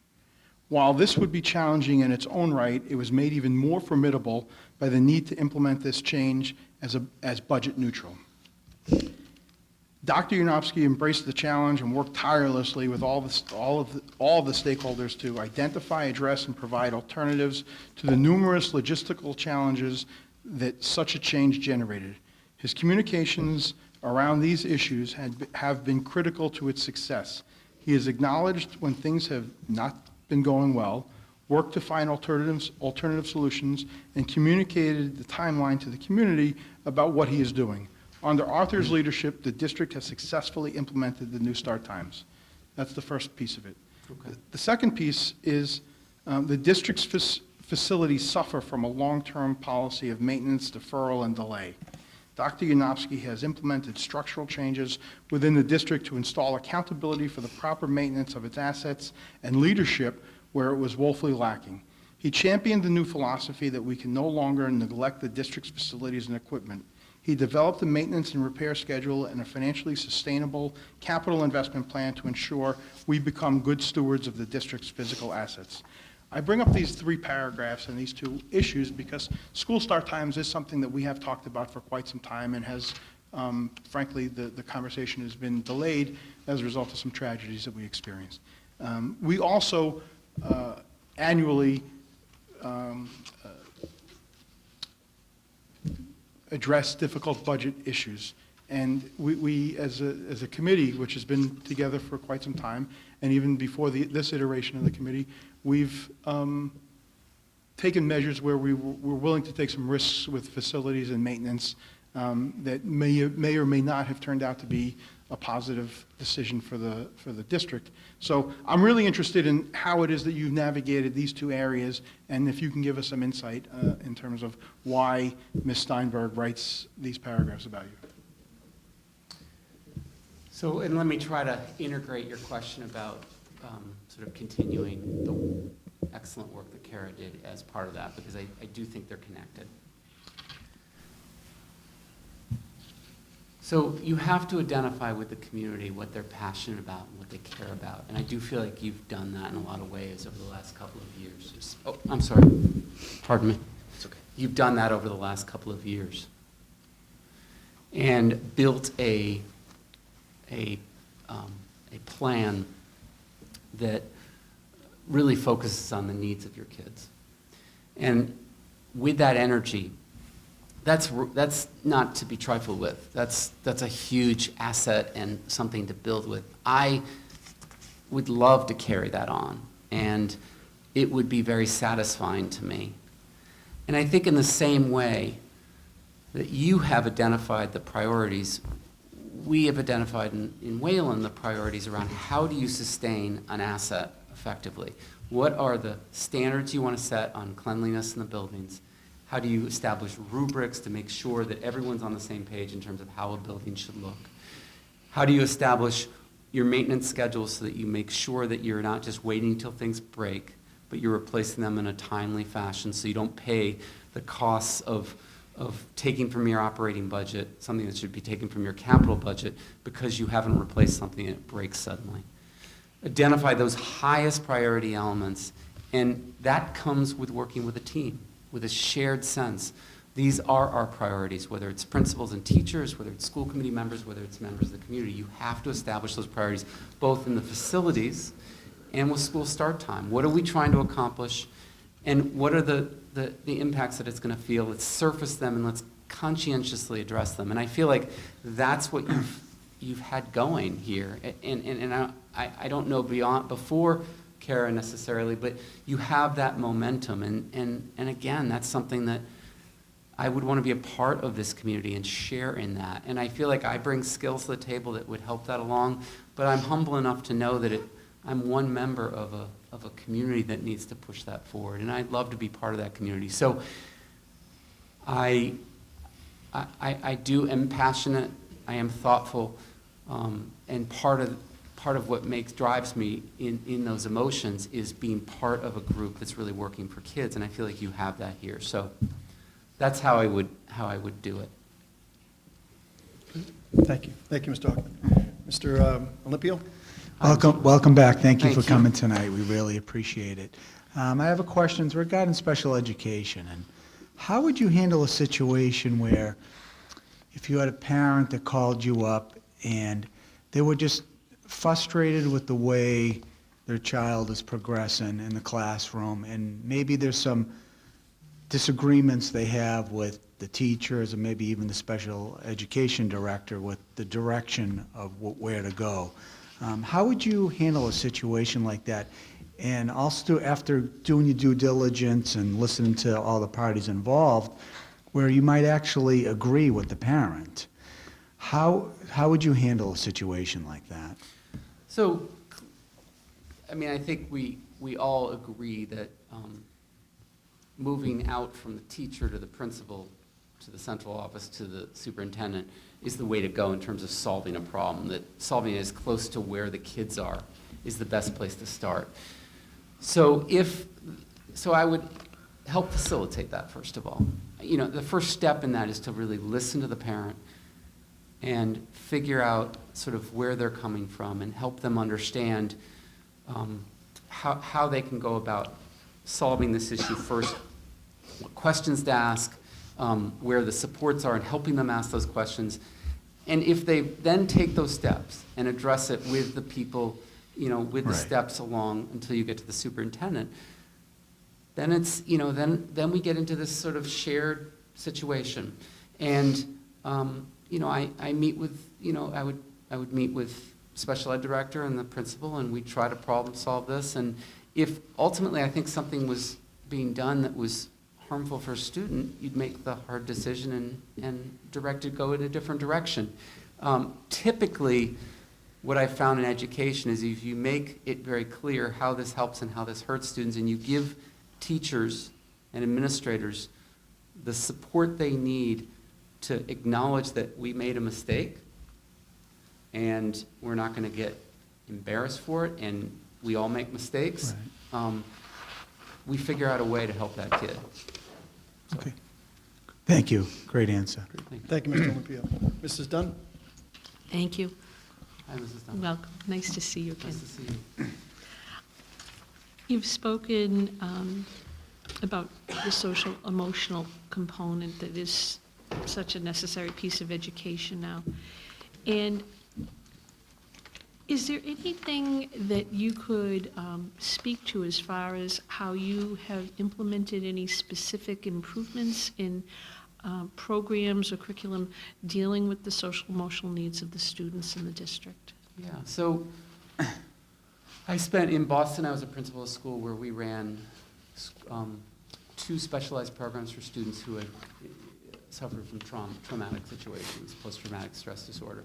While this would be challenging in its own right, it was made even more formidable by the need to implement this change as budget neutral. Dr. Unobskey embraced the challenge and worked tirelessly with all of the stakeholders to identify, address, and provide alternatives to the numerous logistical challenges that such a change generated. His communications around these issues have been critical to its success. He has acknowledged when things have not been going well, worked to find alternative solutions, and communicated the timeline to the community about what he is doing. Under Arthur's leadership, the district has successfully implemented the new start times." That's the first piece of it. Okay. The second piece is the district's facilities suffer from a long-term policy of maintenance, deferral, and delay. Dr. Unobskey has implemented structural changes within the district to install accountability for the proper maintenance of its assets and leadership where it was woefully lacking. He championed the new philosophy that we can no longer neglect the district's facilities and equipment. He developed a maintenance and repair schedule and a financially sustainable capital investment plan to ensure we become good stewards of the district's physical assets. I bring up these three paragraphs and these two issues because school start times is something that we have talked about for quite some time and has, frankly, the conversation has been delayed as a result of some tragedies that we experienced. We also annually address difficult budget issues. And we as a committee, which has been together for quite some time, and even before this iteration of the committee, we've taken measures where we're willing to take some risks with facilities and maintenance that may or may not have turned out to be a positive decision for the district. So I'm really interested in how it is that you've navigated these two areas, and if you can give us some insight in terms of why Ms. Steinberg writes these paragraphs about you. So, and let me try to integrate your question about sort of continuing the excellent work that Kara did as part of that, because I do think they're connected. So you have to identify with the community what they're passionate about and what they care about. And I do feel like you've done that in a lot of ways over the last couple of years. Oh, I'm sorry. Pardon me. It's okay. You've done that over the last couple of years and built a plan that really focuses on the needs of your kids. And with that energy, that's not to be trifled with. That's a huge asset and something to build with. I would love to carry that on, and it would be very satisfying to me. And I think in the same way that you have identified the priorities, we have identified in Wayland the priorities around how do you sustain an asset effectively? What are the standards you want to set on cleanliness in the buildings? How do you establish rubrics to make sure that everyone's on the same page in terms of how a building should look? How do you establish your maintenance schedule so that you make sure that you're not just waiting until things break, but you're replacing them in a timely fashion so you don't pay the costs of taking from your operating budget, something that should be taken from your capital budget, because you haven't replaced something and it breaks suddenly. Identify those highest priority elements, and that comes with working with a team, with a shared sense. These are our priorities, whether it's principals and teachers, whether it's school committee members, whether it's members of the community. You have to establish those priorities, both in the facilities and with school start time. What are we trying to accomplish, and what are the impacts that it's going to feel? Let's surface them and let's conscientiously address them. And I feel like that's what you've had going here. And I don't know before Kara necessarily, but you have that momentum. And again, that's something that I would want to be a part of this community and share in that. And I feel like I bring skills to the table that would help that along, but I'm humble enough to know that I'm one member of a community that needs to push that forward, and I'd love to be part of that community. So I am passionate, I am thoughtful, and part of what drives me in those emotions is being part of a group that's really working for kids, and I feel like you have that here. So that's how I would do it. Thank you. Thank you, Mr. Hockman. Mr. Olympio? Welcome back. Thank you Thank for you. coming tonight. We really appreciate it. I have a question regarding special education. And how would you handle a situation where if you had a parent that called you up and they were just frustrated with the way their child is progressing in the classroom, and maybe there's some disagreements they have with the teachers and maybe even the special education director with the direction of where to go? How would you handle a situation like that? And also, after doing your due diligence and listening to all the parties involved, where you might actually agree with the parent, how would you handle a situation like that? So, I mean, I think we all agree that moving out from the teacher to the principal, to the central office, to the superintendent is the way to go in terms of solving a problem, that solving it as close to where the kids are is the best place to start. So I would help facilitate that, first of all. You know, the first step in that is to really listen to the parent and figure out sort of where they're coming from and help them understand how they can go about solving this issue first, what questions to ask, where the supports are, and helping them ask those questions. And if they then take those steps and address it with the people, you know, with the Right. steps along until you get to the superintendent, then it's, you know, then we get into this sort of shared situation. And, you know, I meet with, you know, I would meet with special ed director and the principal, and we try to problem solve this. And if ultimately I think something was being done that was harmful for a student, you'd make the hard decision and direct it go in a different direction. Typically, what I found in education is if you make it very clear how this helps and how this hurts students, and you give teachers and administrators the support they need to acknowledge that we made a mistake and we're not going to get embarrassed for it, and we all make mistakes, we figure out a way to help that kid. Okay. Thank you. Great answer. Thank you, Mr. Olympio. Mrs. Dunn? Thank you. Hi, Mrs. Dunn. Welcome. Nice to see you again. Nice to see you. You've spoken about the social emotional component that is such a necessary piece of education now. And is there anything that you could speak to as far as how you have implemented any specific improvements in programs or curriculum dealing with the social emotional needs of the students in the district? Yeah, so I spent in Boston, I was a principal of a school where we ran 2 specialized programs for students who had suffered from traumatic situations, post-traumatic stress disorder.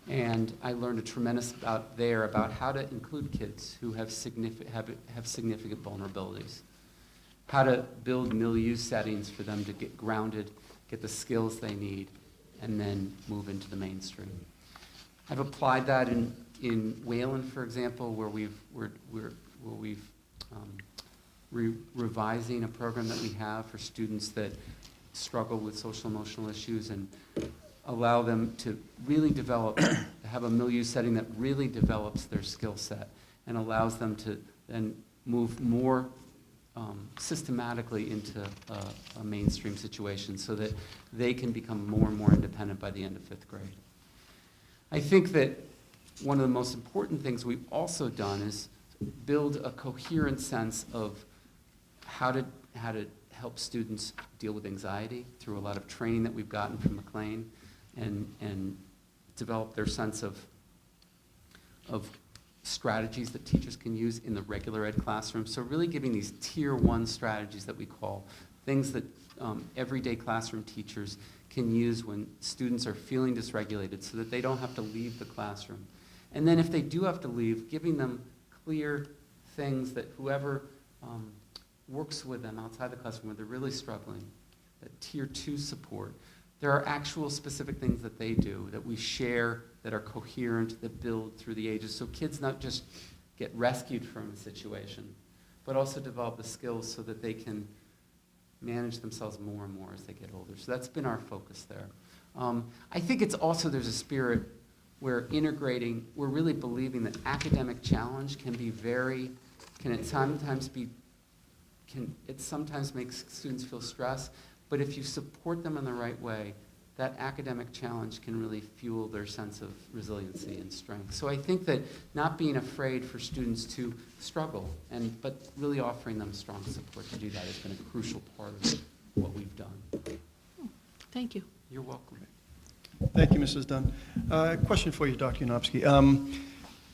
And I learned a tremendous about how to include kids who have significant vulnerabilities, how to build milieu settings for them to get grounded, get the skills they need, and then move into the mainstream. I've applied that in Wayland, for example, where we're revising a program that we have for students that struggle with social emotional issues and allow them to really develop, have a milieu setting that really develops their skill set and allows them to then move more systematically into a mainstream situation so that they can become more and more independent by the end of 5th grade. I think that one of the most important things we've also done is build a coherent sense of how to help students deal with anxiety through a lot of training that we've gotten from McLean, and develop their sense of strategies that teachers can use in the regular ed classroom. So really giving these tier 1 strategies that we call things that everyday classroom teachers can use when students are feeling dysregulated so that they don't have to leave the classroom. And then if they do have to leave, giving them clear things that whoever works with them outside the classroom where they're really struggling, that tier 2 support. There are actual specific things that they do that we share that are coherent, that build through the ages. So kids not just get rescued from a situation, but also develop the skills so that they can manage themselves more and more as they get older. So that's been our focus there. I think it's also, there's a spirit where integrating, we're really believing that academic challenge it sometimes makes students feel stress, but if you support them in the right way, that academic challenge can really fuel their sense of resiliency and strength. So I think that not being afraid for students to struggle, but really offering them strong support to do that has been a crucial part of what we've done. Thank you. You're welcome. Thank you, Mrs. Dunn. Question for you, Dr. Unobskey.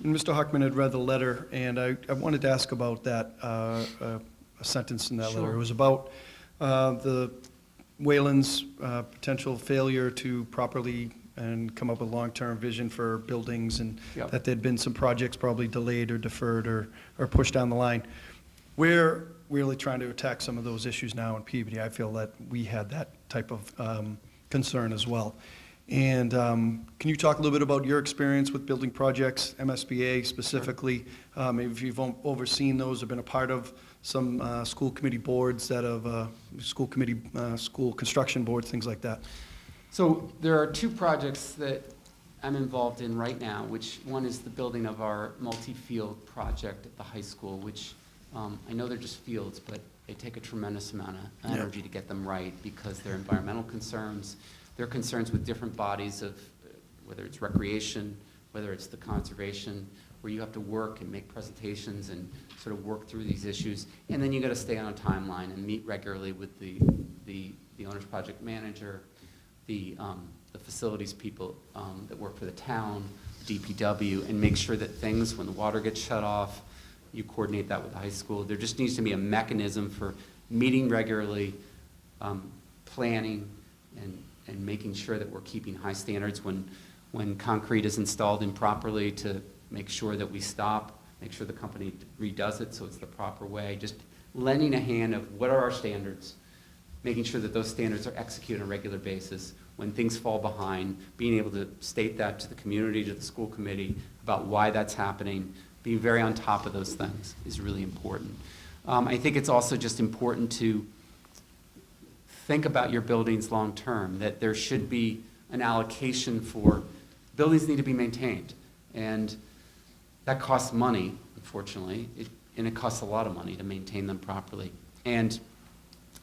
Mr. Hockman had read the letter, and I wanted to ask about that, a sentence in that letter. Sure. It was about the Wayland's potential failure to properly and come up with long-term vision for buildings, and Yep. that there'd been some projects probably delayed or deferred or pushed down the line. We're really trying to attack some of those issues now in Peabody. I feel that we had that type of concern as well. And can you talk a little bit about your experience with building projects, MSBA specifically? Maybe if you've overseen those or been a part of some school committee boards that have, school construction boards, things like that. So there are 2 projects that I'm involved in right now, which one is the building of our multi-field project at the high school, which I know they're just fields, but they take a tremendous amount of energy to get them right because they're environmental concerns. There are concerns with different bodies of, whether it's recreation, whether it's the conservation, where you have to work and make presentations and sort of work through these issues. And then you got to stay on a timeline and meet regularly with the owner's project manager, the facilities people that work for the town, DPW, and make sure that things, when the water gets shut off, you coordinate that with the high school. There just needs to be a mechanism for meeting regularly, planning, and making sure that we're keeping high standards when concrete is installed improperly, to make sure that we stop, make sure the company redoes it so it's the proper way. Just lending a hand of what are our standards, making sure that those standards are executed on a regular basis. When things fall behind, being able to state that to the community, to the school committee, about why that's happening, being very on top of those things is really important. I think it's also just important to think about your buildings long-term, that there should be an allocation for, buildings need to be maintained. And that costs money, unfortunately, and it costs a lot of money to maintain them properly. And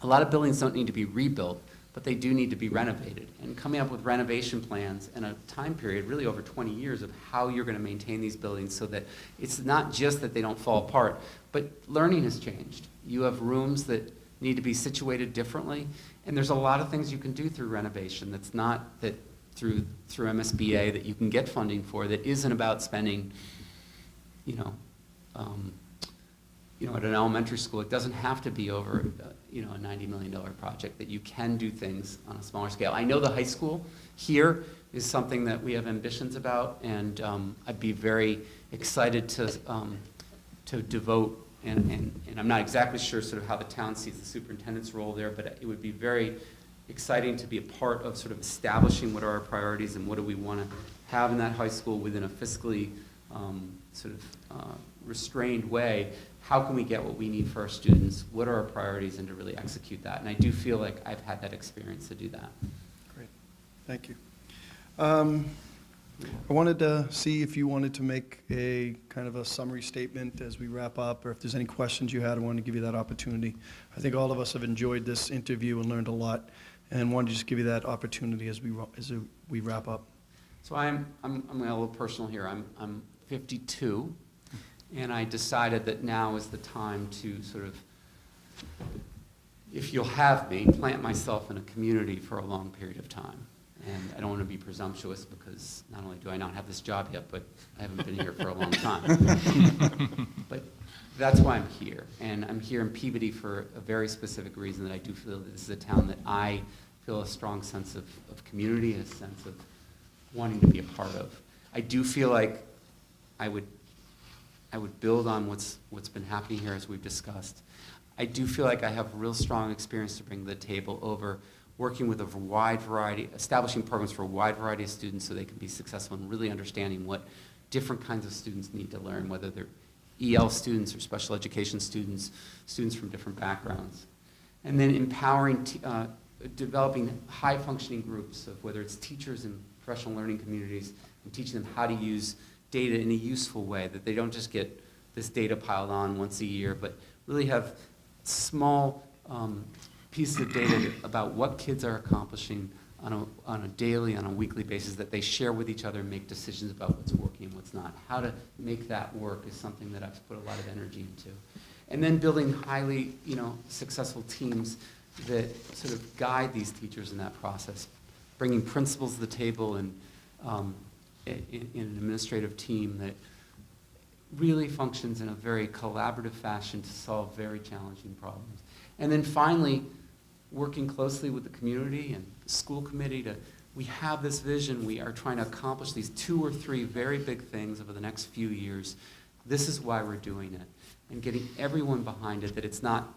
a lot of buildings don't need to be rebuilt, but they do need to be renovated. And coming up with renovation plans and a time period, really over 20 years, of how you're going to maintain these buildings so that it's not just that they don't fall apart, but learning has changed. You have rooms that need to be situated differently, and there's a lot of things you can do through renovation that's not that through MSBA that you can get funding for, that isn't about spending, at an elementary school. It doesn't have to be over, a $90 million project, that you can do things on a smaller scale. I know the high school here is something that we have ambitions about, and I'd be very excited to devote, and I'm not exactly sure sort of how the town sees the superintendent's role there, but it would be very exciting to be a part of sort of establishing what are our priorities and what do we want to have in that high school within a fiscally restrained way. How can we get what we need for our students? What are our priorities, and to really execute that? And I do feel like I've had that experience to do that. Great, thank you. I wanted to see if you wanted to make a kind of a summary statement as we wrap up, or if there's any questions you had. I wanted to give you that opportunity. I think all of us have enjoyed this interview and learned a lot, and wanted to just give you that opportunity as we wrap up. So I'm a little personal here. I'm 52, and I decided that now is the time to sort of, if you'll have me, plant myself in a community for a long period of time. And I don't want to be presumptuous because not only do I not have this job yet, but I haven't been here for a long time. But that's why I'm here. And I'm here in Peabody for a very specific reason, that I do feel that this is a town that I feel a strong sense of community, a sense of wanting to be a part of. I do feel like I would build on what's been happening here, as we've discussed. I do feel like I have real strong experience to bring to the table over working with a wide variety, establishing programs for a wide variety of students so they can be successful and really understanding what different kinds of students need to learn, whether they're EL students or special education students, students from different backgrounds. And then empowering, developing high-functioning groups of whether it's teachers and professional learning communities, and teaching them how to use data in a useful way, that they don't just get this data piled on once a year, but really have small pieces of data about what kids are accomplishing on a daily, on a weekly basis, that they share with each other and make decisions about what's working and what's not. How to make that work is something that I've put a lot of energy into. And then building highly, successful teams that sort of guide these teachers in that process, bringing principals to the table and in an administrative team that really functions in a very collaborative fashion to solve very challenging problems. And then finally, working closely with the community and the school committee we have this vision, we are trying to accomplish these 2 or 3 very big things over the next few years. This is why we're doing it, and getting everyone behind it, that it's not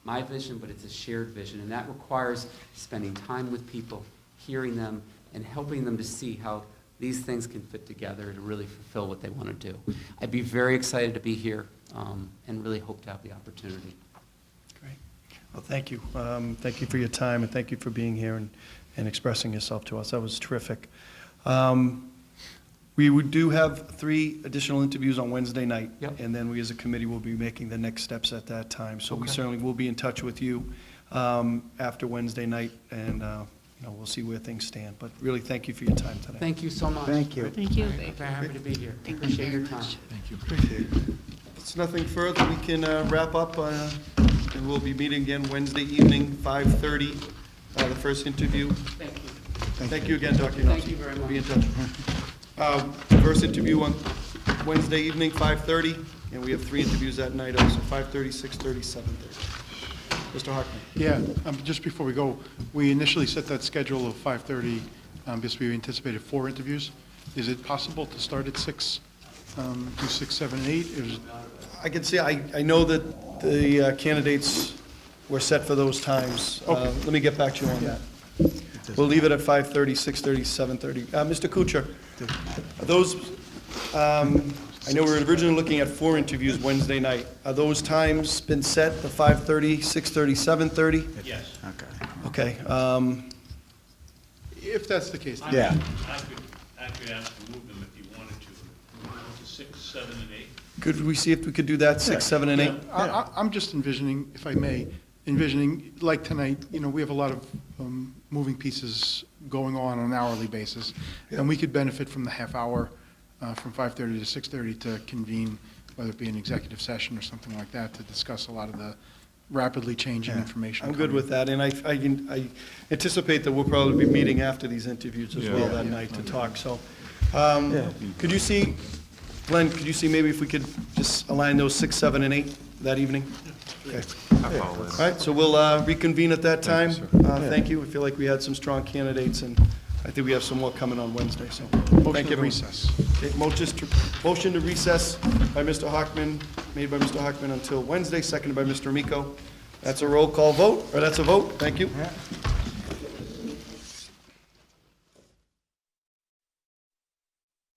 my vision, but it's a shared vision, and that requires spending time with people, hearing them, and helping them to see how these things can fit together to really fulfill what they want to do. I'd be very excited to be here and really hope to have the opportunity. Great. Well, thank you. Thank you for your time, and thank you for being here and expressing yourself to us. That was terrific. We do have 3 additional interviews on Wednesday night. Yep. And then we as a committee will be making the next steps at that time. So we Okay. certainly will be in touch with you after Wednesday night, and we'll see where things stand. But really, thank you for your time today. Thank you so much. Thank you. Thank you. I'm very happy to be here. Appreciate your time. Thank you. Appreciate it. If it's nothing further, we can wrap up, and we'll be meeting again Wednesday evening, 5:30, the first interview. Thank you. Thank you again, Dr. Unobskey. Thank you very much. Be in touch. First interview on Wednesday evening, 5:30, and we have 3 interviews that night also, 5:30, 6:30, 7:30. Mr. Hartman. Yeah, just before we go, we initially set that schedule of 5:30 because we anticipated 4 interviews. Is it possible to start at 6, do 6, 7, and 8? I can see, I know that the candidates were set for those times. Let me get back to you on that. We'll leave it at 5:30, 6:30, 7:30. Mr. Kuchar, are those, I know we were originally looking at 4 interviews Wednesday night. Are those times been set, the 5:30, 6:30, 7:30? Yes. Okay. If that's the case. Yeah. I could ask to move them if you wanted to. Move them to 6, 7, and 8. Could we see if we could do that, 6, 7, and 8? I'm just envisioning, if I may, like tonight, we have a lot of moving pieces going on an hourly basis, and we could benefit from the half hour from 5:30 to 6:30 to convene, whether it be an executive session or something like that, to discuss a lot of the rapidly changing information. I'm good with that, and I anticipate that we'll probably be meeting after these interviews as well that night to talk, so. Could you see, Glenn, could you see maybe if we could just align those 6, 7, and 8 that evening? Okay. All right, so we'll reconvene at that time. Thank you. I feel like we had some strong candidates, and I think we have some more coming on Wednesday, so. Thank you. Recess. Okay, motion to recess by Mr. Hockman, made by Mr. Hockman until Wednesday, seconded by Mr. Amico. That's a roll call vote, or that's a vote. Thank you.